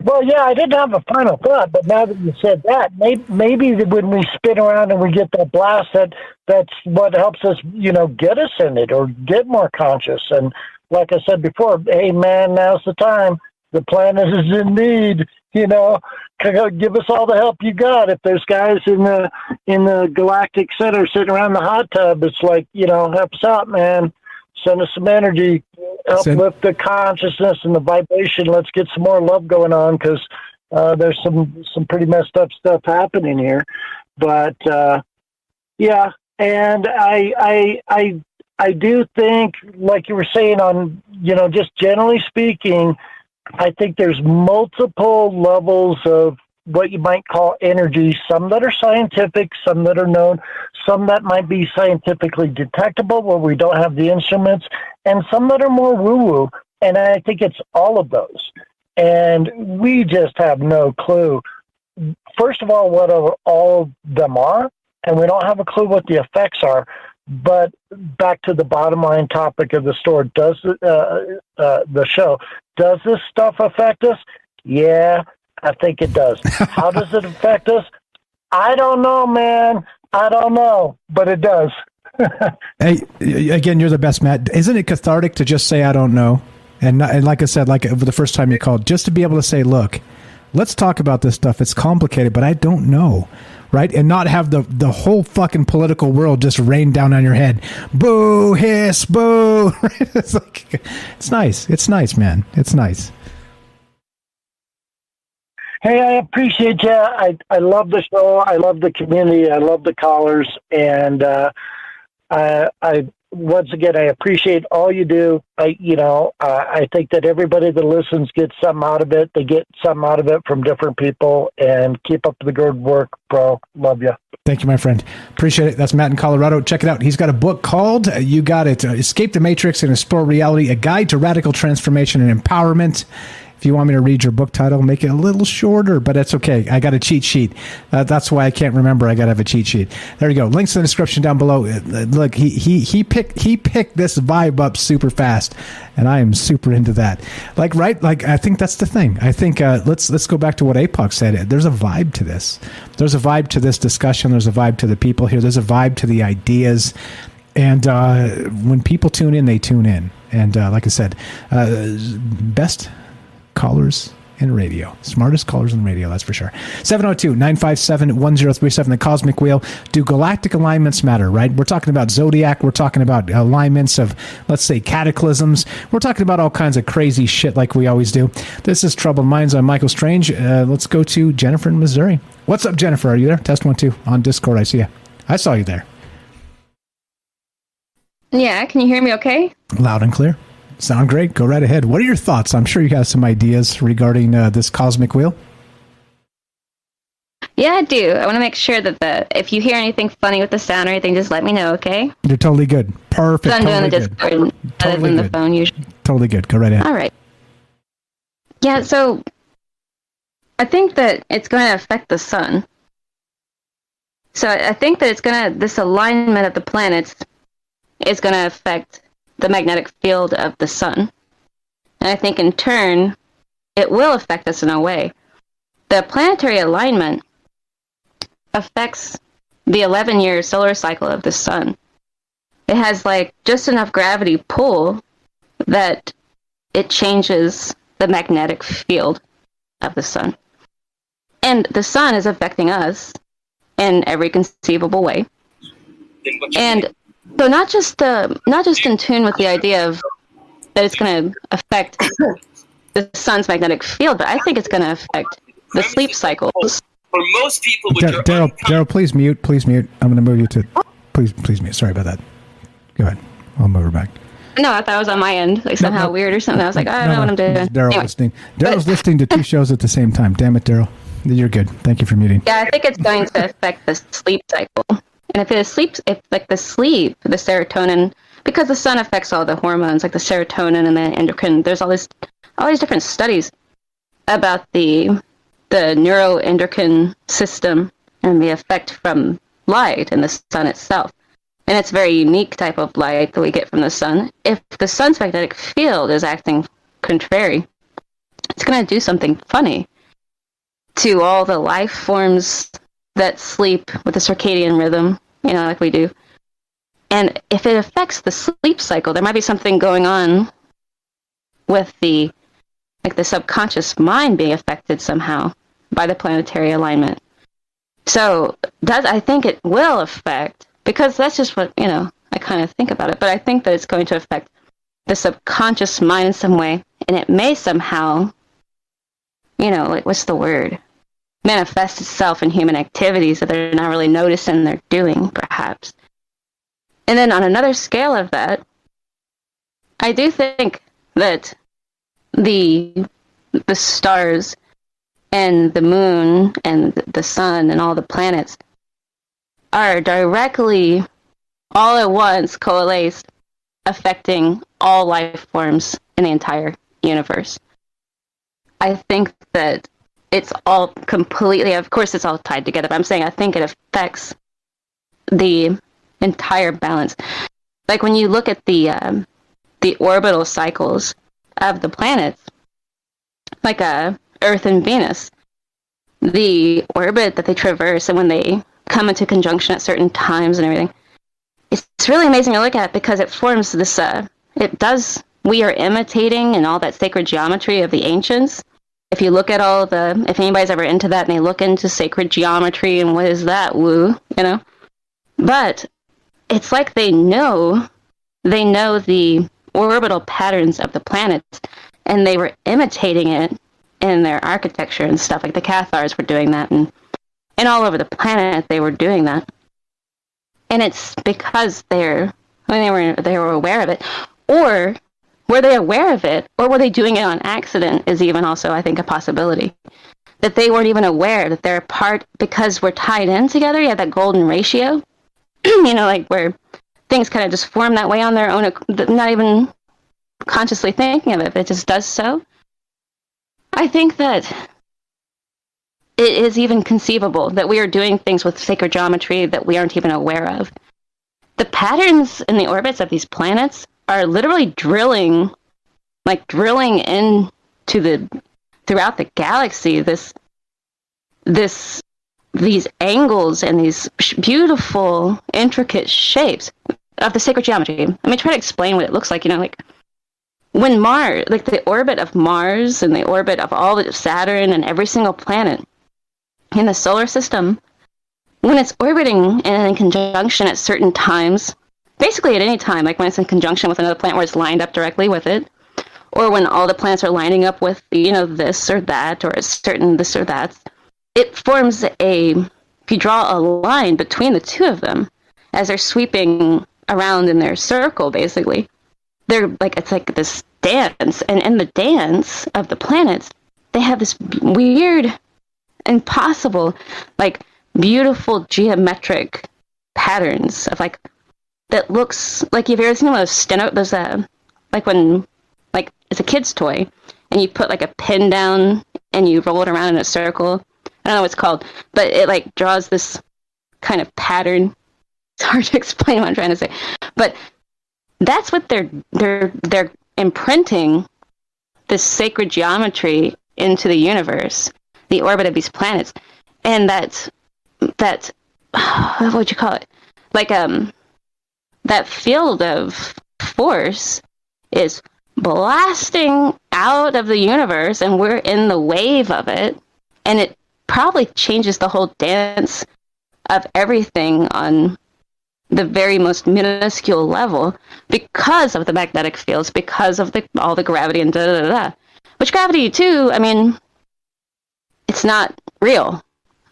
Well, yeah, I didn't have a final thought, but now that you said that, maybe when we spin around and we get that blast, that's what helps us, get ascended or get more conscious. And like I said before, hey, man, now's the time. The planet is in need. Give us all the help you got. If there's guys in the Galactic Center sitting around the hot tub, it's like, help us out, man. Send us some energy, help lift the consciousness and the vibration. Let's get some more love going on, because there's some pretty messed up stuff happening here. But yeah, and I do think, like you were saying, on just generally speaking, I think there's multiple levels of what you might call energy, some that are scientific, some that are known, some that might be scientifically detectable where we don't have the instruments, and some that are more woo-woo. And I think it's all of those. And we just have no clue, first of all, what all of them are, and we don't have a clue what the effects are. But back to the bottom line topic of the story, the show, does this stuff affect us? Yeah, I think it does. How does it affect us? I don't know, man. I don't know, but it does. Hey, again, you're the best, Matt. Isn't it cathartic to just say, I don't know? And like I said, like the first time you called, just to be able to say, look, let's talk about this stuff. It's complicated, but I don't know. Right? And not have the whole fucking political world just rain down on your head. Boo, hiss, boo. It's nice. It's nice, man. It's nice. Hey, I appreciate you. I love the show. I love the community. I love the callers. And I once again, I appreciate all you do. I think that everybody that listens gets something out of it. They get something out of it from different people. And keep up the good work, bro. Love you. Thank you, my friend. Appreciate it. That's Matt in Colorado. Check it out. He's got a book called, you got it, Escape the Matrix and Explore Reality, A Guide to Radical Transformation and Empowerment. If you want me to read your book title, make it a little shorter, but that's okay. I got a cheat sheet. That's why I can't remember. I got to have a cheat sheet. There you go. Links in the description down below. Look, he picked this vibe up super fast, and I am super into that. Right? I think that's the thing. I think let's go back to what APOC said. There's a vibe to this. There's a vibe to this discussion. There's a vibe to the people here. There's a vibe to the ideas. And when people tune in, they tune in. And like I said, best callers in radio. Smartest callers in radio, that's for sure. 702-957-1037, the Cosmic Wheel. Do galactic alignments matter, right? We're talking about zodiac. We're talking about alignments of, let's say, cataclysms. We're talking about all kinds of crazy shit like we always do. This is Troubled Minds. I'm Michael Strange. Let's go to Jennifer in Missouri. What's up, Jennifer? Are you there? Test 1, 2. On Discord, I see you. I saw you there. Yeah, can you hear me okay? Loud and clear. Sound great. Go right ahead. What are your thoughts? I'm sure you have some ideas regarding this cosmic wheel. Yeah, I do. I want to make sure that if you hear anything funny with the sound or anything, just let me know, okay? You're totally good. Perfect. So I'm doing the Discord rather than the phone usually. Totally good. Go right ahead. All right. Yeah, so I think that it's going to affect the sun. So I think that this alignment of the planets is going to affect the magnetic field of the sun. And I think in turn, it will affect us in a way. the planetary alignment affects the 11-year solar cycle of the sun. It has like just enough gravity pull that it changes the magnetic field of the sun. And the sun is affecting us in every conceivable way. And so not just in tune with the idea of that it's going to affect the sun's magnetic field, but I think it's going to affect the sleep cycles. For most people, Daryl, please mute. I'm going to move you to. Please mute. Sorry about that. Go ahead. I'll move her back. No, I thought it was on my end, like somehow weird or something. I was like, I don't know what I'm doing. Daryl's listening to two shows at the same time. Damn it, Daryl. You're good. Thank you for muting. Yeah, I think it's going to affect the sleep cycle. And if the serotonin, because the sun affects all the hormones, like the serotonin and the endocrine, there's all these different studies about the neuroendocrine system and the effect from light and the sun itself. And it's a very unique type of light that we get from the sun. If the sun's magnetic field is acting contrary, it's going to do something funny to all the life forms that sleep with the circadian rhythm, like we do. And if it affects the sleep cycle, there might be something going on with the subconscious mind being affected somehow by the planetary alignment. So I think it will affect, because that's just what, I kind of think about it, but I think that it's going to affect the subconscious mind in some way, and it may somehow, what's the word? Manifest itself in human activities that they're not really noticing they're doing, perhaps. And then on another scale of that, I do think that the stars and the moon and the sun and all the planets are directly, all at once, coalesced, affecting all life forms in the entire universe. I think that it's all completely, of course it's all tied together, but I'm saying I think it affects the entire balance. Like when you look at the orbital cycles of the planets, like Earth and Venus, the orbit that they traverse and when they come into conjunction at certain times and everything, it's really amazing to look at because it forms this, we are imitating and all that sacred geometry of the ancients. If you look at if anybody's ever into that and they look into sacred geometry and what is that, but it's like they know the orbital patterns of the planets and they were imitating it in their architecture and stuff. Like the Cathars were doing that and all over the planet they were doing that. And it's because they were aware of it, or were they aware of it, or were they doing it on accident is even also, I think, a possibility. That they weren't even aware that they're a part, because we're tied in together, you have that golden ratio, like where things kind of just form that way on their own, not even consciously thinking of it, but it just does so. I think that it is even conceivable that we are doing things with sacred geometry that we aren't even aware of. The patterns in the orbits of these planets are literally drilling into throughout the galaxy, these angles and these beautiful, intricate shapes of the sacred geometry. Let me try to explain what it looks like, when Mars, like the orbit of Mars and the orbit of all the Saturn and every single planet in the solar system, when it's orbiting and in conjunction at certain times, basically at any time, like when it's in conjunction with another planet where it's lined up directly with it, or when all the planets are lining up with, this or that, or a certain this or that, it forms if you draw a line between the two of them, as they're sweeping around in their circle, basically, it's like this dance, and in the dance of the planets, they have this weird, impossible, beautiful geometric patterns of that looks like, you've ever seen those when it's a kid's toy and you put a pin down and you roll it around in a circle. I don't know what it's called, but it draws this kind of pattern. It's hard to explain what I'm trying to say, but that's what they're imprinting this sacred geometry into the universe. the orbit of these planets, and that what would you call it? Like that field of force is blasting out of the universe, and we're in the wave of it, and it probably changes the whole dance of everything on the very most minuscule level because of the magnetic fields, because of all the gravity and da-da-da-da. Which gravity, too, I mean, it's not real.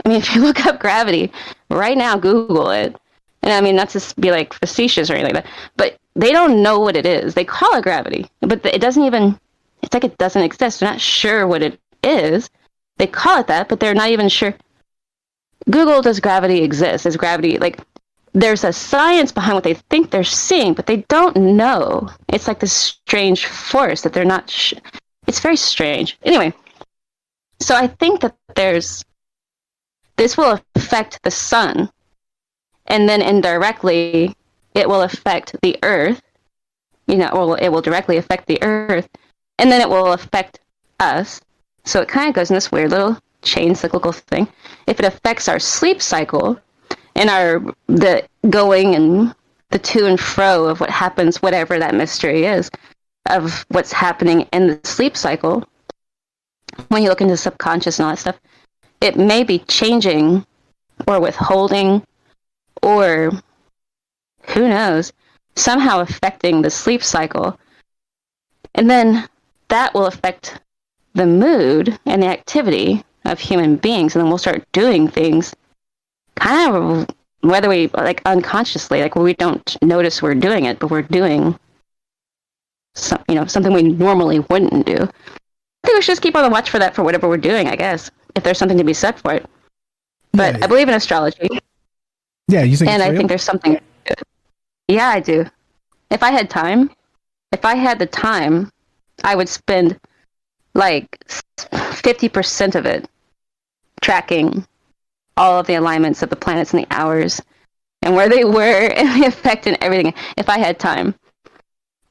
I mean, if you look up gravity right now, Google it, and I mean, not to be like facetious or anything like that, but they don't know what it is. They call it gravity, but it doesn't even, it's like it doesn't exist. They're not sure what it is. They call it that, but they're not even sure. Google, does gravity exist? Is gravity, like, there's a science behind what they think they're seeing, but they don't know. It's like this strange force that they're not, it's very strange. Anyway, so I think that this will affect the sun, and then indirectly it will affect the earth, or it will directly affect the earth, and then it will affect us. So it kind of goes in this weird little chain cyclical thing. If it affects our sleep cycle and the going and the to and fro of what happens, whatever that mystery is, of what's happening in the sleep cycle, when you look into the subconscious and all that stuff, it may be changing or withholding or who knows, somehow affecting the sleep cycle. And then that will affect the mood and the activity of human beings, and then we'll start doing things kind of whether we like unconsciously, like we don't notice we're doing it, but we're doing something we normally wouldn't do. I think we should just keep on the watch for that for whatever we're doing, I guess, if there's something to be said for it. But yeah. I believe in astrology. Yeah, you think? And I think there's something to it. Yeah, I do. If I had the time, I would spend like 50% of it tracking all of the alignments of the planets and the hours and where they were and the effect and everything, if I had time.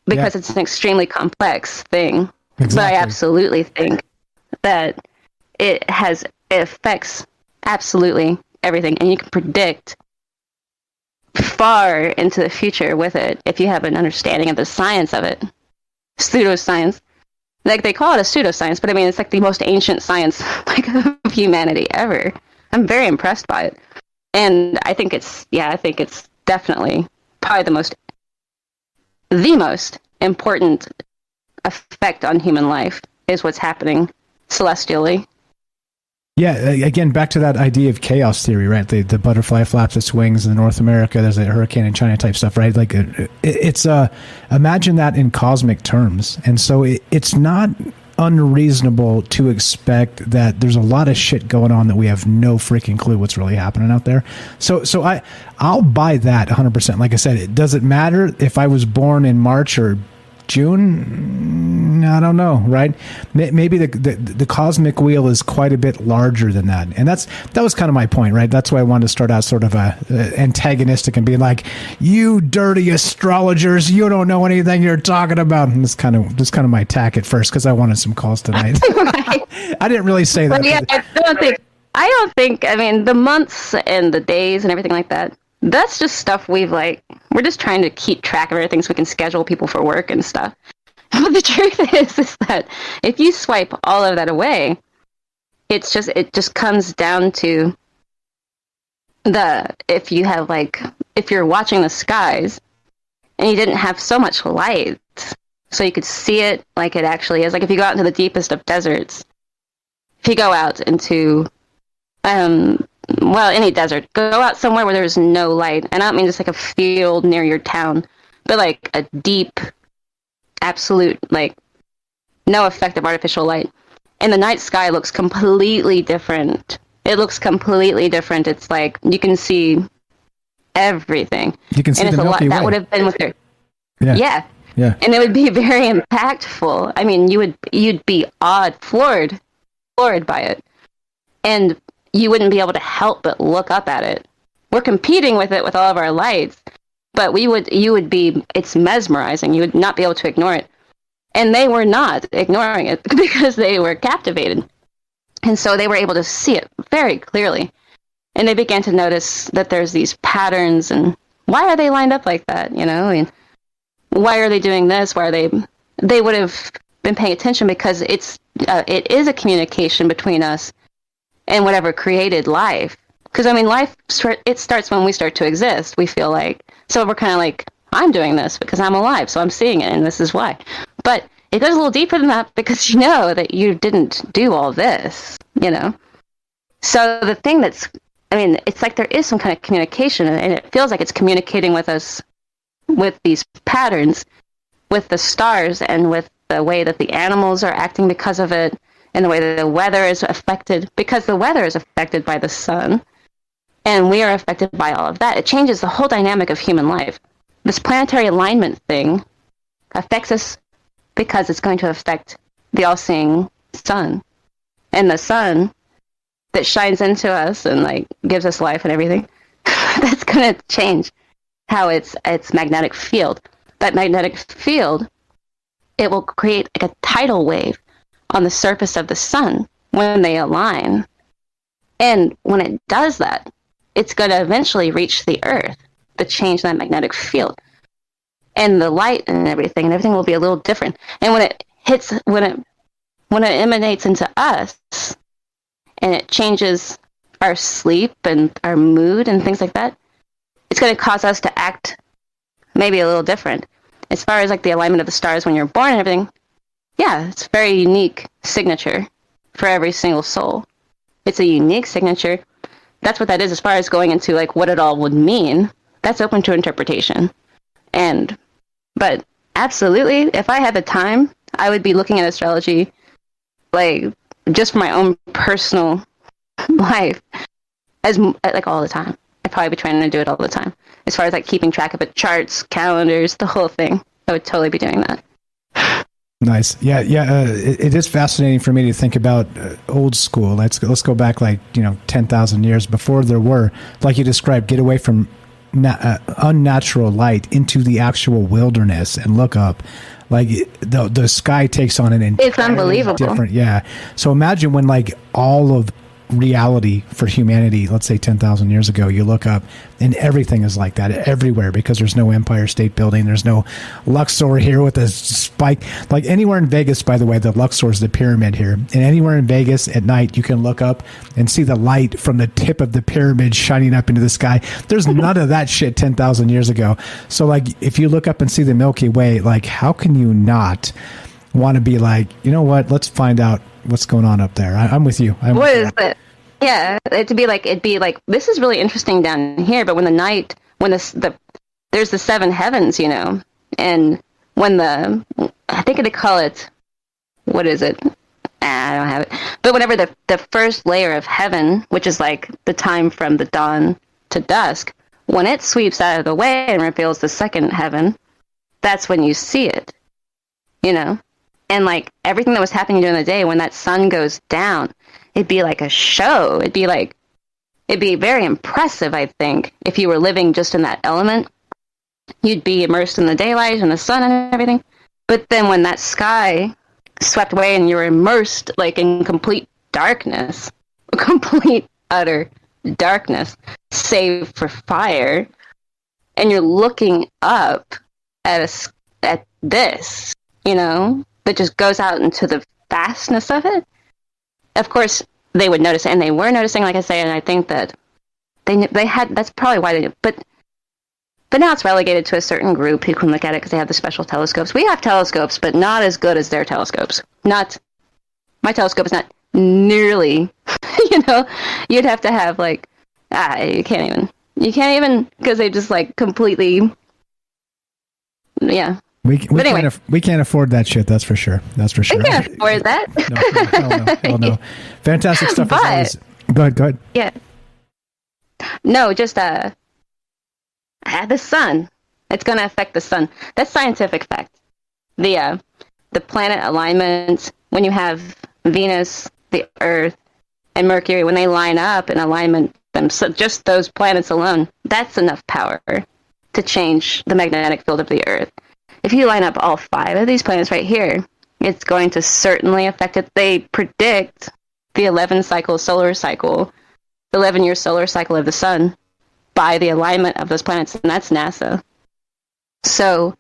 Because it's an extremely complex thing. Exactly. But I absolutely think that it affects absolutely everything, and you can predict far into the future with it if you have an understanding of the science of it. Pseudoscience. Like, they call it a pseudoscience, but I mean, it's like the most ancient science of humanity ever. I'm very impressed by it. And I think it's definitely probably the most important effect on human life is what's happening celestially. Yeah, again, back to that idea of chaos theory, right? The butterfly flaps its wings in North America. There's a hurricane in China type stuff, right? Like it's imagine that in cosmic terms. And so it's not unreasonable to expect that there's a lot of shit going on that we have no freaking clue what's really happening out there. So I'll buy that 100%. Like I said, does it matter if I was born in March or June? I don't know, right? Maybe the cosmic wheel is quite a bit larger than that, and that was kind of my point, right? That's why I wanted to start out sort of antagonistic and be like, "You dirty astrologers, you don't know anything you're talking about." And that's kind of my attack at first because I wanted some calls tonight. Right. I didn't really say that. Well, yeah, I don't think. I mean, the months and the days and everything like that. That's just stuff we're just trying to keep track of everything so we can schedule people for work and stuff. But the truth is that if you swipe all of that away, it just comes down to if you're watching the skies and you didn't have so much light so you could see it like it actually is. Like if you go out into the deepest of deserts, if you go out into any desert. Go out somewhere where there's no light. And I don't mean just like a field near your town, but like a deep, absolute, like, no effect of artificial light. And the night sky looks completely different. It looks completely different. It's like, you can see everything. You can see the Milky Way. That would have been with their... Yeah. And it would be very impactful. I mean, you'd be floored by it. And you wouldn't be able to help but look up at it. We're competing with it with all of our lights, but it's mesmerizing. You would not be able to ignore it. And they were not ignoring it because they were captivated. And so they were able to see it very clearly. And they began to notice that there's these patterns, and why are they lined up like that? You know, I mean, why are they doing this? Why are they would have been paying attention because it is a communication between us and whatever created life. Because, I mean, life, it starts when we start to exist, we feel like. So we're kind of like, I'm doing this because I'm alive, so I'm seeing it, and this is why. But it goes a little deeper than that because you know that you didn't do all this, you know? So the thing that's, I mean, it's like there is some kind of communication, and it feels like it's communicating with us with these patterns, with the stars, and with the way that the animals are acting because of it, and the way that the weather is affected, because the weather is affected by the sun, and we are affected by all of that. It changes the whole dynamic of human life. This planetary alignment thing affects us because it's going to affect the all-seeing sun. And the sun that shines into us and like gives us life and everything, that's going to change how its magnetic field. That magnetic field, it will create like a tidal wave on the surface of the sun when they align. And when it does that, it's going to eventually reach the Earth to change that magnetic field. And the light and everything will be a little different. And when it hits, when it emanates into us, and it changes our sleep and our mood and things like that, it's going to cause us to act maybe a little different. As far as like the alignment of the stars when you're born and everything, yeah, it's a very unique signature for every single soul. It's a unique signature. That's what that is. As far as going into like what it all would mean, that's open to interpretation. But absolutely, if I had the time, I would be looking at astrology like just for my own personal life as like all the time. I'd probably be trying to do it all the time. As far as like keeping track of it, charts, calendars, the whole thing, I would totally be doing that. Nice. Yeah. It is fascinating for me to think about old school. Let's go back 10,000 years before there were, like you described, get away from unnatural light into the actual wilderness and look up. Like the sky takes on it's unbelievable. Different. Yeah. So imagine when like all of reality for humanity, let's say 10,000 years ago, you look up and everything is like that everywhere because there's no Empire State Building, there's no Luxor here with a spike. Like anywhere in Vegas, by the way, the Luxor is the pyramid here, and anywhere in Vegas at night you can look up and see the light from the tip of the pyramid shining up into the sky. There's none of that shit 10,000 years ago. So like if you look up and see the Milky Way, like how can you not want to be like, you know what, let's find out what's going on up there. I'm with you. What is it? Yeah, it'd be like this is really interesting down here, but when there's the seven heavens, you know, and when I think they call it, what is it? I don't have it. But whenever the first layer of heaven, which is like the time from the dawn to dusk, when it sweeps out of the way and reveals the second heaven, that's when you see it, you know. And like everything that was happening during the day, when that sun goes down, it'd be like a show. It'd be very impressive, I think, if you were living just in that element. You'd be immersed in the daylight and the sun and everything. But then when that sky swept away and you're immersed like in complete darkness, complete utter darkness, save for fire, and you're looking up at this, you know, that just goes out into the vastness of it. Of course, they would notice it, and they were noticing, like I say, and I think that they had. That's probably why they did. But now it's relegated to a certain group who can look at it because they have the special telescopes. We have telescopes, but not as good as their telescopes. My telescope is not nearly. You know, you'd have to have like you can't even because they just like completely. Yeah. We can't afford that shit. That's for sure. We can't afford that. Hell no. Fantastic stuff. As always. Go ahead. Yeah. No, just the sun. It's going to affect the sun. That's scientific fact. The planet alignment, when you have Venus, the Earth, and Mercury, when they line up in alignment, so just those planets alone, that's enough power to change the magnetic field of the Earth. If you line up all 5 of these planets right here, it's going to certainly affect it. They predict the 11 cycle solar cycle, the 11-year solar cycle of the sun by the alignment of those planets, and that's NASA. So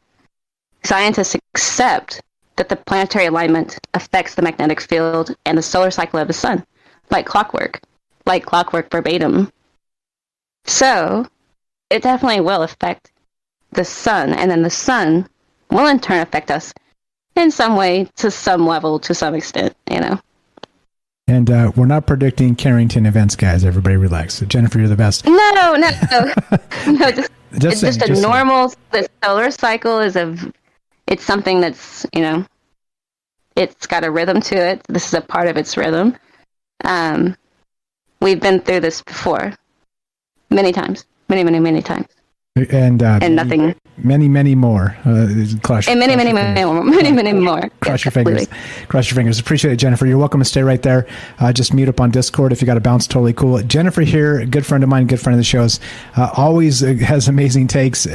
scientists accept that the planetary alignment affects the magnetic field and the solar cycle of the sun, like clockwork verbatim. So it definitely will affect the sun, and then the sun will in turn affect us in some way, to some level, to some extent, you know. And we're not predicting Carrington events, guys. Everybody relax. Jennifer, you're the best. No. It's saying, just a normal. The solar cycle it's something that's, you know, it's got a rhythm to it. This is a part of its rhythm. We've been through this before, many times, many times. And nothing. Many more. Many more. Cross your fingers. Cross your fingers. Appreciate it, Jennifer. You're welcome to stay right there. Just mute up on Discord. If you got to bounce, totally cool. Jennifer here, good friend of mine, good friend of the show's. Always has amazing takes.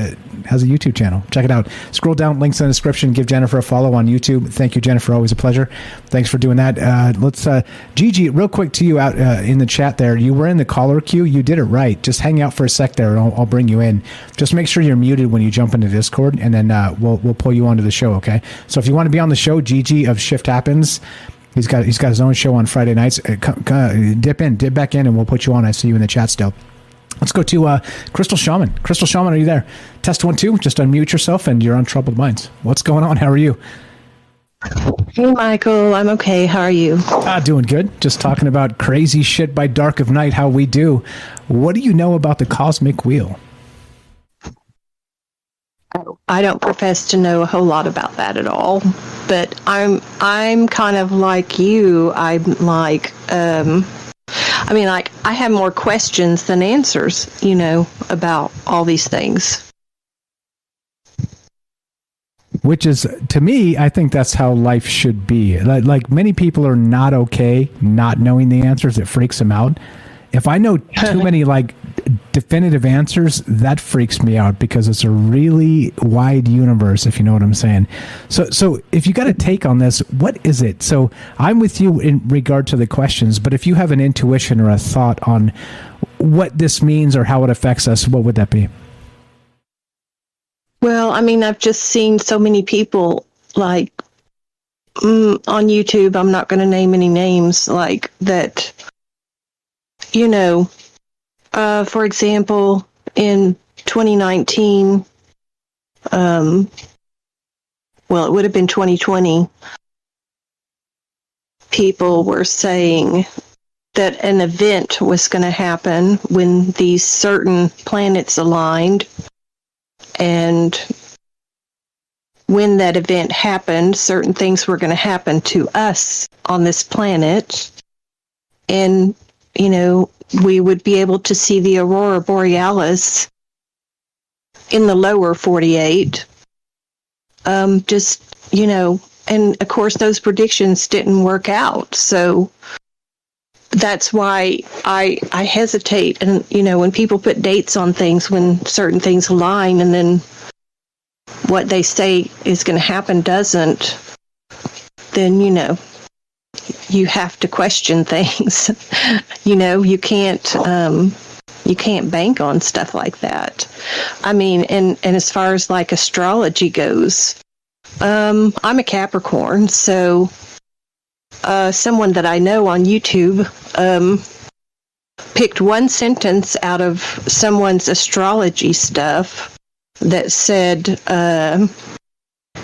Has a YouTube channel. Check it out. Scroll down, links in the description. Give Jennifer a follow on YouTube. Thank you, Jennifer. Always a pleasure. Thanks for doing that. Let's Gigi, real quick to you out in the chat there. You were in the caller queue. You did it right. Just hang out for a sec there, and I'll bring you in. Just make sure you're muted when you jump into Discord, and then we'll pull you onto the show. Okay. So if you want to be on the show, Gigi of Shift Happens. He's got his own show on Friday nights. Dip back in, and we'll put you on. I see you in the chat still. Let's go to Crystal Shaman. Crystal Shaman, are you there? Test 1 2. Just unmute yourself, and you're on Troubled Minds. What's going on? How are you? Hey, Michael. I'm okay. How are you? Doing good. Just talking about crazy shit by dark of night. How we do. What do you know about the cosmic wheel? I don't profess to know a whole lot about that at all, but I'm kind of like you. I'm like, I have more questions than answers, you know, about all these things. Which is, to me, I think that's how life should be. Like many people are not okay not knowing the answers. It freaks them out. If I know too many definitive answers, that freaks me out because it's a really wide universe, if you know what I'm saying. So if you got a take on this, what is it? So I'm with you in regard to the questions, but if you have an intuition or a thought on what this means or how it affects us, what would that be? Well, I mean, I've just seen so many people on YouTube, I'm not going to name any names, like that, you know, for example, in 2019, it would have been 2020, people were saying that an event was going to happen when these certain planets aligned, and when that event happened, certain things were going to happen to us on this planet, and, you know, we would be able to see the aurora borealis in the lower 48. Just, you know, and of course those predictions didn't work out. So that's why I hesitate. And, you know, when people put dates on things, when certain things align and then what they say is going to happen doesn't, then, you know, you have to question things. You know, you can't bank on stuff like that. I mean, and as far as like astrology goes, I'm a Capricorn, so someone that I know on YouTube picked one sentence out of someone's astrology stuff that said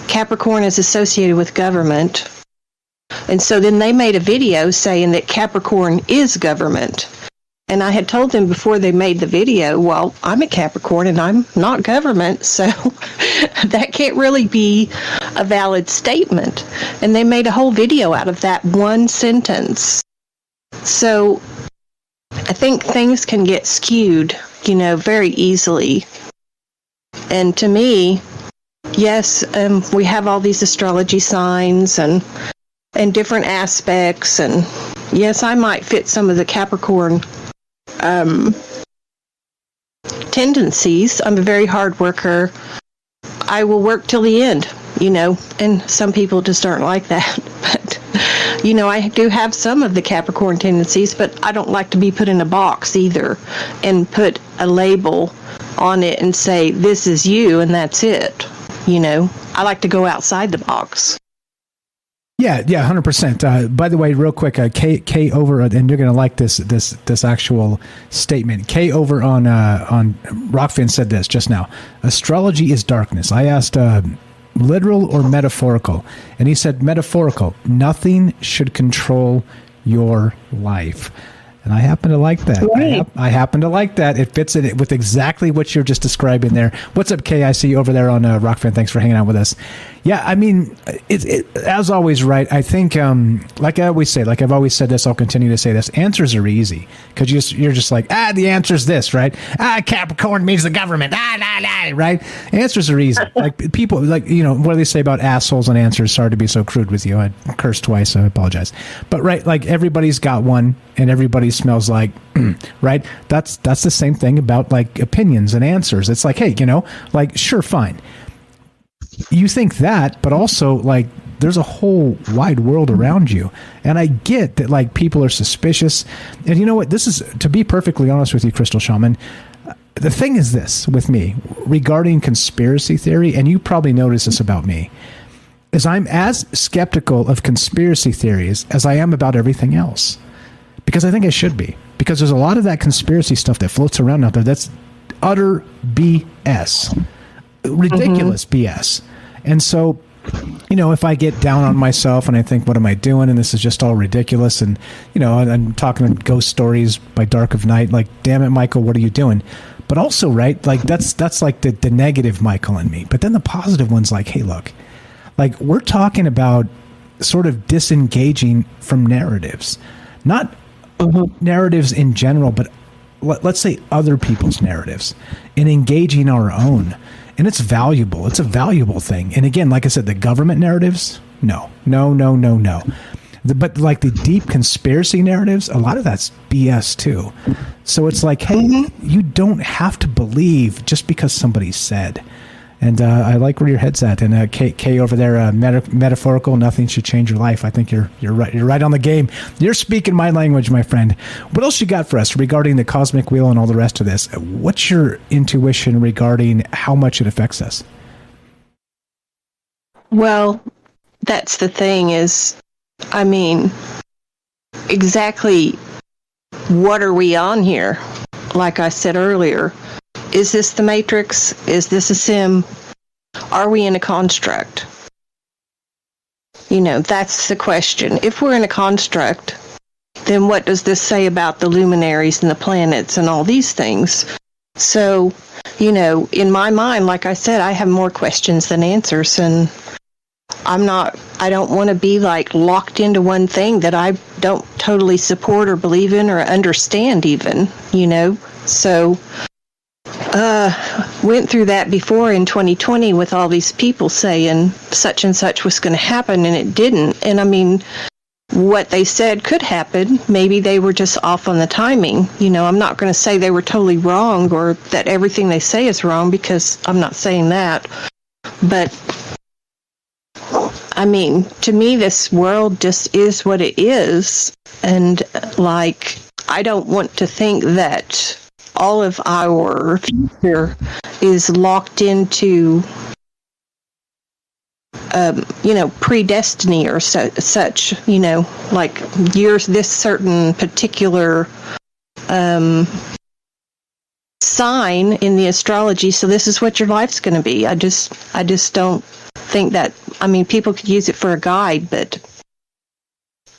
Capricorn is associated with government. And so then they made a video saying that Capricorn is government. And I had told them before they made the video, well, I'm a Capricorn and I'm not government, so that can't really be a valid statement. And they made a whole video out of that one sentence. So I think things can get skewed, you know, very easily. And to me, yes, we have all these astrology signs and different aspects, and yes, I might fit some of the Capricorn tendencies. I'm a very hard worker. I will work till the end, you know, and some people just aren't like that. But I do have some of the Capricorn tendencies, but I don't like to be put in a box either and put a label on it and say, this is you and that's it. I like to go outside the box. Yeah, 100%. By the way, real quick, Kay over, and you're gonna like this actual statement. Kay over on Rockfin said this just now. Astrology is darkness. I asked literal or metaphorical, and he said metaphorical. Nothing should control your life. And I happen to like that. Right. I happen to like that. It fits in with exactly what you're just describing there. What's up, Kay? I see you over there on Rockfan. Thanks for hanging out with us. Yeah, I mean, as always, right? I think, like I always say, like I've always said this, I'll continue to say this, answers are easy. Because you're just like, the answer's this, right? Capricorn means the government. Right? Answers are easy. Like people, like, what do they say about assholes and answers? Sorry to be so crude with you. I cursed twice, so I apologize. But, right, like everybody's got one, and everybody smells like, right? That's the same thing about like opinions and answers. It's like, hey, like, sure, fine. You think that, but also like there's a whole wide world around you. And I get that like people are suspicious. And you know what? This is, to be perfectly honest with you, Crystal Shaman, the thing is this with me regarding conspiracy theory, and you probably notice this about me, is I'm as skeptical of conspiracy theories as I am about everything else. Because I think I should be. Because there's a lot of that conspiracy stuff that floats around out there that's utter BS. Ridiculous BS. And so, if I get down on myself and I think, what am I doing? And this is just all ridiculous. And, I'm talking ghost stories by dark of night. Like, damn it, Michael, what are you doing? But also, right, like that's like the negative Michael in me. But then the positive one's like, hey, look, like we're talking about sort of disengaging from narratives. Not narratives in general, but let's say other people's narratives and engaging our own. And it's valuable. It's a valuable thing. And again, like I said, the government narratives, no. But like the deep conspiracy narratives, a lot of that's BS too. So it's like, hey, you don't have to believe just because somebody said. And I like where your head's at. And Kay over there, metaphorical, nothing should change your life. I think you're right. You're right on the game. You're speaking my language, my friend. What else you got for us regarding the cosmic wheel and all the rest of this? What's your intuition regarding how much it affects us? Well, that's the thing is, I mean, exactly what are we on here? Like I said earlier, is this the Matrix? Is this a sim? Are we in a construct? That's the question. If we're in a construct, then what does this say about the luminaries and the planets and all these things? So, in my mind, like I said, I have more questions than answers, and I don't want to be like locked into one thing that I don't totally support or believe in or understand even, So, went through that before in 2020 with all these people saying such and such was going to happen, and it didn't. And I mean, what they said could happen. Maybe they were just off on the timing. I'm not going to say they were totally wrong or that everything they say is wrong, because I'm not saying that. But I mean, to me, this world just is what it is. And like, I don't want to think that all of our future is locked into, predestiny or such, like you're this certain particular sign in the astrology, so this is what your life's going to be. I just don't think that. I mean, people could use it for a guide, but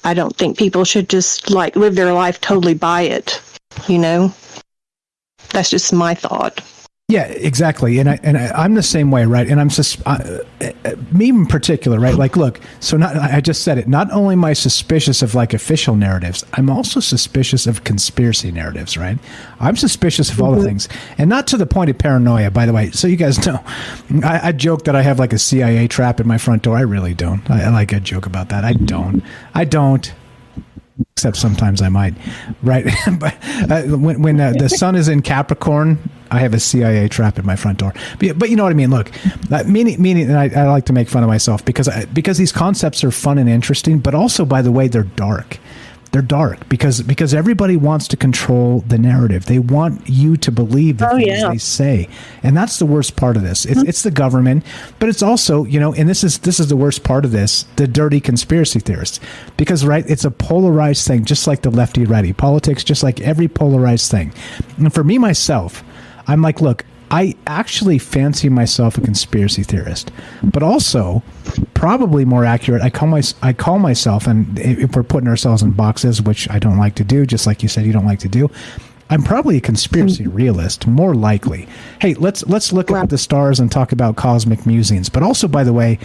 I don't think people should just like live their life totally by it. That's just my thought. Yeah, exactly. And I'm the same way, right? And I'm just, me in particular, right? Like, look, so I just said it. Not only am I suspicious of like official narratives, I'm also suspicious of conspiracy narratives, right? I'm suspicious of all the things, and not to the point of paranoia, by the way. So you guys know, I joke that I have like a CIA trap in my front door. I really don't. I joke about that. I don't. except sometimes I might, right? But when the sun is in Capricorn, I have a CIA trap at my front door. But you know what I mean? Look, meaning and I like to make fun of myself because these concepts are fun and interesting, but also, by the way, they're dark. They're dark because everybody wants to control the narrative. They want you to believe the things they say, and that's the worst part of this. It's the government, but it's also, and this is the worst part of this: the dirty conspiracy theorists. Because it's a polarized thing, just like the lefty righty politics, just like every polarized thing. And for me myself, I'm like, look, I actually fancy myself a conspiracy theorist, but also, probably more accurate, I call myself, and if we're putting ourselves in boxes, which I don't like to do, just like you said you don't like to do, I'm probably a conspiracy realist, more likely. Hey, let's look at the stars and talk about cosmic musings. But also, by the way,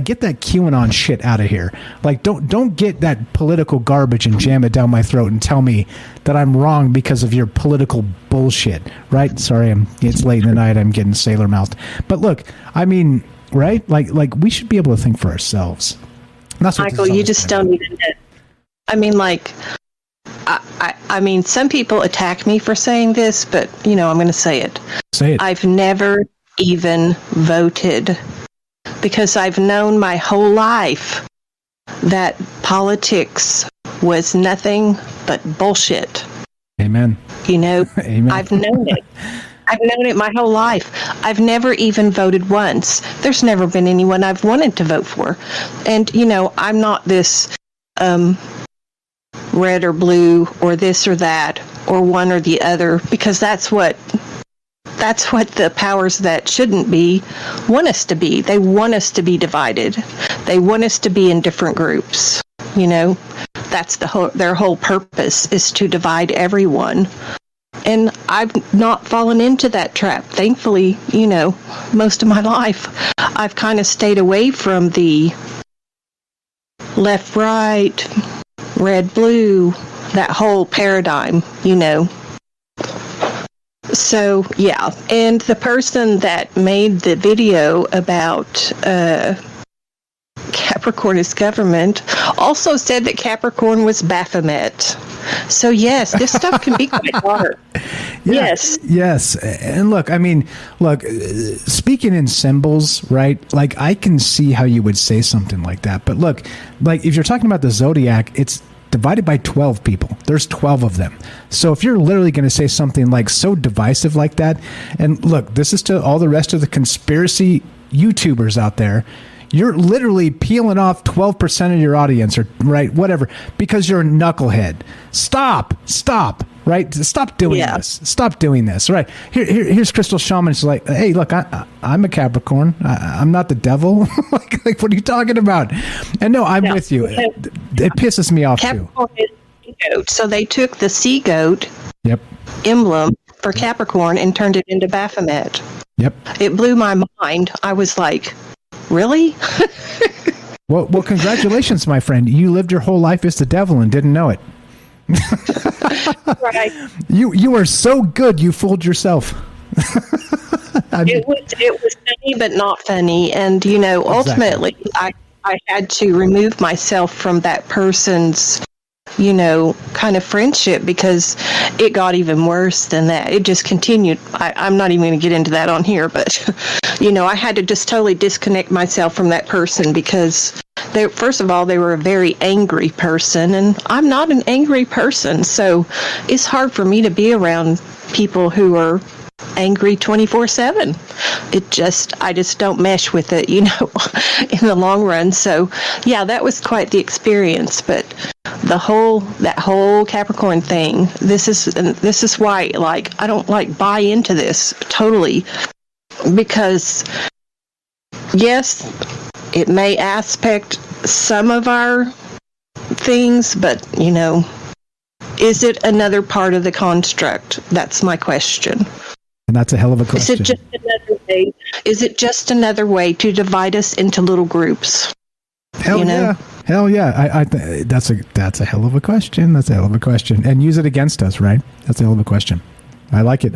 get that QAnon shit out of here. Don't get that political garbage and jam it down my throat and tell me that I'm wrong because of your political bullshit. Right? Sorry, it's late in the night. I'm getting sailor mouthed. But look, I mean, right? Like we should be able to think for ourselves. That's what Michael, you just don't even know. I mean, I mean, some people attack me for saying this, but, I'm going to say it. Say it. I've never even voted because I've known my whole life that politics was nothing but bullshit. Amen. Amen. I've known it. I've known it my whole life. I've never even voted once. There's never been anyone I've wanted to vote for. And, I'm not this red or blue or this or that or one or the other, because that's what the powers that shouldn't be want us to be. They want us to be divided. They want us to be in different groups. That's their whole purpose, is to divide everyone. And I've not fallen into that trap. Thankfully, most of my life, I've kind of stayed away from the left, right, red, blue, that whole paradigm, So, yeah. And the person that made the video about Capricorn is government also said that Capricorn was Baphomet. So, yes, this stuff can be quite hard. Yes. Yes. And look, speaking in symbols, right? I can see how you would say something like that. But look, if you're talking about the zodiac, it's divided by 12 people. There's 12 of them. So if you're literally going to say something so divisive like that, and look, this is to all the rest of the conspiracy YouTubers out there, you're literally peeling off 12% of your audience, or whatever, because you're a knucklehead. Stop, right? Stop doing this. Stop doing this, right? Here's Crystal Shaman. She's like, hey, look, I'm a Capricorn. I'm not the devil. What are you talking about? And no, I'm with you. It pisses me off Capricorn too. Is sea goat, so they took the sea goat emblem for Capricorn and turned it into Baphomet. Yep. It blew my mind. I was like, really? Well, congratulations, my friend. You lived your whole life as the devil and didn't know it. Right. You are so good. You fooled yourself. It was funny, but not funny. And ultimately, I had to remove myself from that person's kind of friendship, because it got even worse than that. It just continued. I'm not even going to get into that on here, but I had to just totally disconnect myself from that person, because first of all, they were a very angry person, and I'm not an angry person, so it's hard for me to be around people who are angry 24/7. I just don't mesh with it, in the long run. So yeah, that was quite the experience. But that whole Capricorn thing, this is why I don't buy into this totally, because yes, it may aspect some of our things, but is it another part of the construct? That's my question. And that's a hell of a question. Is it just another way to divide us into little groups? Hell yeah. That's a hell of a question. That's a hell of a question. And use it against us, right? That's a hell of a question. I like it.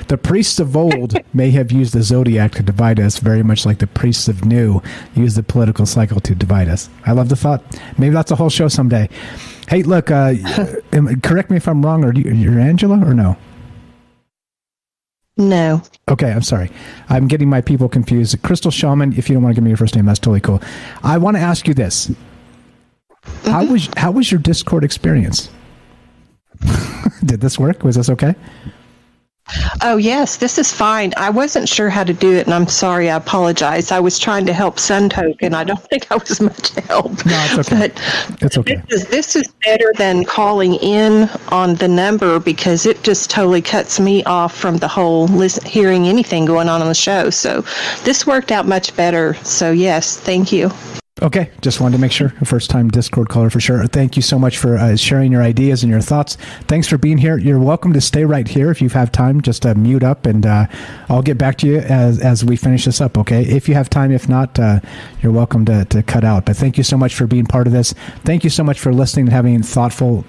The priests of old may have used the zodiac to divide us, very much like the priests of new used the political cycle to divide us. I love the thought. Maybe that's a whole show someday. Hey, look, correct me if I'm wrong, or you're Angela or no? No. Okay, I'm sorry. I'm getting my people confused. Crystal Shaman, if you don't want to give me your first name, that's totally cool. I want to ask you this. How was your Discord experience? Did this work? Was this okay? Oh, yes, this is fine. I wasn't sure how to do it, and I'm sorry. I apologize. I was trying to help Suntoke, and I don't think I was much help. No, it's okay. But it's okay. This is better than calling in on the number because it just totally cuts me off from the whole hearing anything going on the show. So this worked out much better. So, yes, thank you. Okay, just wanted to make sure. First time Discord caller for sure. Thank you so much for sharing your ideas and your thoughts. Thanks for being here. You're welcome to stay right here if you have time. Just mute up, and I'll get back to you as we finish this up, okay? If you have time. If not, you're welcome to cut out. But thank you so much for being part of this. Thank you so much for listening and having thoughtful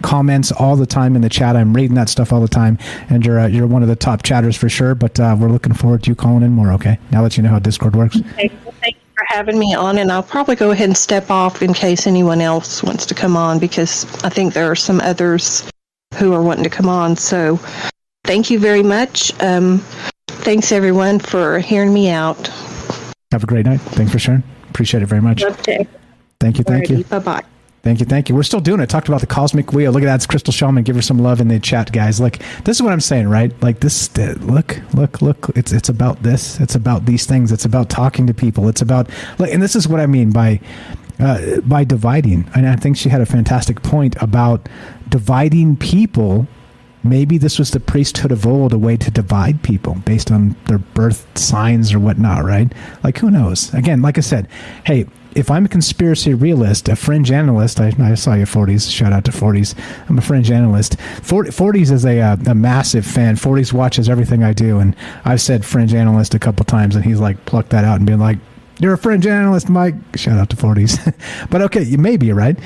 comments all the time in the chat. I'm reading that stuff all the time, and you're one of the top chatters for sure, but we're looking forward to you calling in more, okay? Now that you know how Discord works. Okay. Thank you for having me on, and I'll probably go ahead and step off in case anyone else wants to come on because I think there are some others who are wanting to come on. So thank you very much. Thanks, everyone, for hearing me out. Have a great night. Thanks for sharing. Appreciate it very much. Okay. Thank you. Thank you. Bye-bye. Thank you. We're still doing it. Talked about the cosmic wheel. Look at that. It's Crystal Shaman. Give her some love in the chat, guys. Like, this is what I'm saying, right? Like this, look. It's about this. It's about these things. It's about talking to people. It's about, and this is what I mean by dividing. And I think she had a fantastic point about dividing people. Maybe this was the priesthood of old, a way to divide people based on their birth signs or whatnot, right? Like, who knows? Again, like I said, hey, if I'm a conspiracy realist, a fringe analyst, I saw you, 40s. Shout out to 40s. I'm a fringe analyst. 40s is a massive fan. 40s watches everything I do, and I've said fringe analyst a couple times, and he's like plucked that out and been like, "You're a fringe analyst, Mike." Shout out to 40s. But okay, you may be right.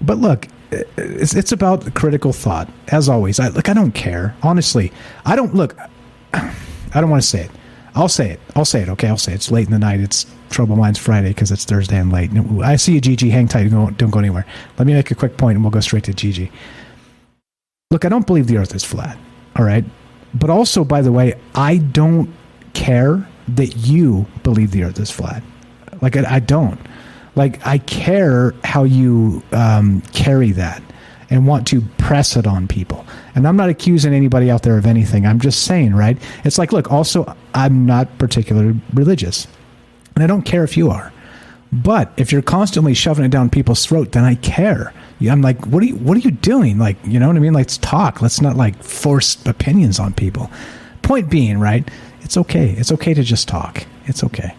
But look, it's about critical thought, as always. I don't care. Honestly, I don't want to say it. I'll say it. Okay, I'll say it. It's late in the night. It's Trouble Minds Friday because it's Thursday and late. I see you, Gigi. Hang tight. Don't go anywhere. Let me make a quick point and we'll go straight to Gigi. Look, I don't believe the earth is flat. All right? But also, by the way, I don't care that you believe the earth is flat. Like, I don't. Like, I care how you carry that and want to press it on people. And I'm not accusing anybody out there of anything. I'm just saying, right? It's like, look, also, I'm not particularly religious. And I don't care if you are. But if you're constantly shoving it down people's throat, then I care. I'm like, what are you doing? Like, you know what I mean? Let's talk. Let's not like force opinions on people. Point being, right? It's okay. It's okay to just talk. It's okay.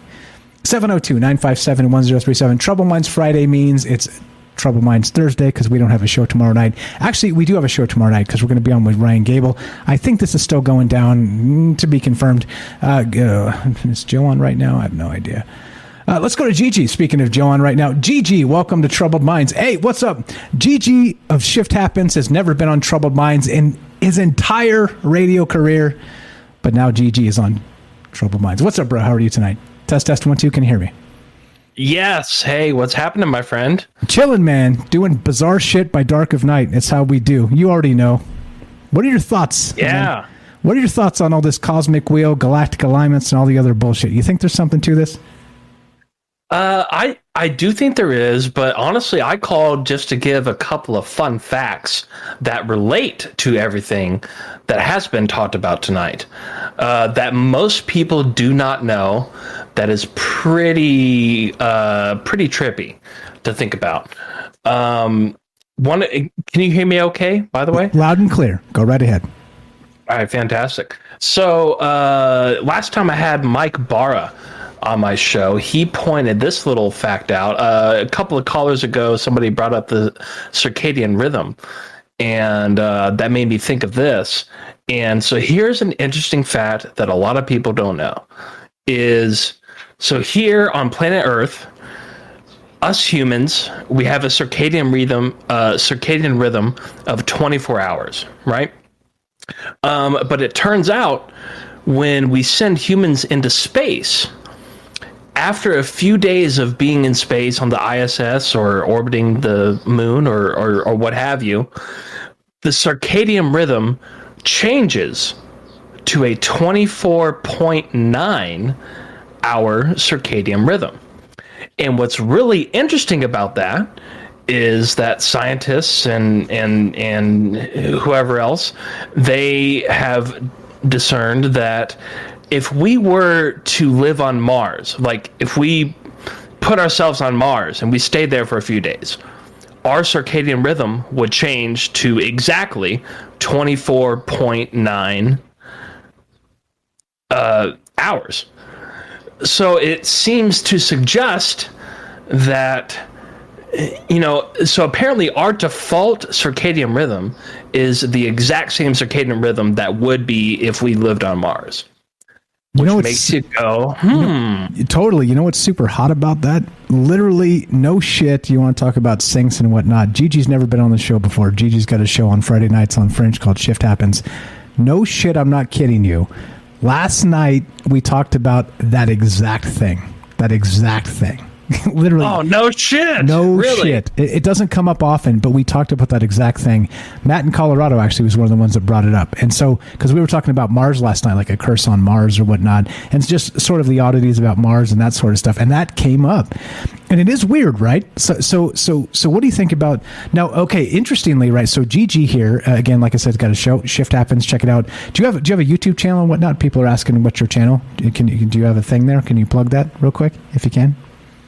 702-957-1037. Trouble Minds Friday means it's Trouble Minds Thursday because we don't have a show tomorrow night. Actually, we do have a show tomorrow night because we're going to be on with Ryan Gable. I think this is still going down, to be confirmed. Is Joe on right now? I have no idea. Let's go to Gigi. Speaking of Joe on right now, Gigi, welcome to Troubled Minds. Hey, what's up? Gigi of Shift Happens has never been on Troubled Minds in his entire radio career, but now Gigi is on Troubled Minds. What's up, bro? How are you tonight? Test 1 2. Can you hear me? Yes. Hey, what's happening, my friend? Chilling, man. Doing bizarre shit by dark of night. It's how we do. You already know. What are your thoughts? Yeah. Man? What are your thoughts on all this cosmic wheel, galactic alignments, and all the other bullshit? You think there's something to this? I do think there is, but honestly, I called just to give a couple of fun facts that relate to everything that has been talked about tonight, that most people do not know, that is pretty trippy to think about. Can you hear me okay, by the way? Loud and clear. Go right ahead. All right, fantastic. So last time I had Mike Barra on my show, he pointed this little fact out. A couple of callers ago, somebody brought up the circadian rhythm, and that made me think of this. And so here's an interesting fact that a lot of people don't know. So here on planet Earth, us humans, we have a circadian rhythm of 24 hours, right? But it turns out when we send humans into space, after a few days of being in space on the ISS or orbiting the moon or what have you, the circadian rhythm changes to a 24.9 hour circadian rhythm. And what's really interesting about that is that scientists and whoever else, they have discerned that if we were to live on Mars, like if we put ourselves on Mars and we stayed there for a few days, our circadian rhythm would change to exactly 24.9 hours. So it seems to suggest that, so apparently our default circadian rhythm is the exact same circadian rhythm that would be if we lived on Mars. Which makes you go, Totally. You know what's super hot about that? Literally, no shit. You want to talk about syncs and whatnot. Gigi's never been on the show before. Gigi's got a show on Friday nights on Fringe called Shift Happens. No shit, I'm not kidding you. Last night, we talked about that exact thing. Literally. Oh, no shit. No really? Shit. It doesn't come up often, but we talked about that exact thing. Matt in Colorado actually was one of the ones that brought it up. And so, because we were talking about Mars last night, like a curse on Mars or whatnot, and it's just sort of the oddities about Mars and that sort of stuff. And that came up. And it is weird, right? So what do you think about now? Okay, interestingly, right? So Gigi here again, like I said, got a show. Shift Happens. Check it out. Do you have a YouTube channel and whatnot? People are asking what's your channel. Do you have a thing there? Can you plug that real quick if you can?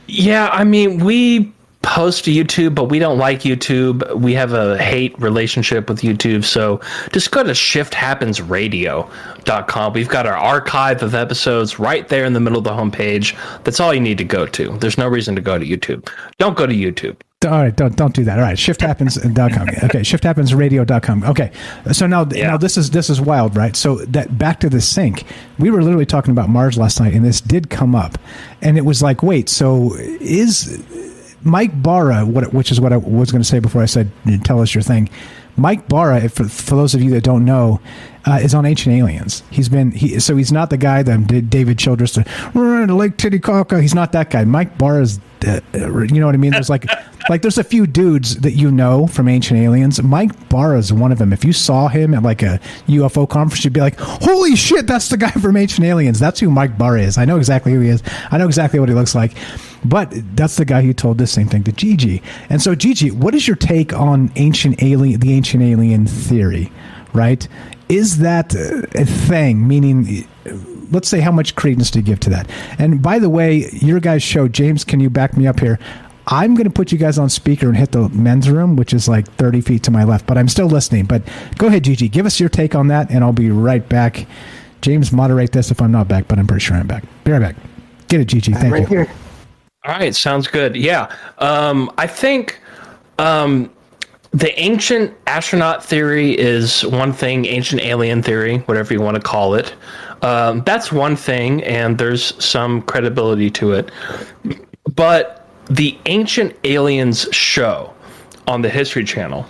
Yeah, I mean, we post to YouTube, but we don't like YouTube. We have a hate relationship with YouTube, so just go to shifthappensradio.com. We've got our archive of episodes right there in the middle of the homepage. That's all you need to go to. There's no reason to go to YouTube. Don't go to YouTube. All right, don't do that. All right, shifthappens.com. Okay, shifthappensradio.com. Okay, so now this is wild, right? So that back to the sync. We were literally talking about Mars last night, and this did come up, and it was like, wait, so is Mike Barra, which is what I was going to say before I said tell us your thing. Mike Barra, for those of you that don't know, is on Ancient Aliens. He's not the guy that David Childress to Lake Titicaca. He's not that guy. Mike Barra is, you know what I mean? There's like there's a few dudes that you know from Ancient Aliens. Mike Barra is one of them. If you saw him at like a UFO conference, you'd be like, holy shit, that's the guy from Ancient Aliens. That's who Mike Barra is. I know exactly who he is. I know exactly what he looks like. But that's the guy who told this same thing to Gigi. And so, Gigi, what is your take on the ancient alien theory, right? Is that a thing? Meaning, let's say, how much credence do you give to that? And by the way, your guys' show, James, can you back me up here? I'm going to put you guys on speaker and hit the men's room, which is like 30 feet to my left, but I'm still listening. But go ahead, Gigi, give us your take on that, and I'll be right back. James, moderate this if I'm not back, but I'm pretty sure I'm back. Be right back. Get it, Gigi. Thank you. Here. All right, sounds good. Yeah, I think the ancient astronaut theory is one thing, ancient alien theory, whatever you want to call it. That's one thing, and there's some credibility to it. But the Ancient Aliens show on the History Channel,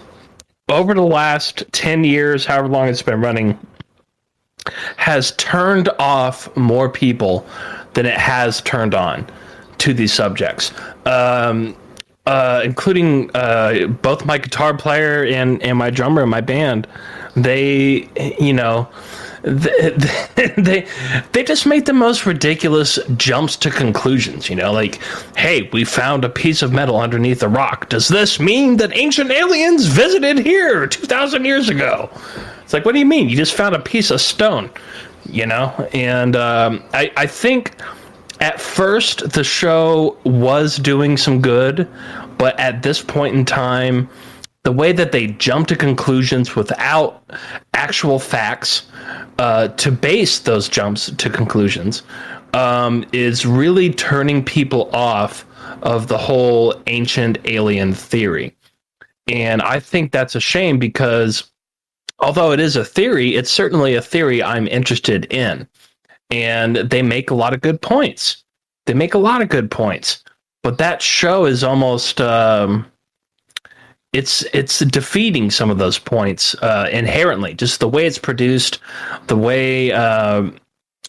over the last 10 years, however long it's been running, has turned off more people than it has turned on to these subjects, including both my guitar player and my drummer in my band. They, they just make the most ridiculous jumps to conclusions. Like, hey, we found a piece of metal underneath a rock. Does this mean that ancient aliens visited here 2,000 years ago? It's like, what do you mean? You just found a piece of stone, And I think at first the show was doing some good, but at this point in time, the way that they jump to conclusions without actual facts to base those jumps to conclusions is really turning people off of the whole ancient alien theory. And I think that's a shame because although it is a theory, it's certainly a theory I'm interested in. And they make a lot of good points. But that show is almost it's defeating some of those points inherently. Just the way it's produced, the way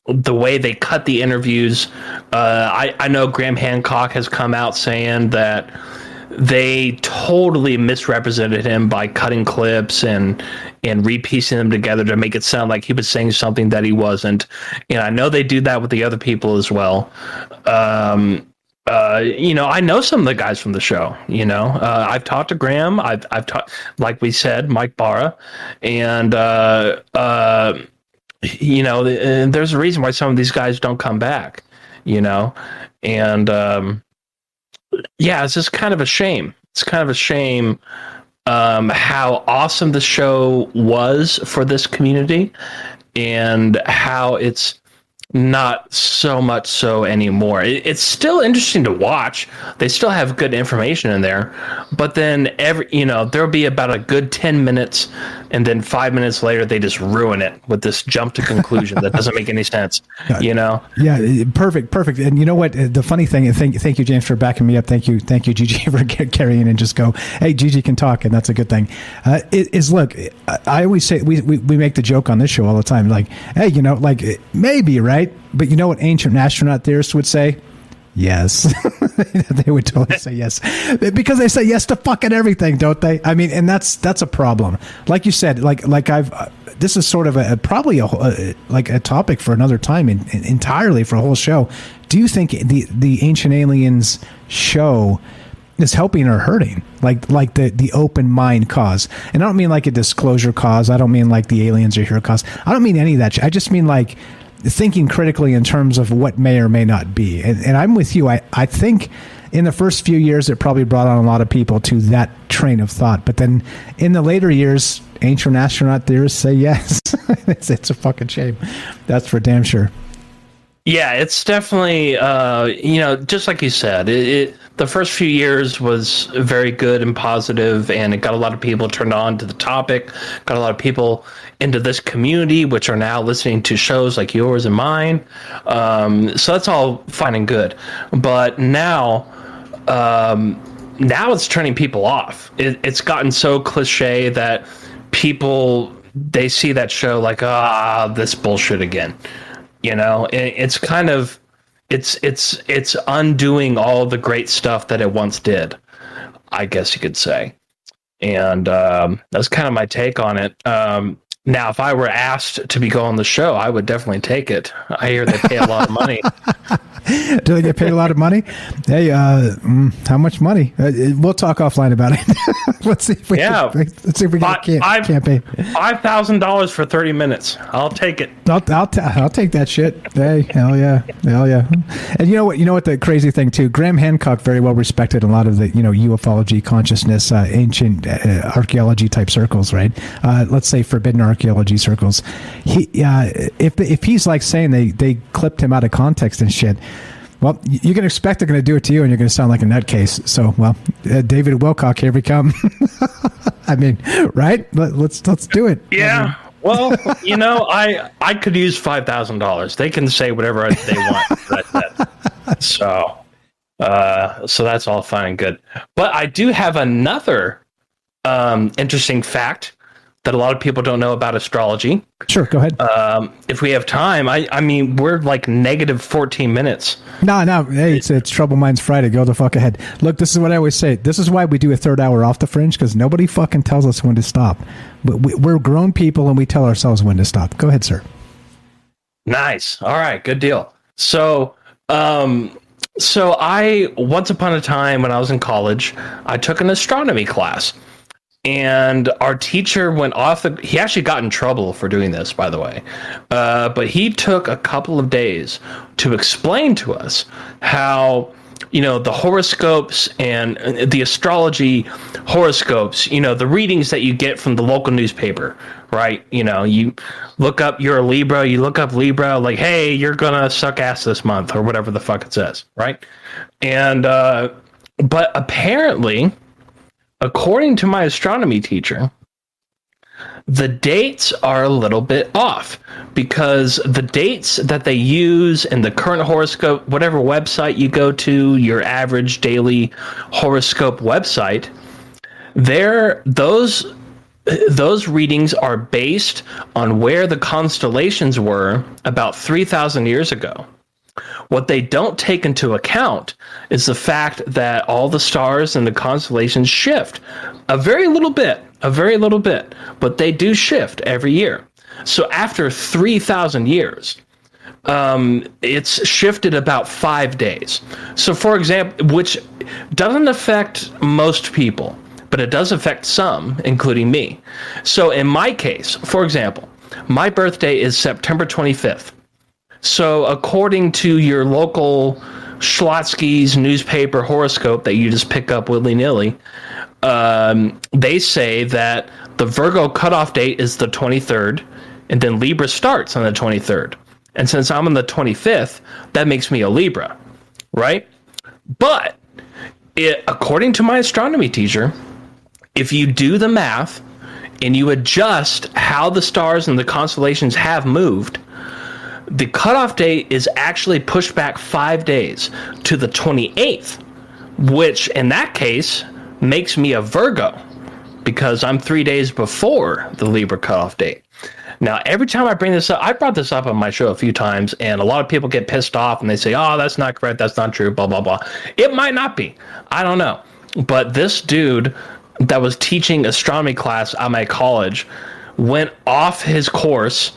the way they cut the interviews. I know Graham Hancock has come out saying that they totally misrepresented him by cutting clips and repiecing them together to make it sound like he was saying something that he wasn't. And I know they do that with the other people as well. I know some of the guys from the show. I've talked to Graham. I've talked, like we said, Mike Barra, and there's a reason why some of these guys don't come back. And it's just kind of a shame. It's kind of a shame how awesome the show was for this community, and how it's not so much so anymore. It's still interesting to watch. They still have good information in there, but then there'll be about a good 10 minutes, and then 5 minutes later they just ruin it with this jump to conclusion that doesn't make any sense. Yeah, perfect. And you know what? The funny thing, and thank you, James, for backing me up. Thank you, Gigi, for carrying and just go, hey, Gigi can talk, and that's a good thing. Look, I always say we make the joke on this show all the time, like, hey, maybe, right? But you know what ancient astronaut theorists would say? Yes. They would totally say yes, because they say yes to fucking everything, don't they? I mean, and that's a problem. Like you said, this is sort of probably a topic for another time, entirely for a whole show. Do you think the Ancient Aliens show is helping or hurting, like the open mind cause? And I don't mean like a disclosure cause. I don't mean like the aliens are here cause. I don't mean any of that. I just mean like thinking critically in terms of what may or may not be. And I'm with you. I think in the first few years, it probably brought on a lot of people to that train of thought. But then in the later years, ancient astronaut theorists say yes. It's a fucking shame. That's for damn sure. Yeah, it's definitely, just like you said, the first few years was very good and positive, and it got a lot of people turned on to the topic, got a lot of people into this community, which are now listening to shows like yours and mine. So that's all fine and good. But now it's turning people off. It's gotten so cliche that people, they see that show like, this bullshit again. It's kind of, it's undoing all the great stuff that it once did, I guess you could say. And that's kind of my take on it. Now, if I were asked to go on the show, I would definitely take it. I hear they pay a lot of money. Do they get paid a lot of money? Hey, how much money? We'll talk offline about it. Let's see if we can campaign. $5,000 for 30 minutes. I'll take it. I'll take that shit. Hey, hell yeah. And you know what the crazy thing too, Graham Hancock very well respected in a lot of the ufology, consciousness, ancient archaeology type circles, right? Let's say forbidden archaeology circles. If he's like saying they clipped him out of context and shit, well, you can expect they're going to do it to you, and you're going to sound like a nutcase. So, David Wilcock, here we come. I mean, right? Let's do it. Yeah. Well, I could use $5,000. They can say whatever they want. So that's all fine and good. But I do have another interesting fact that a lot of people don't know about astrology. Sure, go ahead. If we have time, I mean, we're like negative 14 minutes. No. Hey, it's Trouble Minds Friday. Go the fuck ahead. Look, this is what I always say. This is why we do a third hour off the fringe, because nobody fucking tells us when to stop. But we're grown people, and we tell ourselves when to stop. Go ahead, sir. Nice. All right, good deal. So I, once upon a time when I was in college, I took an astronomy class. And our teacher went off. He actually got in trouble for doing this, by the way. But he took a couple of days to explain to us how, the horoscopes and the astrology horoscopes, the readings that you get from the local newspaper, right? You look up, you're a Libra, you look up Libra, like, hey, you're going to suck ass this month, or whatever the fuck it says, right? And, but apparently, according to my astronomy teacher, the dates are a little bit off, because the dates that they use in the current horoscope, whatever website you go to, your average daily horoscope website, those those readings are based on where the constellations were about 3,000 years ago. What they don't take into account is the fact that all the stars and the constellations shift a very little bit, but they do shift every year. So after 3,000 years, it's shifted about 5 days. So for example, which doesn't affect most people, but it does affect some, including me. So in my case, for example, my birthday is September 25th. So according to your local Schlotsky's newspaper horoscope that you just pick up willy-nilly, they say that the Virgo cutoff date is the 23rd, and then Libra starts on the 23rd. And since I'm on the 25th, that makes me a Libra, right? But according to my astronomy teacher, if you do the math and you adjust how the stars and the constellations have moved, the cutoff date is actually pushed back 5 days to the 28th, which in that case makes me a Virgo because I'm 3 days before the Libra cutoff date. Now, every time I bring this up, I brought this up on my show a few times, and a lot of people get pissed off and they say, oh, that's not correct, that's not true, blah, blah, blah. It might not be. I don't know. But this dude that was teaching astronomy class at my college went off his course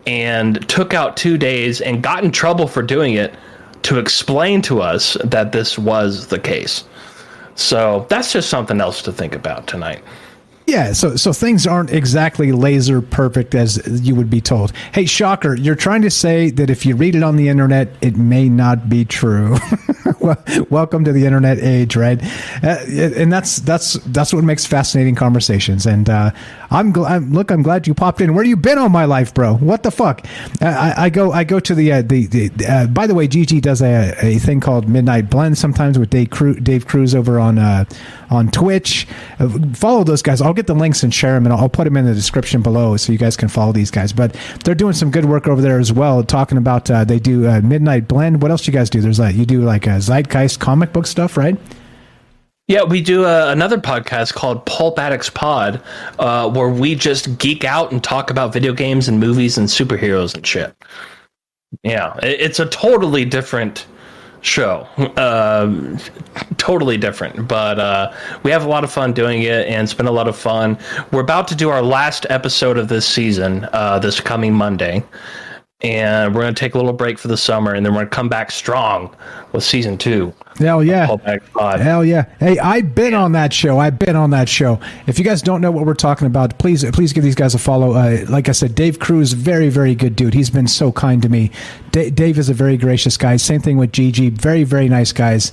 and took out 2 days and got in trouble for doing it to explain to us that this was the case. So that's just something else to think about tonight. Yeah, so things aren't exactly laser perfect as you would be told. Hey, shocker, you're trying to say that if you read it on the internet, it may not be true. Well, welcome to the internet age, right? And that's what makes fascinating conversations. And I'm glad you popped in. Where you been all my life, bro? What the fuck? I go to the by the way, Gigi does a thing called Midnight Blend sometimes with Dave Cruz over on Twitch. Follow those guys. I'll get the links and share them, and I'll put them in the description below so you guys can follow these guys. But they're doing some good work over there as well, talking about they do Midnight Blend. What else do you guys do? There's you do like a Zeitgeist comic book stuff, right? Yeah, we do another podcast called Pulp Addicts Pod, where we just geek out and talk about video games and movies and superheroes and shit. Yeah, it's a totally different show, totally different, but we have a lot of fun doing it, and it's been a lot of fun. We're about to do our last episode of this season this coming Monday, and we're going to take a little break for the summer, and then we're going to come back strong with season 2. Hell yeah. Hell yeah. Hey, I've been on that show. If you guys don't know what we're talking about, please give these guys a follow. Like I said, Dave Cruz, very, very good dude. He's been so kind to me. Dave is a very gracious guy. Same thing with Gigi. Very, very nice guys.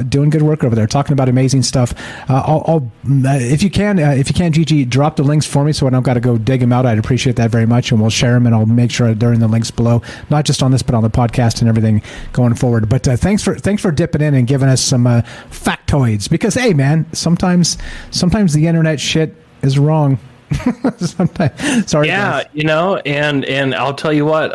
Doing good work over there, talking about amazing stuff. If you can, Gigi, drop the links for me so I don't got to go dig them out. I'd appreciate that very much, and we'll share them, and I'll make sure they're in the links below, not just on this, but on the podcast and everything going forward. But thanks for dipping in and giving us some factoids, because hey man, sometimes the internet shit is wrong. Sometimes, sorry. Yeah, guys. And I'll tell you what,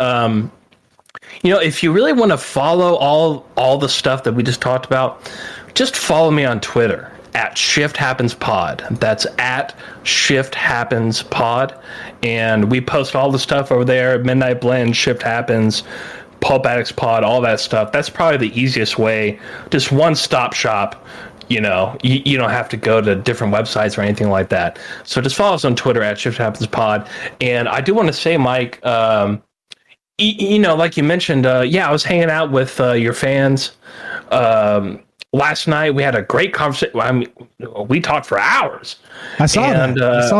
if you really want to follow all the stuff that we just talked about, just follow me on Twitter at Shift Happens Pod. That's at Shift Happens Pod, and we post all the stuff over there. Midnight Blend, Shift Happens, Pulp Addicts Pod, all that stuff. That's probably the easiest way. Just one-stop shop. You don't have to go to different websites or anything like that. So just follow us on Twitter at Shift Happens Pod. And I do want to say, Mike, like you mentioned, I was hanging out with your fans last night. We had a great conversation. I mean, we talked for hours. I saw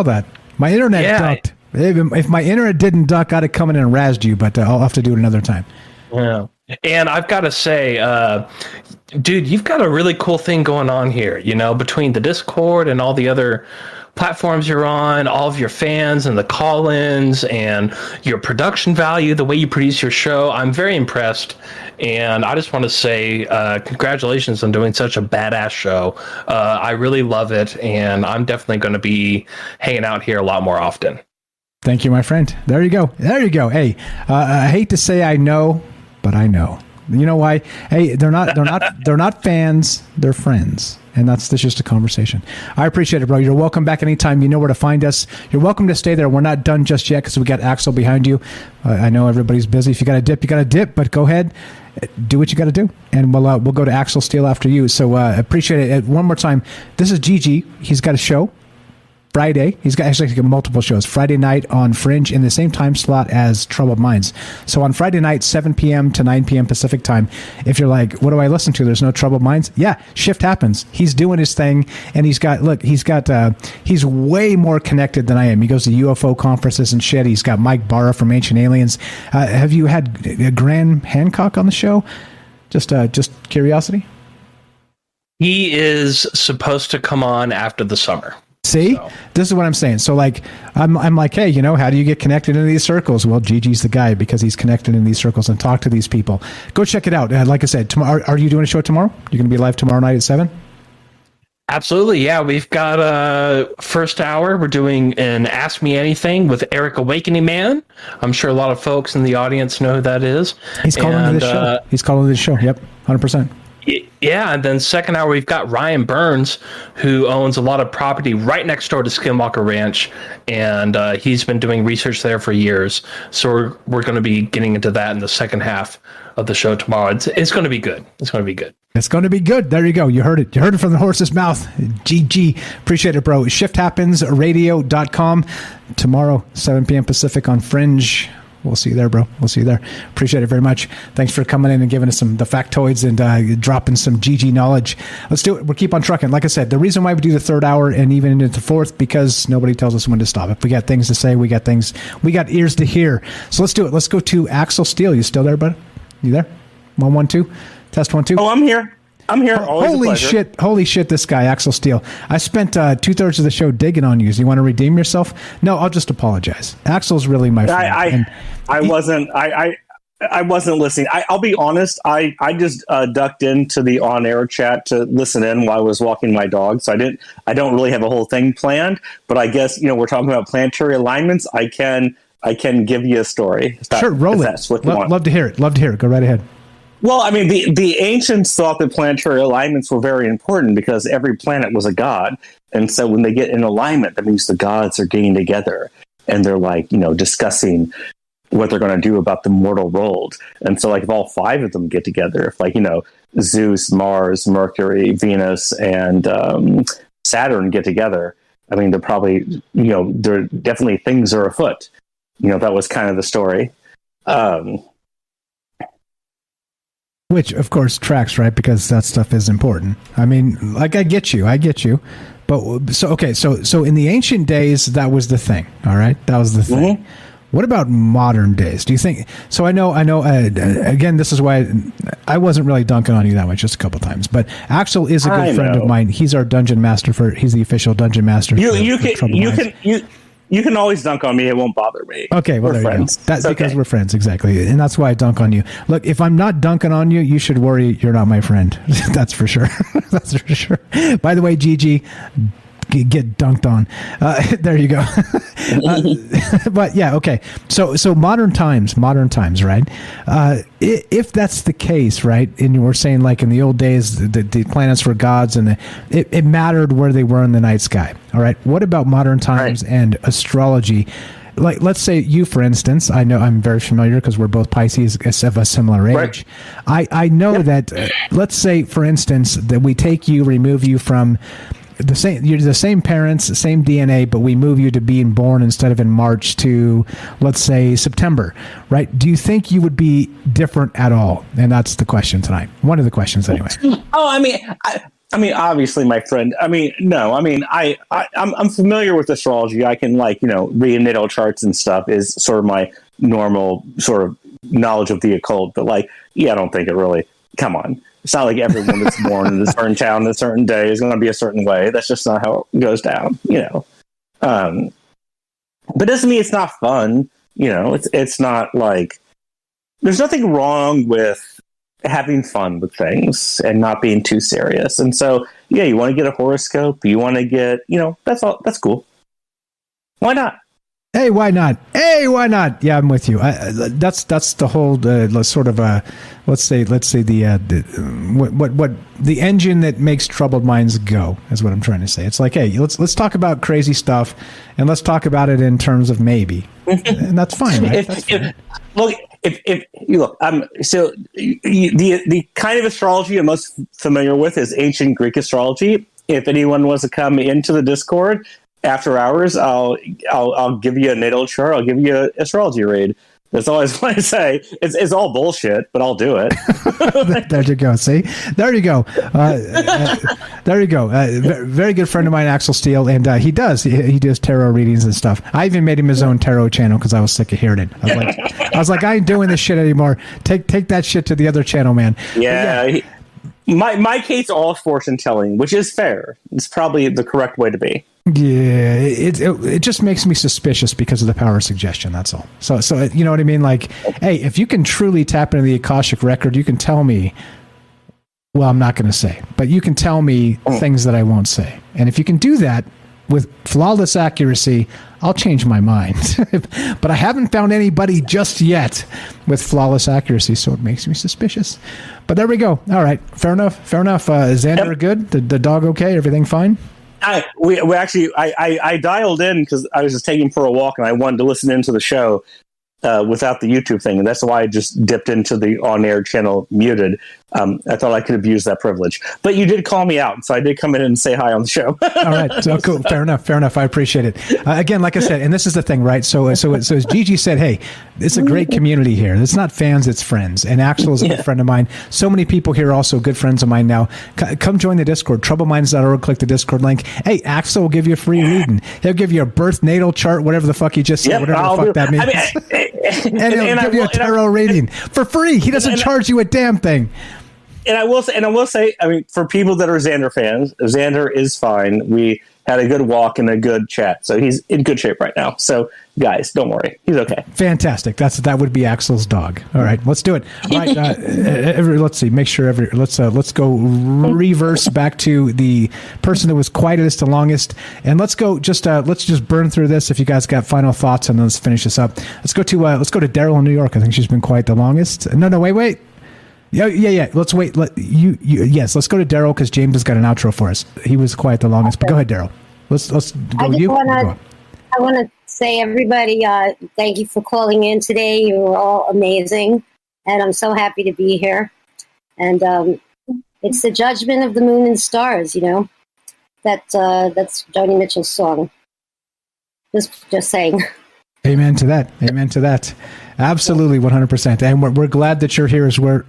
that. My internet ducked. If my internet didn't duck, I'd have come in and razzed you, but I'll have to do it another time. Yeah. And I've got to say, dude, you've got a really cool thing going on here, between the Discord and all the other platforms you're on, all of your fans and the call-ins and your production value, the way you produce your show. I'm very impressed. And I just want to say congratulations on doing such a badass show. I really love it. And I'm definitely going to be hanging out here a lot more often. Thank you, my friend. There you go. Hey, I hate to say I know, but I know. You know why? Hey, they're not fans. They're friends. And that's just a conversation. I appreciate it, bro. You're welcome back anytime. You know where to find us. You're welcome to stay there. We're not done just yet because we got Axel behind you. I know everybody's busy. If you got to dip, you got to dip, but go ahead. Do what you got to do, and we'll go to Axel Steele after you. So appreciate it. One more time, this is Gigi. He's got a show Friday. He's got multiple shows. Friday night on Fringe in the same time slot as Troubled Minds. So on Friday night, 7 p.m. to 9 p.m. Pacific time, if you're like, what do I listen to? There's no Troubled Minds. Yeah, Shift happens. He's doing his thing, and he's way more connected than I am. He goes to UFO conferences and shit. He's got Mike Barra from Ancient Aliens. Have you had Graham Hancock on the show? Just curiosity. He is supposed to come on after the summer. See, this is what I'm saying. So like, I'm like, hey, how do you get connected into these circles? Well, Gigi's the guy because he's connected in these circles and talk to these people. Go check it out. Like I said, tomorrow, are you doing a show tomorrow? You're going to be live tomorrow night at 7? Absolutely, yeah. We've got first hour. We're doing an Ask Me Anything with Eric Awakening Man. I'm sure a lot of folks in the audience know who that is. He's calling into this show. He's calling into this show. Yep, 100%. Yeah, and then second hour, we've got Ryan Burns, who owns a lot of property right next door to Skinwalker Ranch, and he's been doing research there for years. So we're going to be getting into that in the second half of the show tomorrow. It's going to be good. It's going to be good. It's going to be good. There you go. You heard it. You heard it from the horse's mouth. GG. Appreciate it, bro. ShiftHappensRadio.com. Tomorrow, 7 p.m. Pacific on Fringe. We'll see you there, bro. We'll see you there. Appreciate it very much. Thanks for coming in and giving us the factoids and dropping some GG knowledge. Let's do it. We'll keep on trucking. Like I said, the reason why we do the third hour and even into the fourth, because nobody tells us when to stop. If we got things to say, we got ears to hear. So let's do it. Let's go to Axel Steele. You still there, bud? You there? 1, 1, 2. Test 1, 2. Oh, I'm here. Holy shit, this guy, Axel Steele. I spent 2/3 of the show digging on you. Do you want to redeem yourself? No, I'll just apologize. Axel's really my friend. I wasn't listening. I'll be honest. I just ducked into the on-air chat to listen in while I was walking my dog. So I don't really have a whole thing planned, but I guess, we're talking about planetary alignments. I can give you a story. Sure, roll it. Love to hear it. Go right ahead. Well, I mean, the ancients thought that planetary alignments were very important because every planet was a god. And so when they get in alignment, that means the gods are getting together and they're discussing what they're going to do about the mortal world. And so if all 5 of them get together, if Zeus, Mars, Mercury, Venus, and Saturn get together, I mean, they're probably, there definitely things are afoot. That was kind of the story. Which, of course, tracks, right? Because that stuff is important. I mean, I get you. But so in the ancient days, that was the thing. All right, that was the thing. Mm-hmm. What about modern days? Do you think? So I know. Again, this is why I wasn't really dunking on you that much, just a couple times. But Axel is a good friend of mine. He's our dungeon master he's the official dungeon master. You can always dunk on me. It won't bother me. Okay, well, we're friends. That's because we're friends, exactly. And that's why I dunk on you. Look, if I'm not dunking on you, you should worry you're not my friend. That's for sure. That's for sure. By the way, Gigi, get dunked on. There you go. But yeah, okay. So modern times, right? If that's the case, right? And we're saying in the old days, the planets were gods, and it mattered where they were in the night sky. All right. What about modern times and astrology? Let's say you, for instance, I know I'm very familiar because we're both Pisces of a similar age. Right. I know that, let's say, for instance, that we take you, remove you from you're the same parents, same DNA, but we move you to being born instead of in March to, let's say, September, right? Do you think you would be different at all? And that's the question tonight. One of the questions, anyway. Oh, I mean, obviously, my friend. I mean, no. I mean, I'm familiar with astrology. I can read natal charts and stuff is sort of my normal sort of knowledge of the occult. But I don't think it really. Come on. It's not like everyone that's born in a certain town on a certain day is going to be a certain way. That's just not how it goes down, But doesn't mean it's not fun. It's not there's nothing wrong with having fun with things and not being too serious. And so, yeah, you want to get a horoscope. You want to get, that's all. That's cool. Why not? Hey, why not? Hey, why not? Yeah, I'm with you. That's the whole sort of let's say the what the engine that makes troubled minds go is what I'm trying to say. It's like, hey, let's talk about crazy stuff, and let's talk about it in terms of maybe, and that's fine, right? If you look, so the kind of astrology I'm most familiar with is ancient Greek astrology. If anyone wants to come into the Discord after hours, I'll give you a natal chart. I'll give you an astrology read. That's all I want to say. It's all bullshit, but I'll do it. There you go. See, there you go. There you go. Very good friend of mine, Axel Steele, and he does tarot readings and stuff. I even made him his own tarot channel because I was sick of hearing it. I was like, I ain't doing this shit anymore. Take that shit to the other channel, man. Yeah. My case all fortune telling, which is fair. It's probably the correct way to be. Yeah, it just makes me suspicious because of the power of suggestion. That's all. So you know what I mean? Like, hey, if you can truly tap into the Akashic record, you can tell me. Well, I'm not going to say, but you can tell me things that I won't say. And if you can do that with flawless accuracy, I'll change my mind. But I haven't found anybody just yet with flawless accuracy, so it makes me suspicious. But there we go. All right, fair enough. Xander, good? The dog okay? Everything fine? I dialed in because I was just taking for a walk and I wanted to listen into the show without the YouTube thing, and that's why I just dipped into the on-air channel muted. I thought I could have used that privilege, but you did call me out, so I did come in and say hi on the show. All right, so cool, fair enough. I appreciate it. Again, like I said, and this is the thing, right? So as Gigi said, hey, it's a great community here. It's not fans, it's friends. And Axel is a good friend of mine. So many people here are also good friends of mine now. Come join the Discord, troubleminds.org. Click the Discord link. Hey, Axel will give you a free reading. He'll give you a birth natal chart, whatever the fuck he just said, whatever the fuck that means. And he'll give you a tarot reading for free. He doesn't charge you a damn thing. And I will say, I mean, for people that are Xander fans, Xander is fine. We had a good walk and a good chat, so he's in good shape right now. So, guys, don't worry, he's okay. Fantastic. That would be Axel's dog. All right, let's do it. All right, let's see. Make sure let's go reverse back to the person that was quietest the longest, and let's just burn through this. If you guys got final thoughts, and let's finish this up. Let's go to Daryl in New York. I think she's been quiet the longest. No, wait. Yeah. Let's wait. Yes, let's go to Daryl because James has got an outro for us. He was quiet the longest, but go ahead, Daryl. Let's go to you. I want to say, everybody, thank you for calling in today. You were all amazing, and I'm so happy to be here. And it's the judgment of the moon and stars. You know, that's Joni Mitchell's song. Just saying. Amen to that. Absolutely, 100%. And we're glad that you're here as well,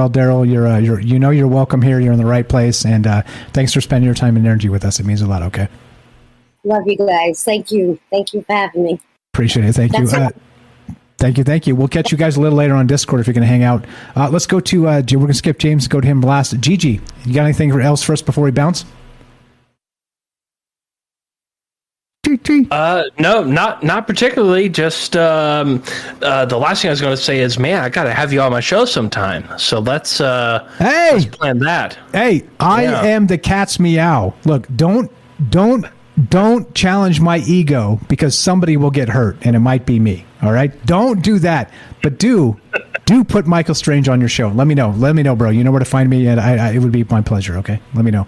Daryl. You're welcome here. You're in the right place. And thanks for spending your time and energy with us. It means a lot. Okay. Love you guys. Thank you for having me. Appreciate it. Thank you. Thank you. We'll catch you guys a little later on Discord if you're going to hang out. Let's go to. We're going to skip James. Go to him last. Gigi, you got anything else for us before we bounce? No, not particularly. Just the last thing I was going to say is, man, I got to have you on my show sometime. So let's plan that. Hey, I am the cat's meow. Look, don't challenge my ego because somebody will get hurt, and it might be me. All right, don't do that. But do put Michael Strange on your show. Let me know, bro. You know where to find me, and it would be my pleasure. Okay, let me know.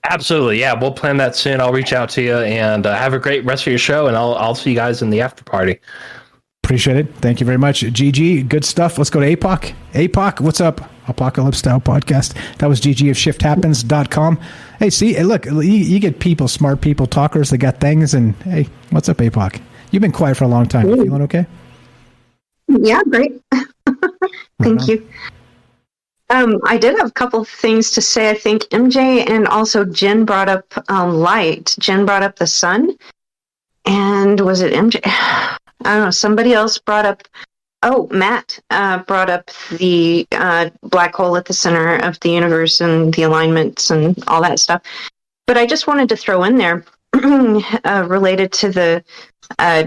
Absolutely, yeah. We'll plan that soon. I'll reach out to you, and have a great rest of your show, and I'll see you guys in the after party. Appreciate it. Thank you very much, GG. Good stuff. Let's go to APOC. APOC, what's up? Apocalypse Style Podcast. That was GG of ShiftHappens.com. Hey, see, look, you get people, smart people, talkers that got things, and hey, what's up, APOC? You've been quiet for a long time. You feeling okay? Yeah, great. Thank you. I did have a couple of things to say. I think MJ and also Jen brought up light. Jen brought up the sun. And was it MJ? I don't know. Somebody else brought up... Oh, Matt brought up the black hole at the center of the universe and the alignments and all that stuff. But I just wanted to throw in there, related to the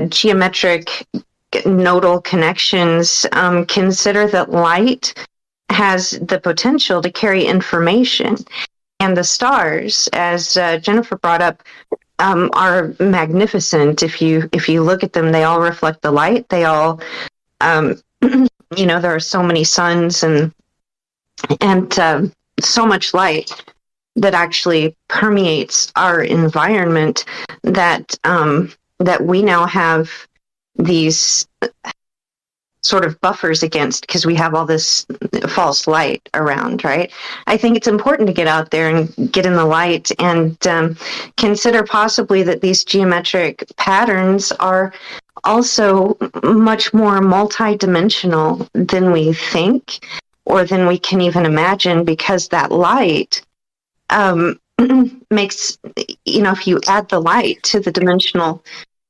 geometric nodal connections, consider that light has the potential to carry information. And the stars, as Jennifer brought up, are magnificent. If you look at them, they all reflect the light. They all, there are so many suns and so much light that actually permeates our environment that we now have these sort of buffers against, because we have all this false light around, right? I think it's important to get out there and get in the light and consider possibly that these geometric patterns are also much more multidimensional than we think or than we can even imagine, because that light makes, if you add the light to the dimensional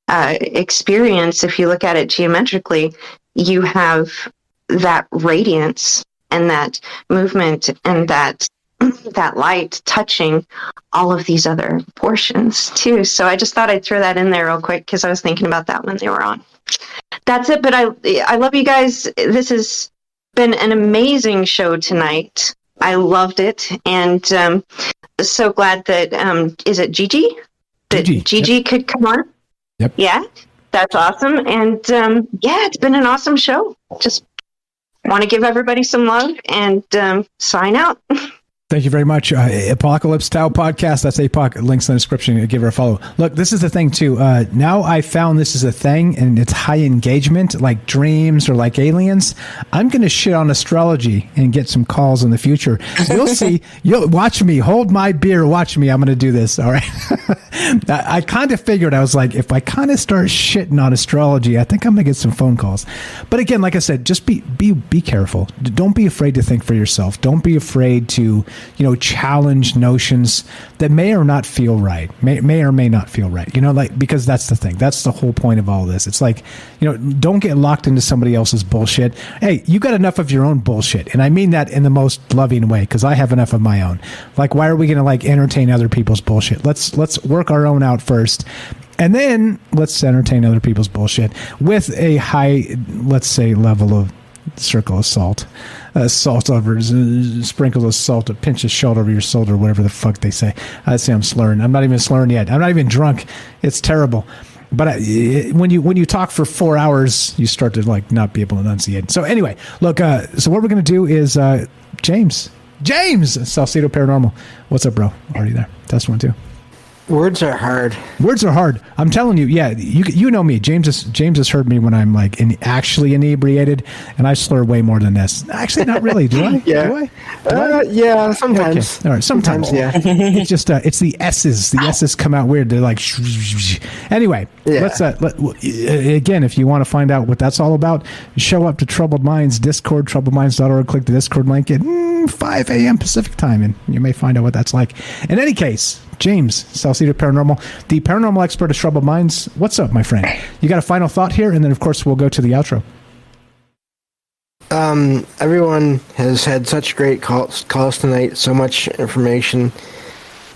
experience, if you look at it geometrically, you have that radiance and that movement and that light touching all of these other portions too. So I just thought I'd throw that in there real quick because I was thinking about that when they were on. That's it. But I love you guys. This has been an amazing show tonight. I loved it, and so glad that is it Gigi? That Gigi could come on. Yep. Yeah, that's awesome. And it's been an awesome show. Just want to give everybody some love and sign out. Thank you very much. Apocalypse Tau Podcast. That's APOC. Links in the description. Give her a follow. Look, this is the thing, too. Now I found this is a thing, and it's high engagement, like dreams or like aliens. I'm going to shit on astrology and get some calls in the future. You'll see. You'll watch me. Hold my beer. Watch me. I'm going to do this. All right. I kind of figured, I was like, if I kind of start shitting on astrology, I think I'm going to get some phone calls. But again, like I said, just be careful. Don't be afraid to think for yourself. Don't be afraid to challenge notions that may or not feel right, may or may not feel right, because that's the thing. That's the whole point of all this. It's like, don't get locked into somebody else's bullshit. Hey, you got enough of your own bullshit. And I mean that in the most loving way, because I have enough of my own. Like, why are we going to entertain other people's bullshit? Let's work our own out first. And then let's entertain other people's bullshit with a high, let's say, level of circle of salt. Salt over, sprinkles of salt, a pinch of salt over your salt, or whatever the fuck they say. I say I'm slurring. I'm not even slurring yet. I'm not even drunk. It's terrible. But when you talk for 4 hours, you start to not be able to enunciate. So anyway, look. So what we're going to do is James, Salcedo Paranormal. What's up, bro? Already there. Test 1 2. Words are hard. Words are hard. I'm telling you, yeah. You know me. James has heard me when I'm actually inebriated, and I slur way more than this. Actually, not really. Do I? Yeah. Do I? Yeah. Sometimes. Okay. All right. Sometimes. Yeah. It's just it's the S's. The S's come out weird. They're like. Anyway, let's again. If you want to find out what that's all about, show up to Troubled Minds Discord, troubledminds.org. Click the Discord link at 5 a.m. Pacific time, and you may find out what that's like. In any case, James, Salcedo Paranormal, the paranormal expert of Troubled Minds. What's up, my friend? You got a final thought here, and then, of course, we'll go to the outro. Everyone has had such great calls tonight, so much information,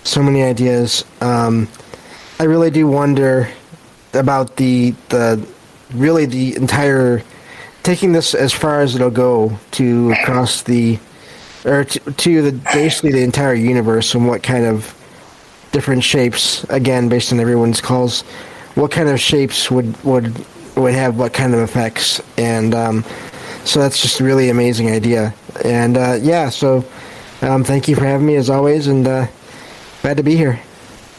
so many ideas. I really do wonder about the entire, taking this as far as it'll go to across the, or to basically the entire universe, and what kind of different shapes, again, based on everyone's calls, what kind of shapes would have what kind of effects. And so that's just a really amazing idea. And so thank you for having me as always, and glad to be here.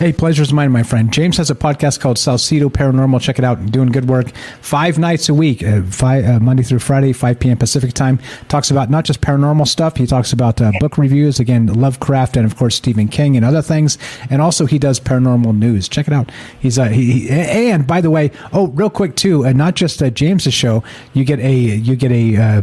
Hey, pleasure's mine, my friend. James has a podcast called Salcedo Paranormal. Check it out. Doing good work 5 nights a week, Monday through Friday, 5 p.m. Pacific time. Talks about not just paranormal stuff. He talks about book reviews, again, Lovecraft, and of course Stephen King and other things. And also he does paranormal news. Check it out. He's and by the way, real quick too, not just James's show. You get a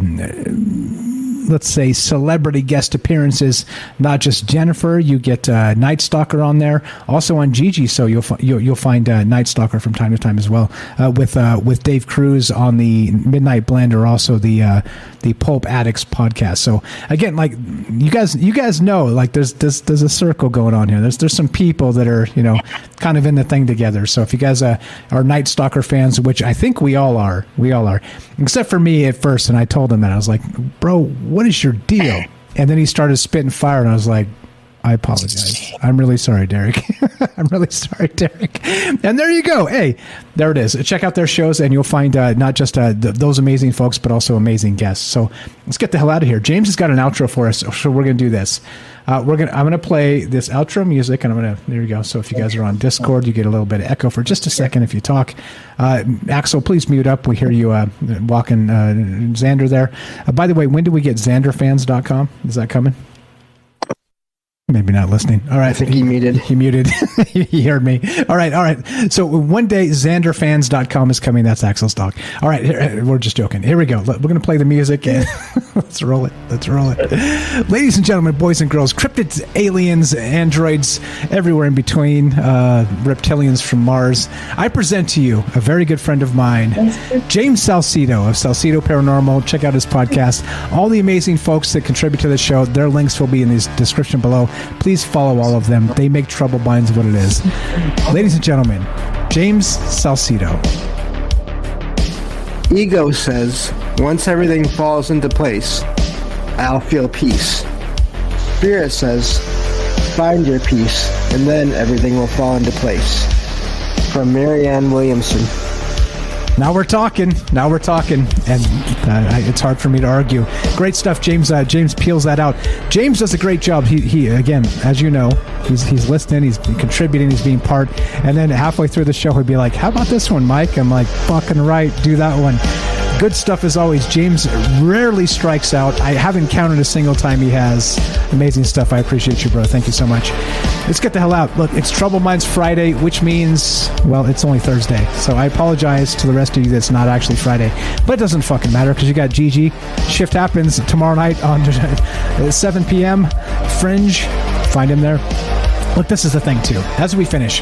let's say celebrity guest appearances. Not just Jennifer, you get Night Stalker on there. Also on Gigi, so you'll find Night Stalker from time to time as well. With Dave Cruz on the Midnight Blend, or also the Pulp Addicts podcast. So again, you guys know, there's a circle going on here. There's some people that are kind of in the thing together. So if you guys are Night Stalker fans, which I think we all are, except for me at first, and I told him that I was like, bro, what is your deal? And then he started spitting fire, and I was like, I apologize. I'm really sorry, Derek. I'm really sorry, Derek. And there you go. Hey, there it is. Check out their shows, and you'll find not just those amazing folks, but also amazing guests. So let's get the hell out of here. James has got an outro for us, so we're going to do this. I'm going to play this outro music, and there you go. So if you guys are on Discord, you get a little bit of echo for just a second if you talk. Axel, please mute up. We hear you walking Xander there. By the way, when do we get XanderFans.com? Is that coming? Maybe not listening. All right. I think he muted. He muted. He heard me. All right. So one day, XanderFans.com is coming. That's Axel's dog. All right. We're just joking. Here we go. We're going to play the music. And let's roll it. Ladies and gentlemen, boys and girls, cryptids, aliens, androids, everywhere in between, reptilians from Mars, I present to you a very good friend of mine, James Salcedo of Salcedo Paranormal. Check out his podcast. All the amazing folks that contribute to the show, their links will be in the description below. Please follow all of them. They make Troubled Minds what it is. Ladies and gentlemen, James Salcedo. Ego says, once everything falls into place, I'll feel peace. Spirit says, find your peace, and then everything will fall into place. From Marianne Williamson. Now we're talking, and it's hard for me to argue. Great stuff, James. James peels that out. James does a great job. He again, as you know, he's listening, he's contributing, he's being part, and then halfway through the show, he'll be like, "How about this one, Mike?" I'm like, "Fucking right, do that one." Good stuff as always. James rarely strikes out. I haven't counted a single time he has. Amazing stuff. I appreciate you, bro. Thank you so much. Let's get the hell out. Look, it's Troubled Minds Friday, which means, well, it's only Thursday. So I apologize to the rest of you that's not actually Friday. But it doesn't fucking matter because you got Gigi. Shift happens tomorrow night on 7 p.m. Fringe. Find him there. Look, this is the thing, too. As we finish,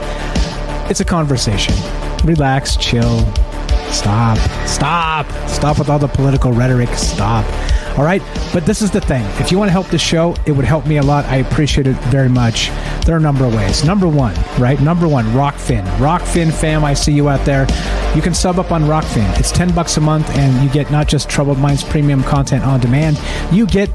it's a conversation. Relax, chill. Stop with all the political rhetoric. Stop. All right, but this is the thing. If you want to help the show, it would help me a lot. I appreciate it very much. There are a number of ways. Number one, Rockfin fam, I see you out there. You can sub up on Rockfin. It's $10 a month, and you get not just Troubled Minds premium content on demand. You get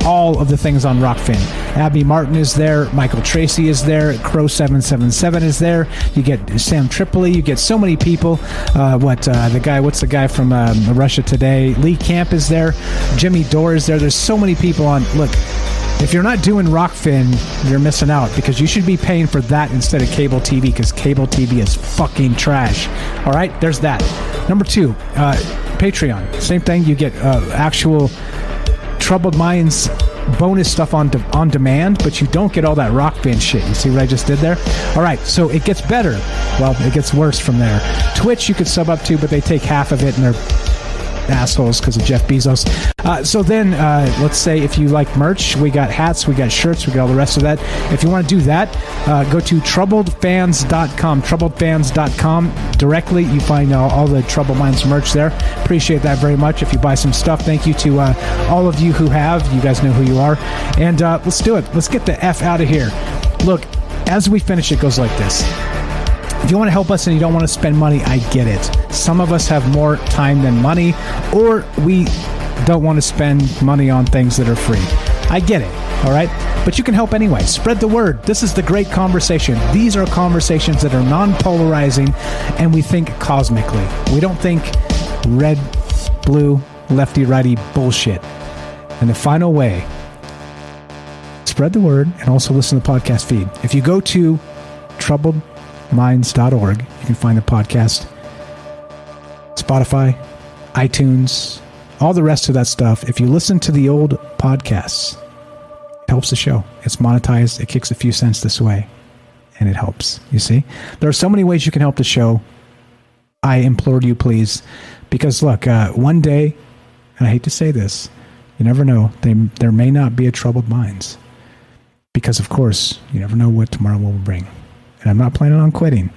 all of the things on Rockfin. Abby Martin is there. Michael Tracy is there. Crow777 is there. You get Sam Tripoli. You get so many people. What's the guy from Russia Today? Lee Camp is there. Jimmy Dore is there. There's so many people on. Look, if you're not doing Rockfin, you're missing out because you should be paying for that instead of cable TV because cable TV is fucking trash. All right, there's that. Number two, Patreon. Same thing. You get actual Troubled Minds bonus stuff on demand, but you don't get all that Rockfin shit. You see what I just did there? All right, so it gets better. Well, it gets worse from there. Twitch you could sub up to, but they take half of it and they're assholes because of Jeff Bezos. So then, let's say if you like merch, we got hats, we got shirts, we got all the rest of that. If you want to do that, go to troubledfans.com. Troubledfans.com. Directly, you find all the Troubled Minds merch there. Appreciate that very much. If you buy some stuff, thank you to all of you who have. You guys know who you are. And let's do it. Let's get the F out of here. Look, as we finish, it goes like this. If you want to help us and you don't want to spend money, I get it. Some of us have more time than money, or we don't want to spend money on things that are free. I get it, all right? But you can help anyway. Spread the word. This is the great conversation. These are conversations that are non-polarizing, and we think cosmically. We don't think red, blue, lefty-righty bullshit. And the final way, spread the word and also listen to the podcast feed. If you go to troubledminds.org, you can find the podcast, Spotify, iTunes, all the rest of that stuff. If you listen to the old podcasts, it helps the show. It's monetized. It kicks a few cents this way, and it helps. You see? There are so many ways you can help the show. I implore you, please, because look, one day, and I hate to say this, you never know, there may not be a Troubled Minds. Because, of course, you never know what tomorrow will bring. And I'm not planning on quitting,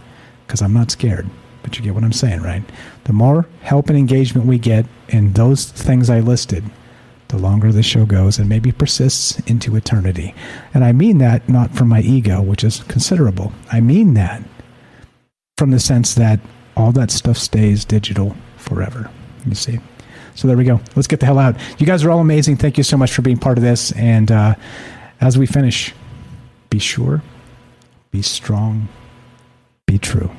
because I'm not scared. But you get what I'm saying, right? The more help and engagement we get in those things I listed, the longer the show goes and maybe persists into eternity. And I mean that not from my ego, which is considerable. I mean that from the sense that all that stuff stays digital forever. You see? So there we go. Let's get the hell out. You guys are all amazing. Thank you so much for being part of this. And as we finish, be sure, be strong, be true.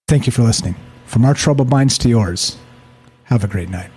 Thank you for listening. From our troubled minds to yours, have a great night.